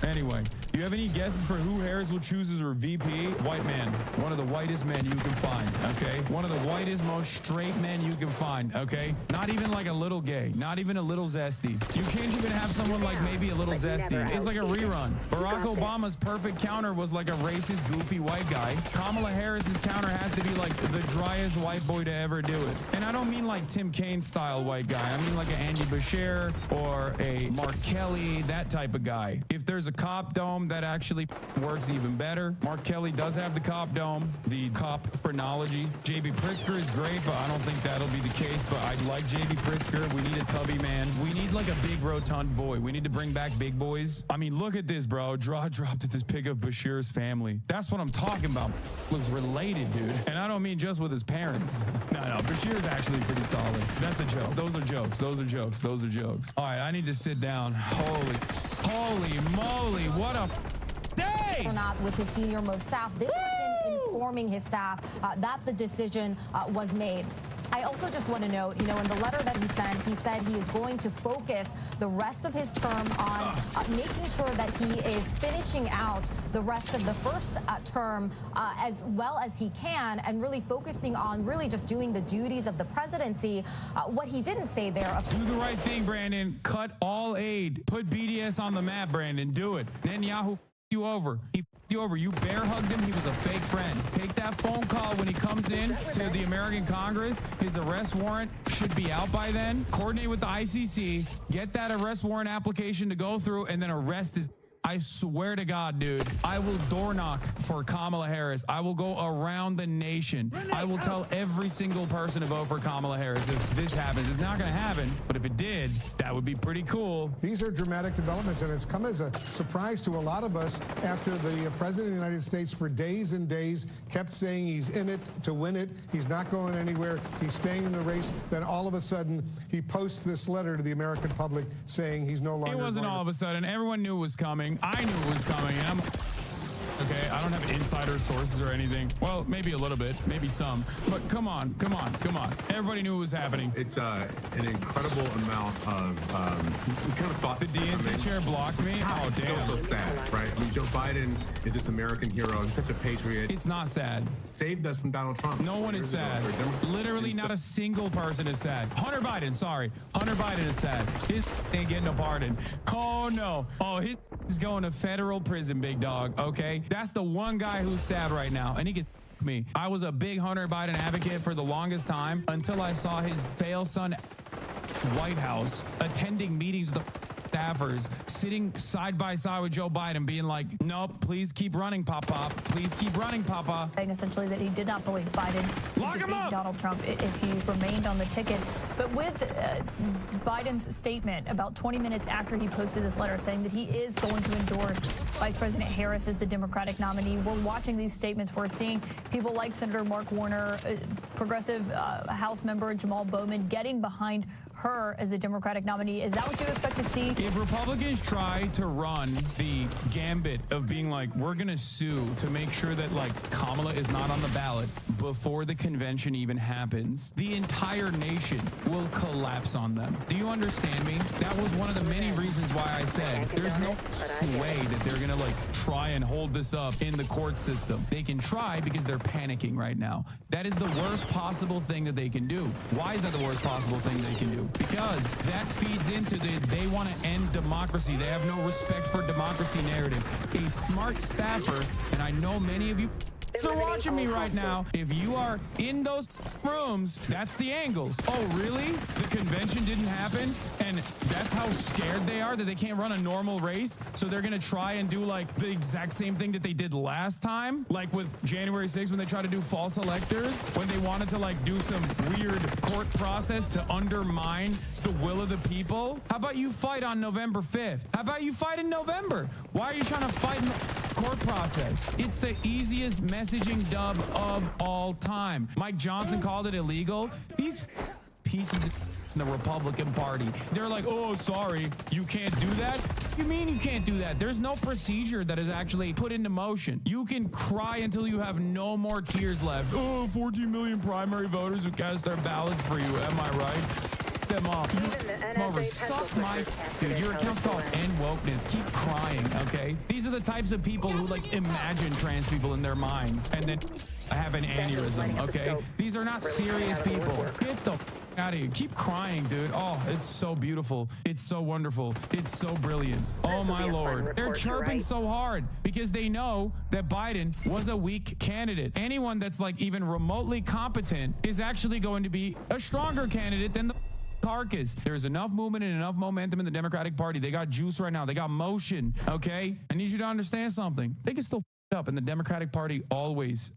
Anyway, do you have any guesses for who Harris will choose as her VP? White man. One of the whitest men you can find, okay? One of the whitest, most straight men you can find, okay? Not even like a little gay. Not even a little zesty. You can't even have someone like maybe a little zesty. It's like a rerun. Barack Obama's perfect counter was like a racist, goofy white guy. Kamala Harris's counter has to be like the driest white boy to ever do it. And I don't mean like Tim Kaine style white guy. I mean like an Andy Bashir or a Mark Kelly, that type of guy. If there's a cop dome, that actually works even better. Mark Kelly does have the cop dome, the cop phrenology. JB Pritzker is great, but I don't think that'll be the case. But I'd like JB Pritzker. We need a tubby man. We need like a big rotund boy. We need to bring back big boys. I mean, look at this, bro. Dropped at this pic of Bashir's family. That's what I'm talking about. Looks related, dude. And I don't mean just with his parents. No, Bashir's actually pretty solid. That's a joke. Those are jokes. All right, I need to sit down. Holy moly, what a day! Or not with his senior most staff. This was him informing his staff that the decision was made. I also just want to note, in the letter that he sent, he said he is going to focus the rest of his term on making sure that he is finishing out the rest of the first term as well as he can and really focusing on really just doing the duties of the presidency. What he didn't say there. Do the right thing, Brandon. Cut all aid. Put BDS on the map, Brandon. Do it. Netanyahu you over. He you over. You bear hugged him. He was a fake friend. Take that phone call when he comes in to the American Congress. His arrest warrant should be out by then. Coordinate with the ICC. Get that arrest warrant application to go through and then arrest his... I swear to God, dude, I will door knock for Kamala Harris. I will go around the nation. I will tell every single person to vote for Kamala Harris if this happens. It's not going to happen, but if it did, that would be pretty cool. These are dramatic developments, and it's come as a surprise to a lot of us after the president of the United States for days and days kept saying he's in it to win it. He's not going anywhere. He's staying in the race. Then all of a sudden, he posts this letter to the American public saying he's no longer... It wasn't all of a sudden. Everyone knew it was coming. I knew it was coming, and I'm... Okay, I don't have insider sources or anything. Well, maybe a little bit, maybe some. But come on. Everybody knew it was happening. It's an incredible amount of... we kind of thought... The DNC chair blocked me? Oh, damn. It's so sad, right? I mean, Joe Biden is this American hero. He's such a patriot. It's not sad. Saved us from Donald Trump. No one is sad. Literally not a single person is sad. Hunter Biden is sad. His ain't getting a pardon. Oh, no. Oh, his is going to federal prison, big dog, okay? That's the one guy who's sad right now, and he can me. I was a big Hunter Biden advocate for the longest time until I saw his fail son White House attending meetings with the staffers, sitting side by side with Joe Biden, being like, nope, please keep running, Papa. Please keep running, Papa. Saying essentially that he did not believe Biden would defeat Donald Trump if he remained on the ticket. But with Biden's statement about 20 minutes after he posted this letter saying that he is going to endorse Vice President Harris as the Democratic nominee, we're watching these statements. We're seeing people like Senator Mark Warner progressive House member Jamal Bowman getting behind her as the Democratic nominee. Is that what you expect to see? If Republicans try to run the gambit of being like, we're going to sue to make sure that like Kamala is not on the ballot before the convention even happens, the entire nation will collapse on them. Do you understand me? That was one of the many reasons why I said there's no way that they're going to like try and hold this up in the court system. They can try because they're panicking right now. That is the worst possible thing that they can do. Why is that the worst possible thing they can do? Because that feeds into they want to end democracy. They have no respect for democracy narrative. A smart staffer, and I know many of you are watching me right now. If you are in those rooms, that's the angle. Oh, really? The convention didn't happen? And that's how scared they are that they can't run a normal race? So they're going to try and do like the exact same thing that they did last time? Like with January 6th when they tried to do false electors? When they wanted to like do some weird court process to undermine the will of the people? How about you fight on November 5th? How about you fight in November? Why are you trying to fight in the court process? It's the easiest messaging dub of all time. Mike Johnson called it illegal. These pieces of in the Republican Party, they're like, oh, sorry, you can't do that? What do you mean you can't do that? There's no procedure that is actually put into motion. You can cry until you have no more tears left. Oh, 14 million primary voters who cast their ballots for you. Am I right? Them off. Over. Suck my dude. Your account's called End Wokeness. Keep crying, okay? These are the types of people who like imagine trans people in their minds and then have an aneurysm, okay? These are not serious people. Get the out of here. Keep crying, dude. Oh, it's so beautiful. It's so wonderful. It's so brilliant. Oh my Lord. They're chirping so hard because they know that Biden was a weak candidate. Anyone that's like even remotely competent is actually going to be a stronger candidate than the carcass. There's enough movement and enough momentum in the Democratic Party. They got juice right now. They got motion, okay? I need you to understand something. They can still up, and the Democratic Party always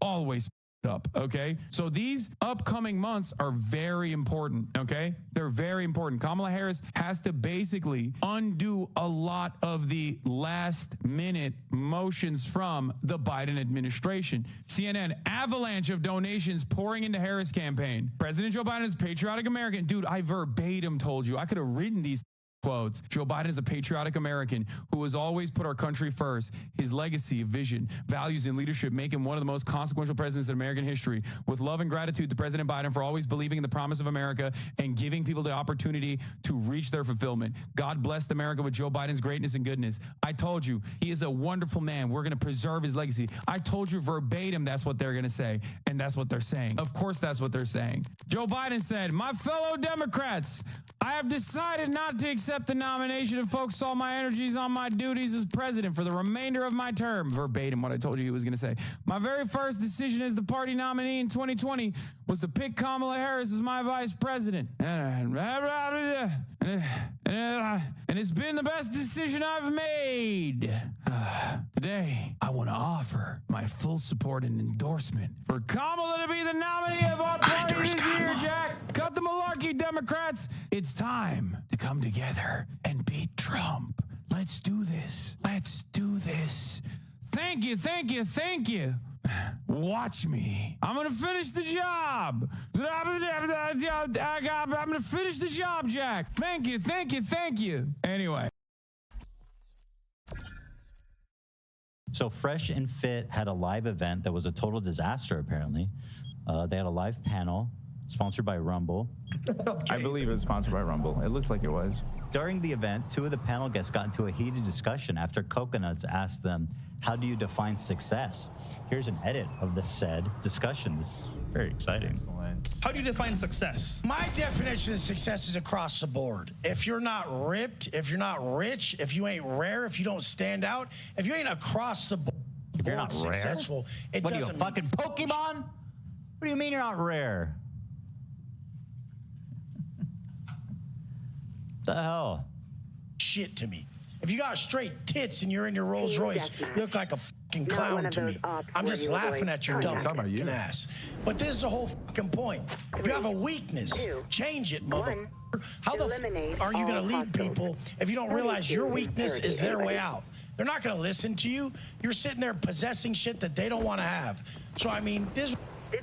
up, okay? So these upcoming months are very important, okay? They're very important. Kamala Harris has to basically undo a lot of the last minute motions from the Biden administration. CNN, avalanche of donations pouring into Harris campaign. President Joe Biden is patriotic American. Dude, I verbatim told you. I could have written these quotes. Joe Biden is a patriotic American who has always put our country first. His legacy, vision, values, and leadership make him one of the most consequential presidents in American history. With love and gratitude to President Biden for always believing in the promise of America and giving people the opportunity to reach their fulfillment. God blessed America with Joe Biden's greatness and goodness. I told you, he is a wonderful man. We're going to preserve his legacy. I told you verbatim that's what they're going to say, and that's what they're saying. Of course, that's what they're saying. Joe Biden said, my fellow Democrats, I have decided not to accept the nomination and focus all my energies on my duties as president for the remainder of my term. Verbatim what I told you he was going to say. My very first decision as the party nominee in 2020 was to pick Kamala Harris as my vice president. And it's been the best decision I've made. Today, I want to offer my full support and endorsement for Kamala to be the nominee of our party this year, Jack. Cut the malarkey, Democrats. It's time to come together and beat Trump. Let's do this. Let's do this. Thank you, thank you, thank you. Watch me. I'm going to finish the job. I'm going to finish the job, Jack. Thank you, thank you, thank you. Anyway. So Fresh and Fit had a live event that was a total disaster, apparently. They had a live panel sponsored by Rumble. I believe it was sponsored by Rumble. It looked like it was. During the event, two of the panel guests got into a heated discussion after Coconuts asked them, how do you define success? Here's an edit of the said discussion. This is very exciting. Excellent. How do you define success? My definition of success is across the board. If you're not ripped, if you're not rich, if you ain't rare, if you don't stand out, if you ain't across the board If you're not successful, rare? it What are you, a doesn't fucking Pokemon? What do you mean you're not rare? The hell? Shit to me. If you got straight tits and you're in your Rolls Royce, you look like a fucking clown to me. I'm just laughing at your dumb fucking ass. But this is the whole fucking point. If you have a weakness, change it, mother. How the f are you going to lead people if you don't realize your weakness is their way out? They're not going to listen to you. You're sitting there possessing shit that they don't want to have. So, I mean, this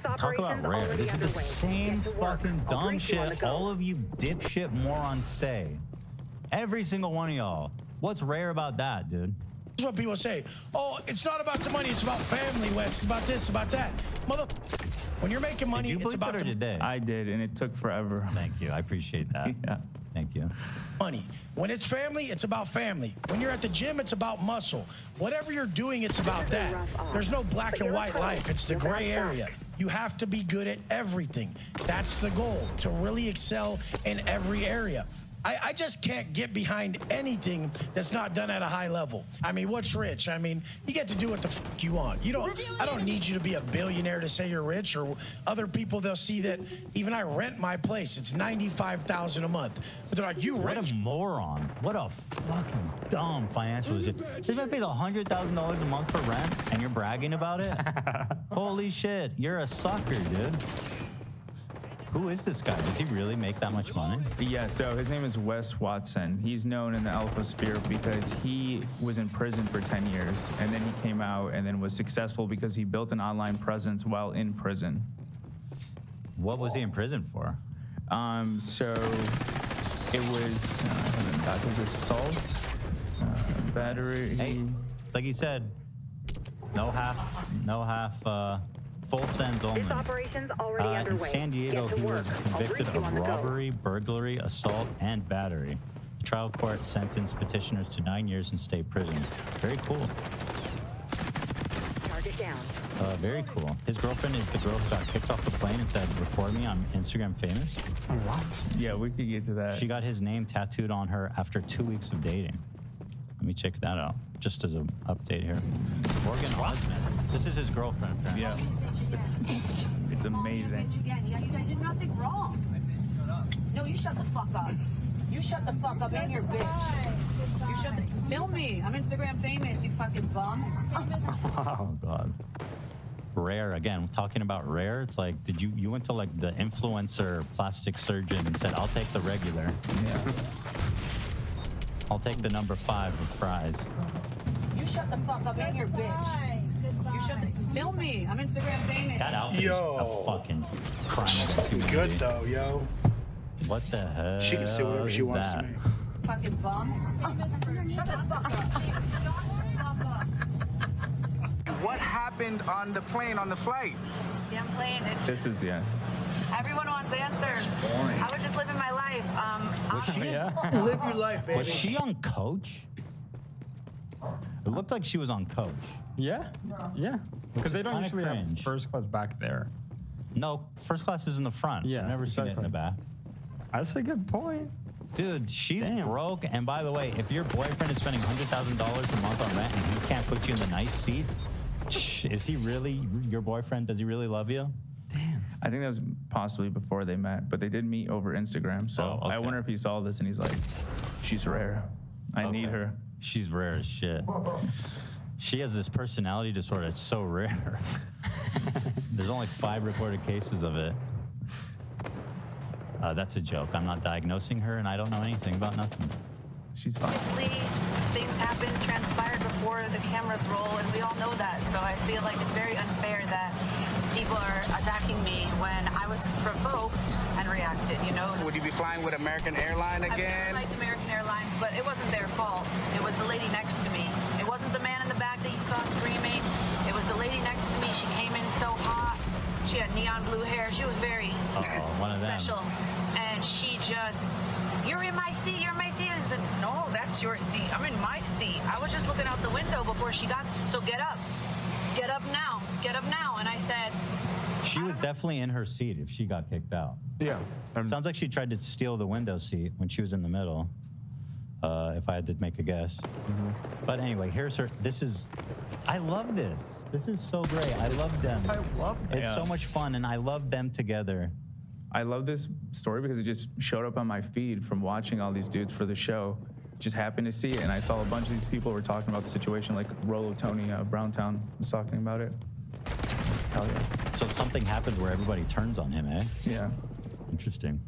Talk about rare. This is the same fucking dumb shit all of you dipshit morons say. Every single one of y'all. What's rare about that, dude? This is what people say. Oh, it's not about the money. It's about family, Wes. It's about this, about that. Mother. When you're making money, it's about the today. I did, and it took forever. Thank you. I appreciate that. Yeah. Thank you. Money. When it's family, it's about family. When you're at the gym, it's about muscle. Whatever you're doing, it's about that. There's no black and white life. It's the gray area. You have to be good at everything. That's the goal, to really excel in every area. I just can't get behind anything that's not done at a high level. I mean, what's rich? I mean, you get to do what the fuck you want. I don't need you to be a billionaire to say you're rich, or other people, they'll see that even I rent my place. It's $95,000 a month. But they're like, you rent. What a moron. What a fucking dumb financial decision. They might pay $100,000 a month for rent and you're bragging about it? Holy shit. You're a sucker, dude. Who is this guy? Does he really make that much money? Yeah, so his name is Wes Watson. He's known in the Alpha Sphere because he was in prison for 10 years, and then he came out and then was successful because he built an online presence while in prison. What was he in prison for? So it was assault, battery. Hey, like you said, no half, full sends only. This operation's already In underway. San Diego, he was convicted of go. robbery, burglary, assault, and battery. The trial court sentenced petitioners to 9 years in state prison. Very cool. Target down. Very cool. His girlfriend is the girl who got kicked off the plane and said, record me, I'm Instagram famous. What? Yeah, we could get to that. She got his name tattooed on her after 2 weeks of dating. Let me check that out, just as an update here. Morgan Osmond. This is his girlfriend, apparently. Yeah. It's amazing. Yeah, you guys did nothing wrong. No, you shut the fuck up. You shut the fuck up and your bitch. You shut the... Film me. I'm Instagram famous, you fucking bum. Oh, God. Rare, again, talking about rare, it's like, you went to like the influencer plastic surgeon and said, I'll take the regular. Yeah. I'll take the number 5 with fries. You shut the fuck up and your bitch. You shut the... Film me. I'm Instagram famous. That outfit is a fucking crime against humanity. Good though, yo. What the hell? She can say whatever she wants to me. Fucking bum. Shut the fuck up. What happened on the plane, on the flight? Damn plane. This is, yeah. Everyone wants answers. I was just living my life. Live your life, baby. Was she on coach? It looked like she was on coach. Yeah, yeah. Because they don't kinda usually cringe. have first class back there. No, first class is in the front. Yeah, I've never seen it in the back. That's a good point. Dude, she's broke. And by the way, if your boyfriend is spending $100,000 a month on rent and he can't put you in the nice seat, is he really your boyfriend? Does he really love you? Damn. I think that was possibly before they met, but they did meet over Instagram. So I wonder if he saw this and he's like, she's rare. I need her. She's rare as shit. She has this personality disorder. It's so rare. There's only 5 reported cases of it. That's a joke. I'm not diagnosing her, and I don't know anything about nothing. She's fine. Obviously, things happen, transpired before the cameras roll, and we all know that. So I feel like it's very unfair that people are attacking me when I was provoked and reacted, you know? Would you be flying with American Airlines again? I flight American Airlines, but it wasn't their fault. It was the lady next to me. It wasn't the man in the back that you saw screaming. It was the lady next to me. She came in so hot. She had neon blue hair. She was very one of them. special. And she just, you're in my seat, you're in my seat. And I said, no, that's your seat. I'm in my seat. I was just looking out the window before she got, so get up. Get up now. Get up now. And I said, She was definitely in her seat if she got kicked out. Yeah. Sounds like she tried to steal the window seat when she was in the middle, if I had to make a guess. But anyway, here's her. I love this. This is so great. I love them. I love them. It's so much fun, and I love them together. I love this story because it just showed up on my feed from watching all these dudes for the show. Just happened to see it, and I saw a bunch of these people were talking about the situation, like Rolo Tony Browntown was talking about it. Hell yeah. So something happens where everybody turns on him, eh? Yeah. Interesting.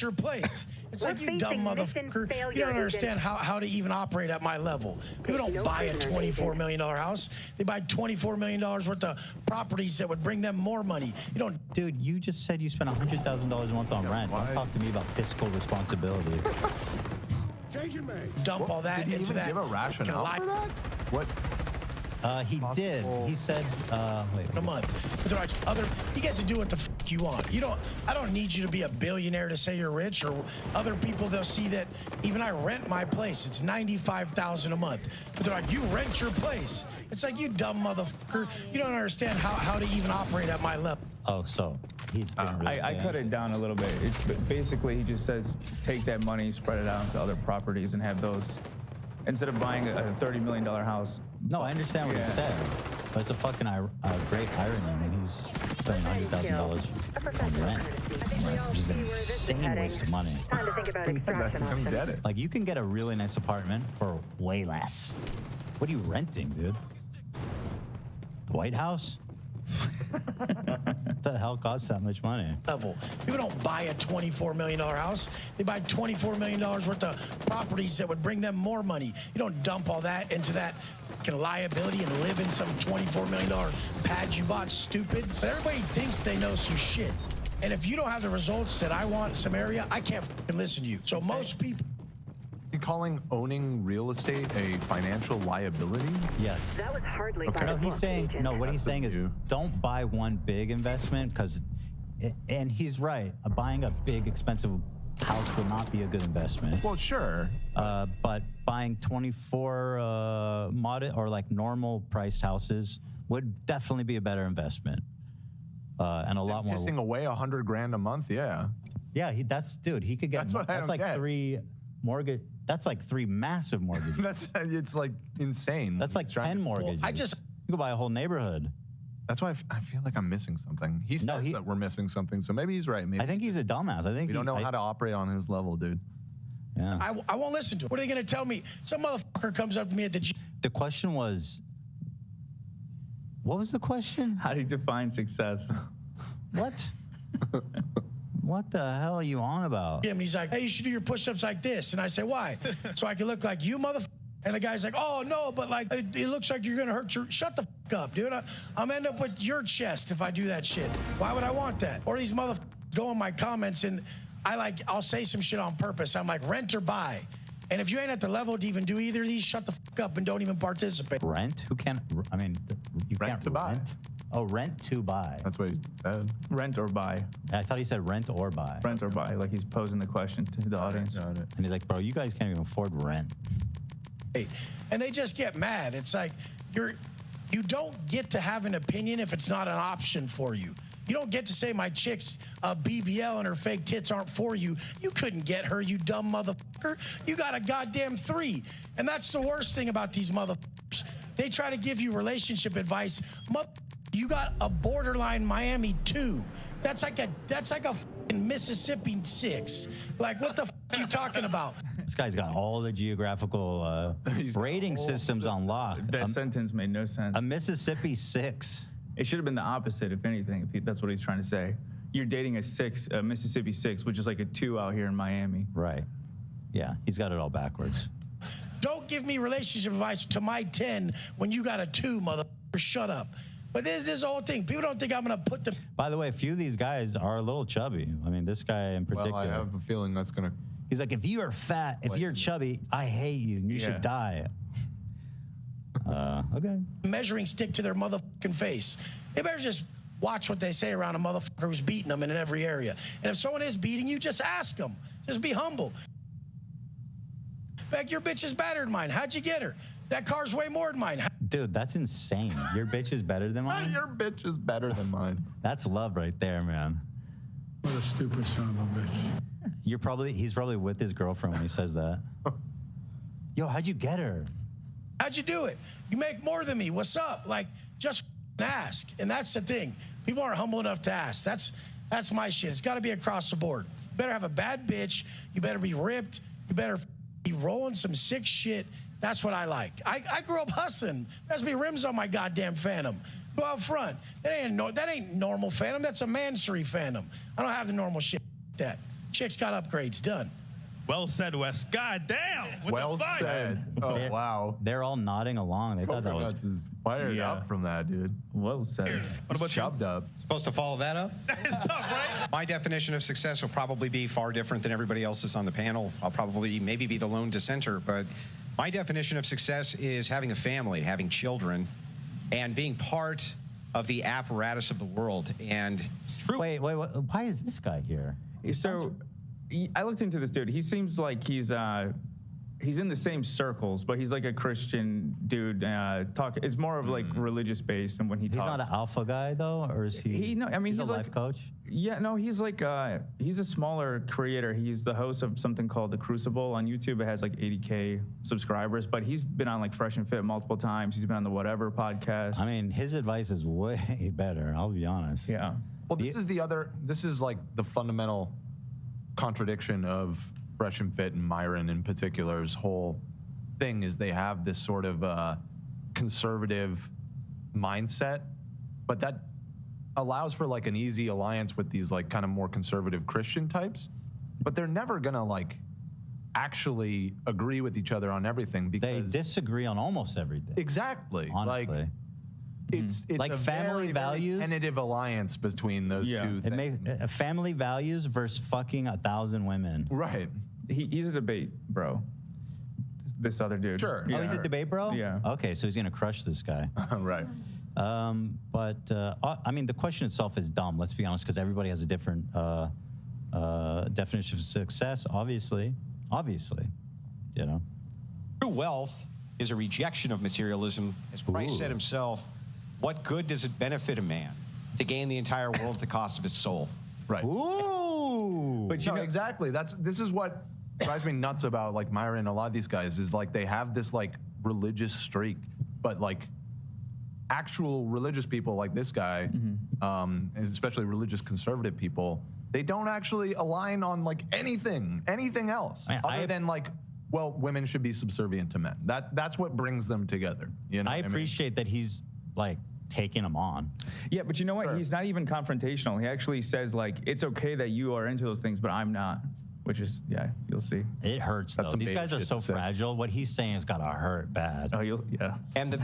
your place. It's like, you dumb motherfucker. You don't understand how to even operate at my level. People don't buy a $24 million house. They buy $24 million worth of properties that would bring them more money. You don't. Dude, you just said you spent $100,000 a month on rent. Don't talk to me about fiscal responsibility. Dump all that into that. Give a rationale for that? What? He did. He said, wait. A month. But they're like, you get to do what the fuck you want. I don't need you to be a billionaire to say you're rich, or other people, they'll see that even I rent my place. It's $95,000 a month. But they're like, you rent your place. It's like, you dumb motherfucker. You don't understand how to even operate at my level. Oh, so he didn't really I cut it down a little bit. Basically, he just says, take that money, spread it out into other properties, and have those, instead of buying a $30 million house. No, I understand what you said, but it's a fucking great irony. I mean, he's spending $100,000 on rent, which is an insane waste of money. Time to think about extraction options. Like, you can get a really nice apartment for way less. What are you renting, dude? The White House? What the hell costs that much money? Level. People don't buy a $24 million house. They buy $24 million worth of properties that would bring them more money. You don't dump all that into that liability and live in some $24 million pad you bought, stupid. But everybody thinks they know some shit. And if you don't have the results that I want in some area, I can't fucking listen to you. So most people. You calling owning real estate a financial liability? Yes. That was hardly Okay. No, he's saying, no, what he's saying is don't buy one big investment, because, and he's right, buying a big expensive house will not be a good investment. Well, sure. But buying 24 modest or like normal priced houses would definitely be a better investment. And a lot more. Pissing away $100 grand a month, yeah. Yeah, dude, he could get, that's like 3 mortgage. That's like 3 massive mortgages. It's like insane. That's like 10 mortgages. You could buy a whole neighborhood. That's why I feel like I'm missing something. He says that we're missing something, so maybe he's right. Maybe I think he's a dumbass. I think we don't know how to operate on his level, dude. Yeah. I won't listen to it. What are they going to tell me? Some motherfucker comes up to me at the gym. The question was, what was the question? How do you define success? What? What the hell are you on about? And he's like, hey, you should do your push-ups like this. And I say, why? So I can look like you, motherfucker. And the guy's like, oh, no, but like, it looks like you're going to hurt your... Shut the fuck up, dude. I'm end up with your chest if I do that shit. Why would I want that? Or these motherfuckers go in my comments and I'll say some shit on purpose. I'm like, rent or buy. And if you ain't at the level to even do either of these, shut the fuck up and don't even participate. Rent? Who can't... I mean, you rent can't to buy. Oh, rent to buy. That's what he said. Rent or buy. I thought he said rent or buy. Rent or buy, like he's posing the question to the audience. And he's like, bro, you guys can't even afford rent. And they just get mad. It's like, you don't get to have an opinion if it's not an option for you. You don't get to say my chick's BBL and her fake tits aren't for you. You couldn't get her, you dumb motherfucker. You got a goddamn 3. And that's the worst thing about these motherfuckers. They try to give you relationship advice. You got a borderline Miami 2. That's like a fucking Mississippi 6. Like, what the f are you talking about? This guy's got all the geographical rating systems on lock. That sentence made no sense. A Mississippi 6. It should have been the opposite, if anything. If that's what he's trying to say. You're dating a Mississippi 6, which is like a 2 out here in Miami. Right. Yeah, he's got it all backwards. Don't give me relationship advice to my 10 when you got a 2, motherfucker. Shut up. But this whole thing, people don't think I'm going to put the... By the way, a few of these guys are a little chubby. I mean, this guy in particular. Well, I have a feeling that's going to... He's like, if you are fat, if you're chubby, I hate you and you should die. Okay. Measuring stick to their motherfucking face. They better just watch what they say around a motherfucker who's beating them in every area. And if someone is beating you, just ask them. Just be humble. Like, your bitch is better than mine. How'd you get her? That car's way more than mine. Dude, that's insane. Your bitch is better than mine? Your bitch is better than mine. That's love right there, man. What a stupid son of a bitch. He's probably with his girlfriend when he says that. Yo, how'd you get her? How'd you do it? You make more than me. What's up? Like, just ask. And that's the thing. People aren't humble enough to ask. That's my shit. It's got to be across the board. You better have a bad bitch. You better be ripped. You better be rolling some sick shit. That's what I like. I grew up hustling. There has to be rims on my goddamn Phantom. Go out front. That ain't normal Phantom. That's a Mansory Phantom. I don't have the normal shit like that. chicks got upgrades done. Well said, Wes. God damn. With Well the fight. said. Oh, wow. They're all nodding along. They thought that was Coconuts is fired up from that, dude. Well said. What about chubbed up? Supposed to follow that up? It's tough, right? My definition of success will probably be far different than everybody else's on the panel. I'll probably maybe be the lone dissenter, but my definition of success is having a family, having children, and being part of the apparatus of the world. And wait, why is this guy here? So I looked into this dude. He seems like he's in the same circles, but he's like a Christian dude. It's more of like religious based, and when he talks, He's not an alpha guy though, or is he? He's a like, life coach. Yeah, no, he's like he's a smaller creator. He's the host of something called The Crucible on YouTube. It has like 80K subscribers, but he's been on like Fresh and Fit multiple times. He's been on the Whatever podcast. I mean, his advice is way better. I'll be honest. Yeah. Well, this is like the fundamental contradiction of Fresh and Fit and Myron in particular's whole thing is they have this sort of conservative mindset, but that allows for like an easy alliance with these like kind of more conservative Christian types, but they're never gonna like actually agree with each other on everything because they disagree on almost everything. Exactly. Honestly. Like it's like a family very, values. very tentative alliance between those two things. Family values versus fucking 1,000 women. Right. He's a debate, bro. This other dude. Sure. Oh, he's a debate bro? Yeah. Okay, so he's gonna crush this guy. Right. I mean, the question itself is dumb, let's be honest, because everybody has a different definition of success, obviously, you know. True wealth is a rejection of materialism. As Christ said himself, what good does it benefit a man to gain the entire world at the cost of his soul? Right. Ooh. But you know, exactly. This is what drives me nuts about like Myron and a lot of these guys is like they have this like religious streak, but like actual religious people like this guy, especially religious conservative people, they don't actually align on like anything else other than like, well, women should be subservient to men. That's what brings them together. You know, I appreciate that he's like taking them on. Yeah, but you know what? He's not even confrontational. He actually says like, it's okay that you are into those things, but I'm not. Which is, yeah, you'll see. It hurts though. These guys are so fragile. What he's saying has got to hurt bad. Oh, yeah. And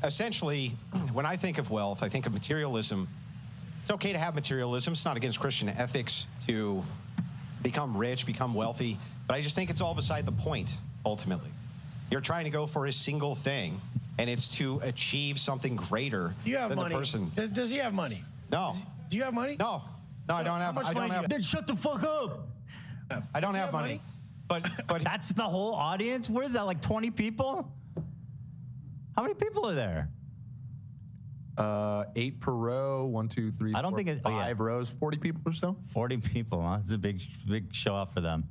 essentially, when I think of wealth, I think of materialism. It's okay to have materialism. It's not against Christian ethics to become rich, become wealthy. But I just think it's all beside the point, ultimately. You're trying to go for a single thing, and it's to achieve something greater than money? the person. Does he have money? No. Do you have money? No. No, I don't have. I don't have. Then shut the fuck up. I don't have money. But that's the whole audience. What is that? Like 20 people? How many people are there? 8 per row. 1, 2, 3. I don't think it's 5 rows. 40 people or so. 40 people, huh? It's a big show off for them.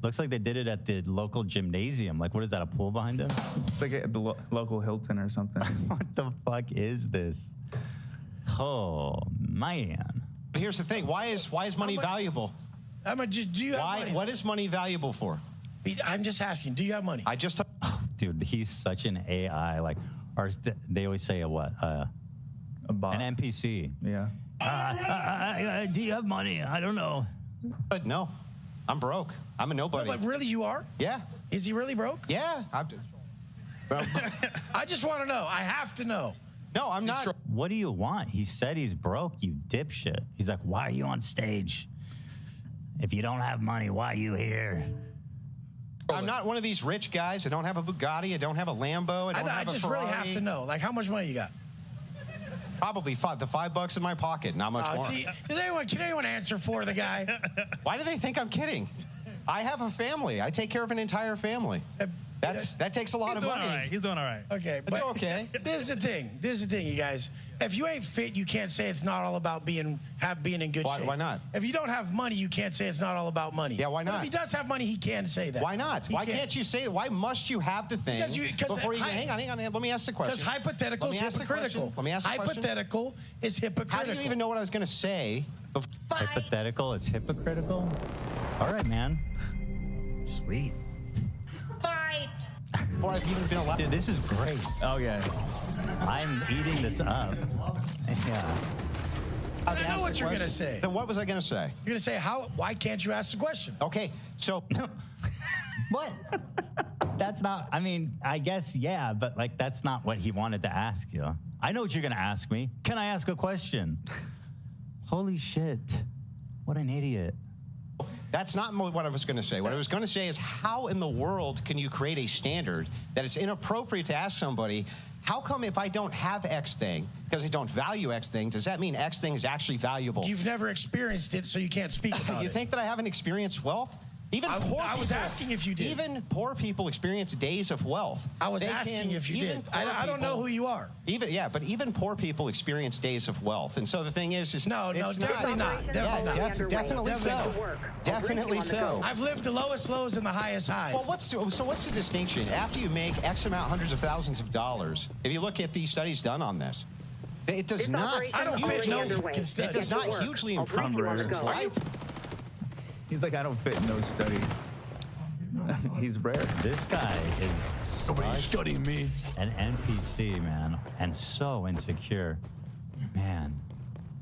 Looks like they did it at the local gymnasium. Like, what is that? A pool behind them? It's like at the local Hilton or something. What the fuck is this? Oh man. But here's the thing. Why is money valuable? Do you have money? What is money valuable for? I'm just asking. Do you have money? I just. Oh, dude, he's such an AI. Like, or they always say a what? A bot. An NPC. Yeah. Do you have money? I don't know. But no, I'm broke. I'm a nobody. No, but really, you are? Yeah. Is he really broke? Yeah. I just want to know. I have to know. No, I'm not. What do you want? He said he's broke, you dipshit. He's like, why are you on stage? If you don't have money, why are you here? I'm not one of these rich guys. I don't have a Bugatti. I don't have a Lambo. I just really have to know. Like, how much money you got? Probably $5 in my pocket. Not much more. Can anyone answer for the guy? Why do they think I'm kidding? I have a family. I take care of an entire family. That takes a lot of money. He's doing all right. Okay, but okay. This is the thing, you guys. If you ain't fit, you can't say it's not all about being in good shape. Why not? If you don't have money, you can't say it's not all about money. Yeah, why not? But if he does have money, he can say that. Why not? Why can't you say? Why must you have the thing before you? Hang on. Let me ask the question. Because hypothetical is hypocritical. Let me ask the question. Hypothetical is hypocritical. How do you even know what I was going to say? Hypothetical is hypocritical? All right, man. Sweet. Fight! Before I've even been allowed. Dude, this is great. Oh, yeah. I'm eating this up. Yeah. I know what you're going to say. Then what was I going to say? You're going to say, why can't you ask the question? Okay, so... What? That's not, I mean, I guess, yeah, but like, that's not what he wanted to ask you. I know what you're going to ask me. Can I ask a question? Holy shit. What an idiot. That's not what I was going to say. What I was going to say is, how in the world can you create a standard that it's inappropriate to ask somebody, how come if I don't have X thing, because I don't value X thing, does that mean X thing is actually valuable? You've never experienced it, so you can't speak about it. You think that I haven't experienced wealth? Even poor people, I was asking if you did. Even poor people experience days of wealth. I was asking if you did. I don't know who you are. But even poor people experience days of wealth. And so the thing is no, definitely not. Definitely so. Definitely so. I've lived the lowest lows and the highest highs. Well, what's the distinction? After you make X amount, hundreds of thousands of dollars, if you look at these studies done on this, it does not. I don't fit no fucking study. It does not hugely improve a person's life. He's like, I don't fit no study. He's rare. This guy is studying me. An NPC, man, and so insecure. Man,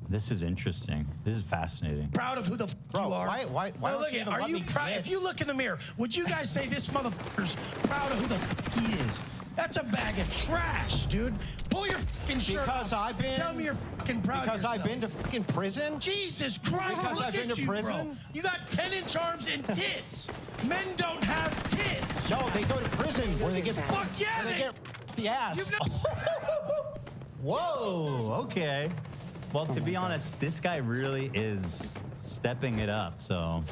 this is interesting. This is fascinating. Proud of who the you are. Why well, don't you even let me proud? If you look in the mirror, would you guys say this motherfucker's proud of who the he is? That's a bag of trash, dude. Pull your fucking shirt off. Tell me you're fucking proud Because of yourself. I've been to fucking prison? Jesus Christ, Because look I've been at to you, prison? bro. You got 10-inch arms and tits. Men don't have tits. No, they go to prison where they get Fuck yeah, they get the ass. Whoa, okay. Well, to be honest, this guy really is stepping it up, so...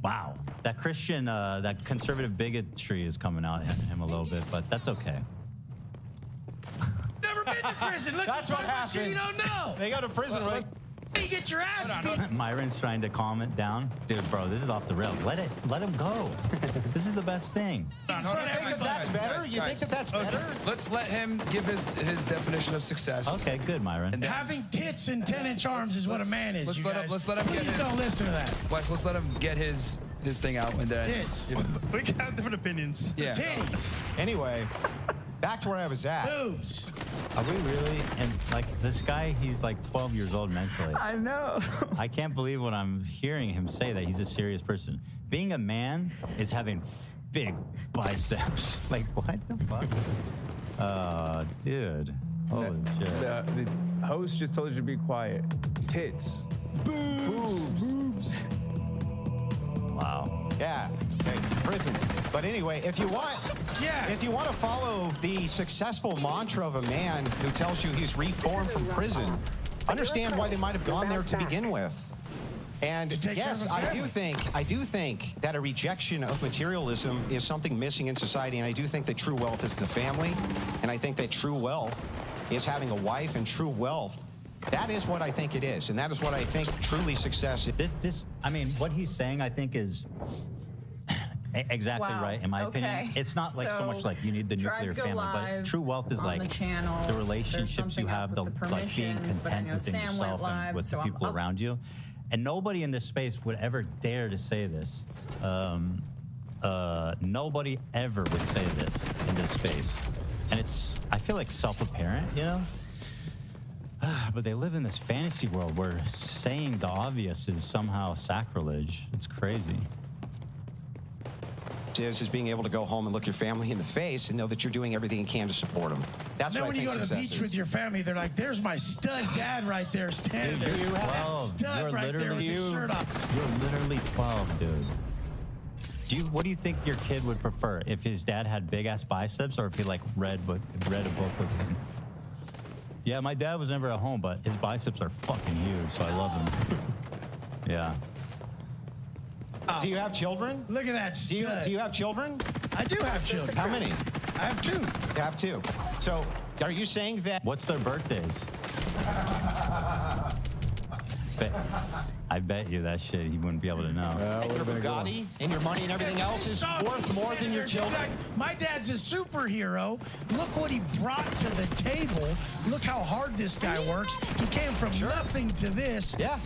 Wow. That Christian, that conservative bigotry is coming out in him a little bit, but that's okay. Never been to prison. Look, That's you what talking about shit you happens. don't know. They go to prison where You get your ass beat. Myron's trying to calm it down. Dude, bro, this is off the rails. Let him go. This is the best thing. You think that's better? You think that's better? Let's let him give his definition of success. Okay, good, Myron. And then, Having tits and 10-inch arms is what a man is. Let's let him get Please his, don't listen to that. Wes, let's let him get his thing out and then Tits. We can have different opinions. Yeah. Titties. Anyway, back to where I was at. Boobs. Are we really? And like this guy, he's like 12 years old mentally. I know. I can't believe what I'm hearing him say, that he's a serious person. Being a man is having big biceps. Like, what the fuck? Dude. Holy shit. The host just told you to be quiet. Tits. Boobs. Wow. Yeah. Okay, prison. But anyway, if you want to follow the successful mantra of a man who tells you he's reformed from prison, understand why they might have gone there to begin with. And yes, I do think that a rejection of materialism is something missing in society, and I do think that true wealth is the family, and I think that true wealth is having a wife, and true wealth, that is what I think it is, and that is what I think truly success is. I mean, what he's saying, I think, is exactly Wow. right, in my Okay. opinion. It's not like so much like you need the tried nuclear to go family, live but true wealth is on like the channel. the relationships you There's have, something up with the like being permissions, but I content know within Sam went yourself live, and with so the I'm people up. around you. And nobody in this space would ever dare to say this. Nobody ever would say this in this space. And it's, I feel like self-apparent, you know? But they live in this fantasy world where saying the obvious is somehow sacrilege. It's crazy. Is being able to go home and look your family in the face and know that you're doing everything you can to support them. That's then what when I you think go to the success beach is. with your family, they're like, "There's my stud dad right there standing there. You're That 12. stud You're right there with literally- his shirt off." You're literally 12, dude. What do you think your kid would prefer? If his dad had big ass biceps, or if he like read a book with him? Yeah, my dad was never at home, but his biceps are fucking huge, so I love him. Yeah. Do you have children? Look at that stud. Do you have children? I do have children. How many? I have 2. You have 2. So, are you saying that? What's their birthdays? I bet you that shit he wouldn't be able to know. Your Bugatti and your money and everything else is worth more than your children? My dad's a superhero. Look what he brought to the table. Look how hard this guy works. He came from nothing to this. Yeah.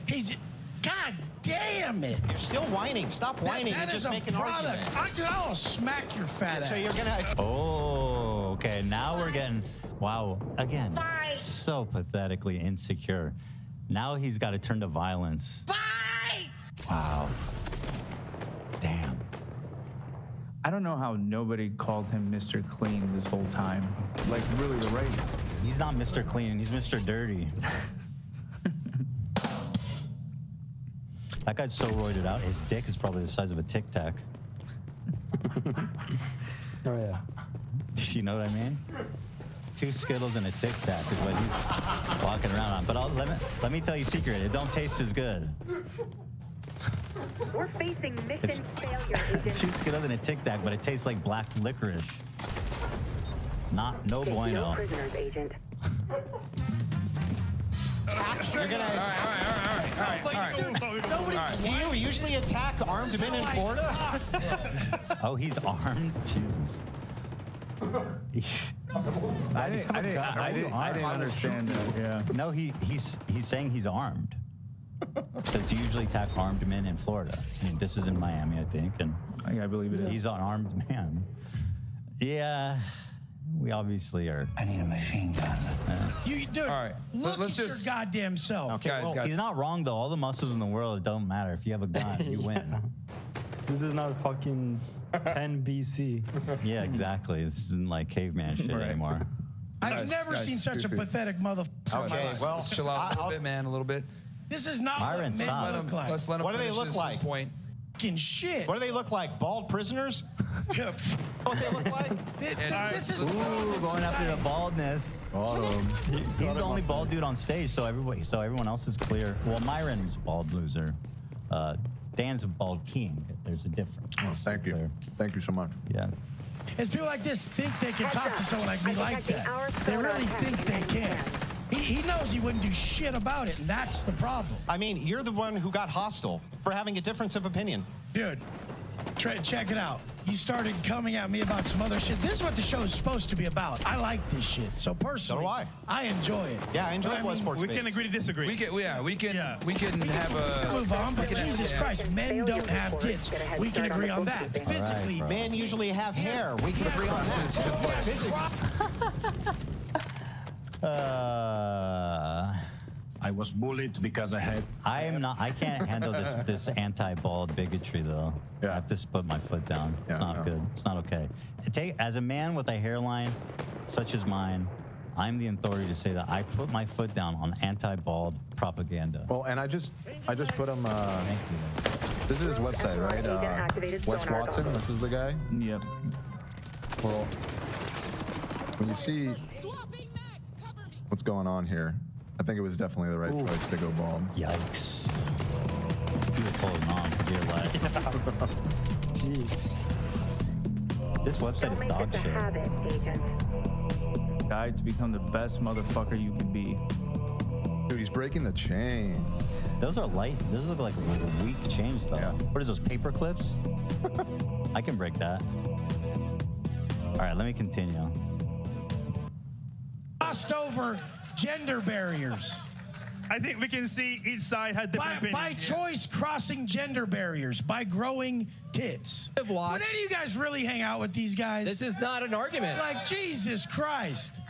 He's, God damn it. You're still whining. Stop whining That and is just a make an product. argument. I'll smack your fat ass. So you're gonna. Oh, okay. Now we're getting Wow. Again, so pathetically insecure. Now he's got to turn to violence. Fight! Wow. Damn. I don't know how nobody called him Mr. Clean this whole time. Like, really, the right. He's not Mr. Clean. He's Mr. Dirty. That guy's so roided out. His dick is probably the size of a Tic Tac. Oh, yeah. You know what I mean? 2 Skittles and a Tic Tac is what he's walking around on. But let me tell you a secret. It don't taste as good. We're facing mission failure, Agent. 2 Skittles and a Tic Tac, but it tastes like black licorice. No bueno. No prisoners, Agent. You're gonna. All right. Do you usually attack armed men in Florida? Oh, he's armed? Jesus. I didn't understand that. Yeah. No, he's saying he's armed. Says you usually attack armed men in Florida. I mean, this is in Miami, I think, and I believe it is. He's an armed man. Yeah, we obviously are. I need a machine gun. You dude. All right. Look let's at just your goddamn self. Okay, well, he's not wrong though. All the muscles in the world don't matter. If you have a gun, you win. This is not fucking 10 BC. Yeah, exactly. This isn't like caveman shit anymore. I've never seen such a pathetic motherfucker. Okay, well, let's chill out a little bit, man. A little bit. This is not Myron, what men look like. Let's let him What do they finish look his like? point. Fucking shit. What do they look like? Bald prisoners? What they look like? This is Ooh, going after the baldness. He's the only bald dude on stage, so everyone else is clear. Well, Myron's bald loser. Dan's a bald king. There's a difference. Oh, thank you. Clear. Thank you so much. Yeah. It's people like this think they can talk to someone like me like that. They really think they can. He knows he wouldn't do shit about it, and that's the problem. I mean, you're the one who got hostile for having a difference of opinion. Dude, check it out. You started coming at me about some other shit. This is what the show is supposed to be about. I like this shit. So personally, So do I enjoy it. Yeah, I enjoy But blood sports. We can agree to disagree. We can have a move on, but Jesus Christ, men don't have tits. We can agree on that. Physically, men usually have hair. We can agree on that. I was bullied because I had. I can't handle this anti-bald bigotry though. Yeah. I have to put my foot down. It's not good. It's not okay. As a man with a hairline such as mine, I'm the authority to say that I put my foot down on anti-bald propaganda. Well, and I just put him. This is his website, right? Wes Watson. This is the guy. Yep. Well, when you see what's going on here, I think it was definitely the right choice to go bald. Yikes. He was holding on for dear life. Jeez. This website is dog shit. Guide to become the best motherfucker you can be. Dude, he's breaking the chain. Those are light. Those look like weak chains, though. Yeah. What is those, paper clips? I can break that. All right, let me continue. Crossed over gender barriers. I think we can see each side had different opinions. By choice, crossing gender barriers, by growing tits. Would any of you guys really hang out with these guys? This is not an argument. Like, Jesus Christ.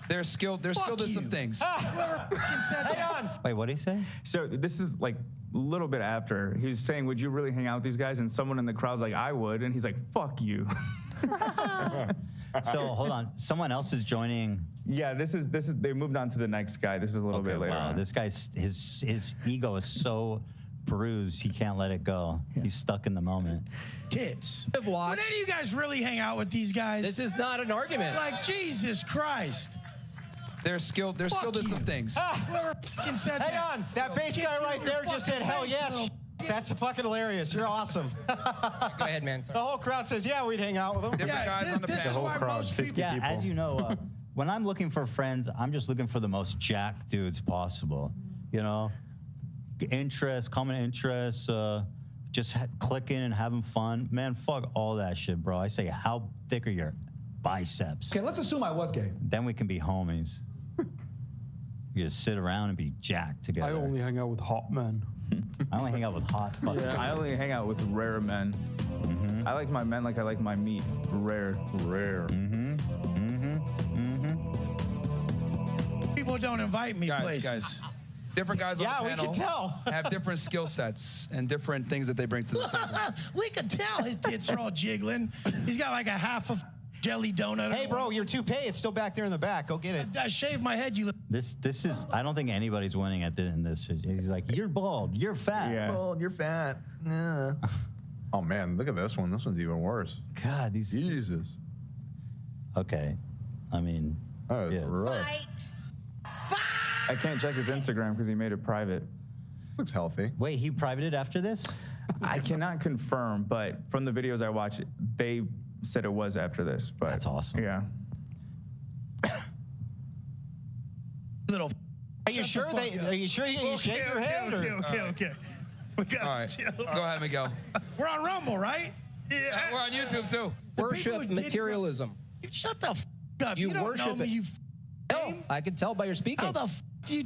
They're skilled at some things. Whoever said Hang that. on. Wait, what did he say? So this is like a little bit after. He was saying, would you really hang out with these guys? And someone in the crowd's like, I would. And he's like, fuck you. So hold on, someone else is joining. Yeah, this is they moved on to the next guy. This is a little bit later. Wow, on. this guy's his ego is so bruised he can't let it go. Yeah. He's stuck in the moment. Tits. Would any of you guys really hang out with these guys? This is not an argument. Like, Jesus Christ. They're skilled at some things. Whoever said Hang on. That bass guy right there just said, hell yes. That's fucking hilarious. You're awesome. Go ahead, man. Sorry. The whole crowd says, yeah, we'd hang out with them. Different guys on the panel. The whole crowd, 50 people. As you know, when I'm looking for friends, I'm just looking for the most jacked dudes possible. You know, common interests, just clicking and having fun. Man, fuck all that shit, bro. I say, how thick are your biceps? Okay, let's assume I was gay. Then we can be homies. You just sit around and be jacked together. I only hang out with hot men. I only hang out with hot fucking Yeah, I only hang out with rare men. I like my men like I like my meat. Rare. People don't invite me places. Guys. Different guys Yeah, on the we panel can tell. have different skill sets and different things that they bring to the table. We can tell his tits are all jiggling. He's got like a half a jelly donut. Hey, bro, your toupee, it's still back there in the back. Go get it. I shaved my head, you. This is. I don't think anybody's winning in this. He's like, you're bald, you're fat. Yeah. Bald, you're fat. Yeah. Oh man, look at this one. This one's even worse. God, these. Jesus. Okay, I mean. Oh, yeah. Rough. I can't check his Instagram because he made it private. Looks healthy. Wait, he privated after this? I cannot confirm, but from the videos I watched, they said it was after this. But that's awesome. Yeah. Little. Are you sure you shake your head? Okay. We got All right. Go ahead, Miguel. We're on Rumble, right? Yeah. We're on YouTube too. Worship materialism. Shut the f up. You don't worship know me, it. you No, I can tell by your speaking. How the f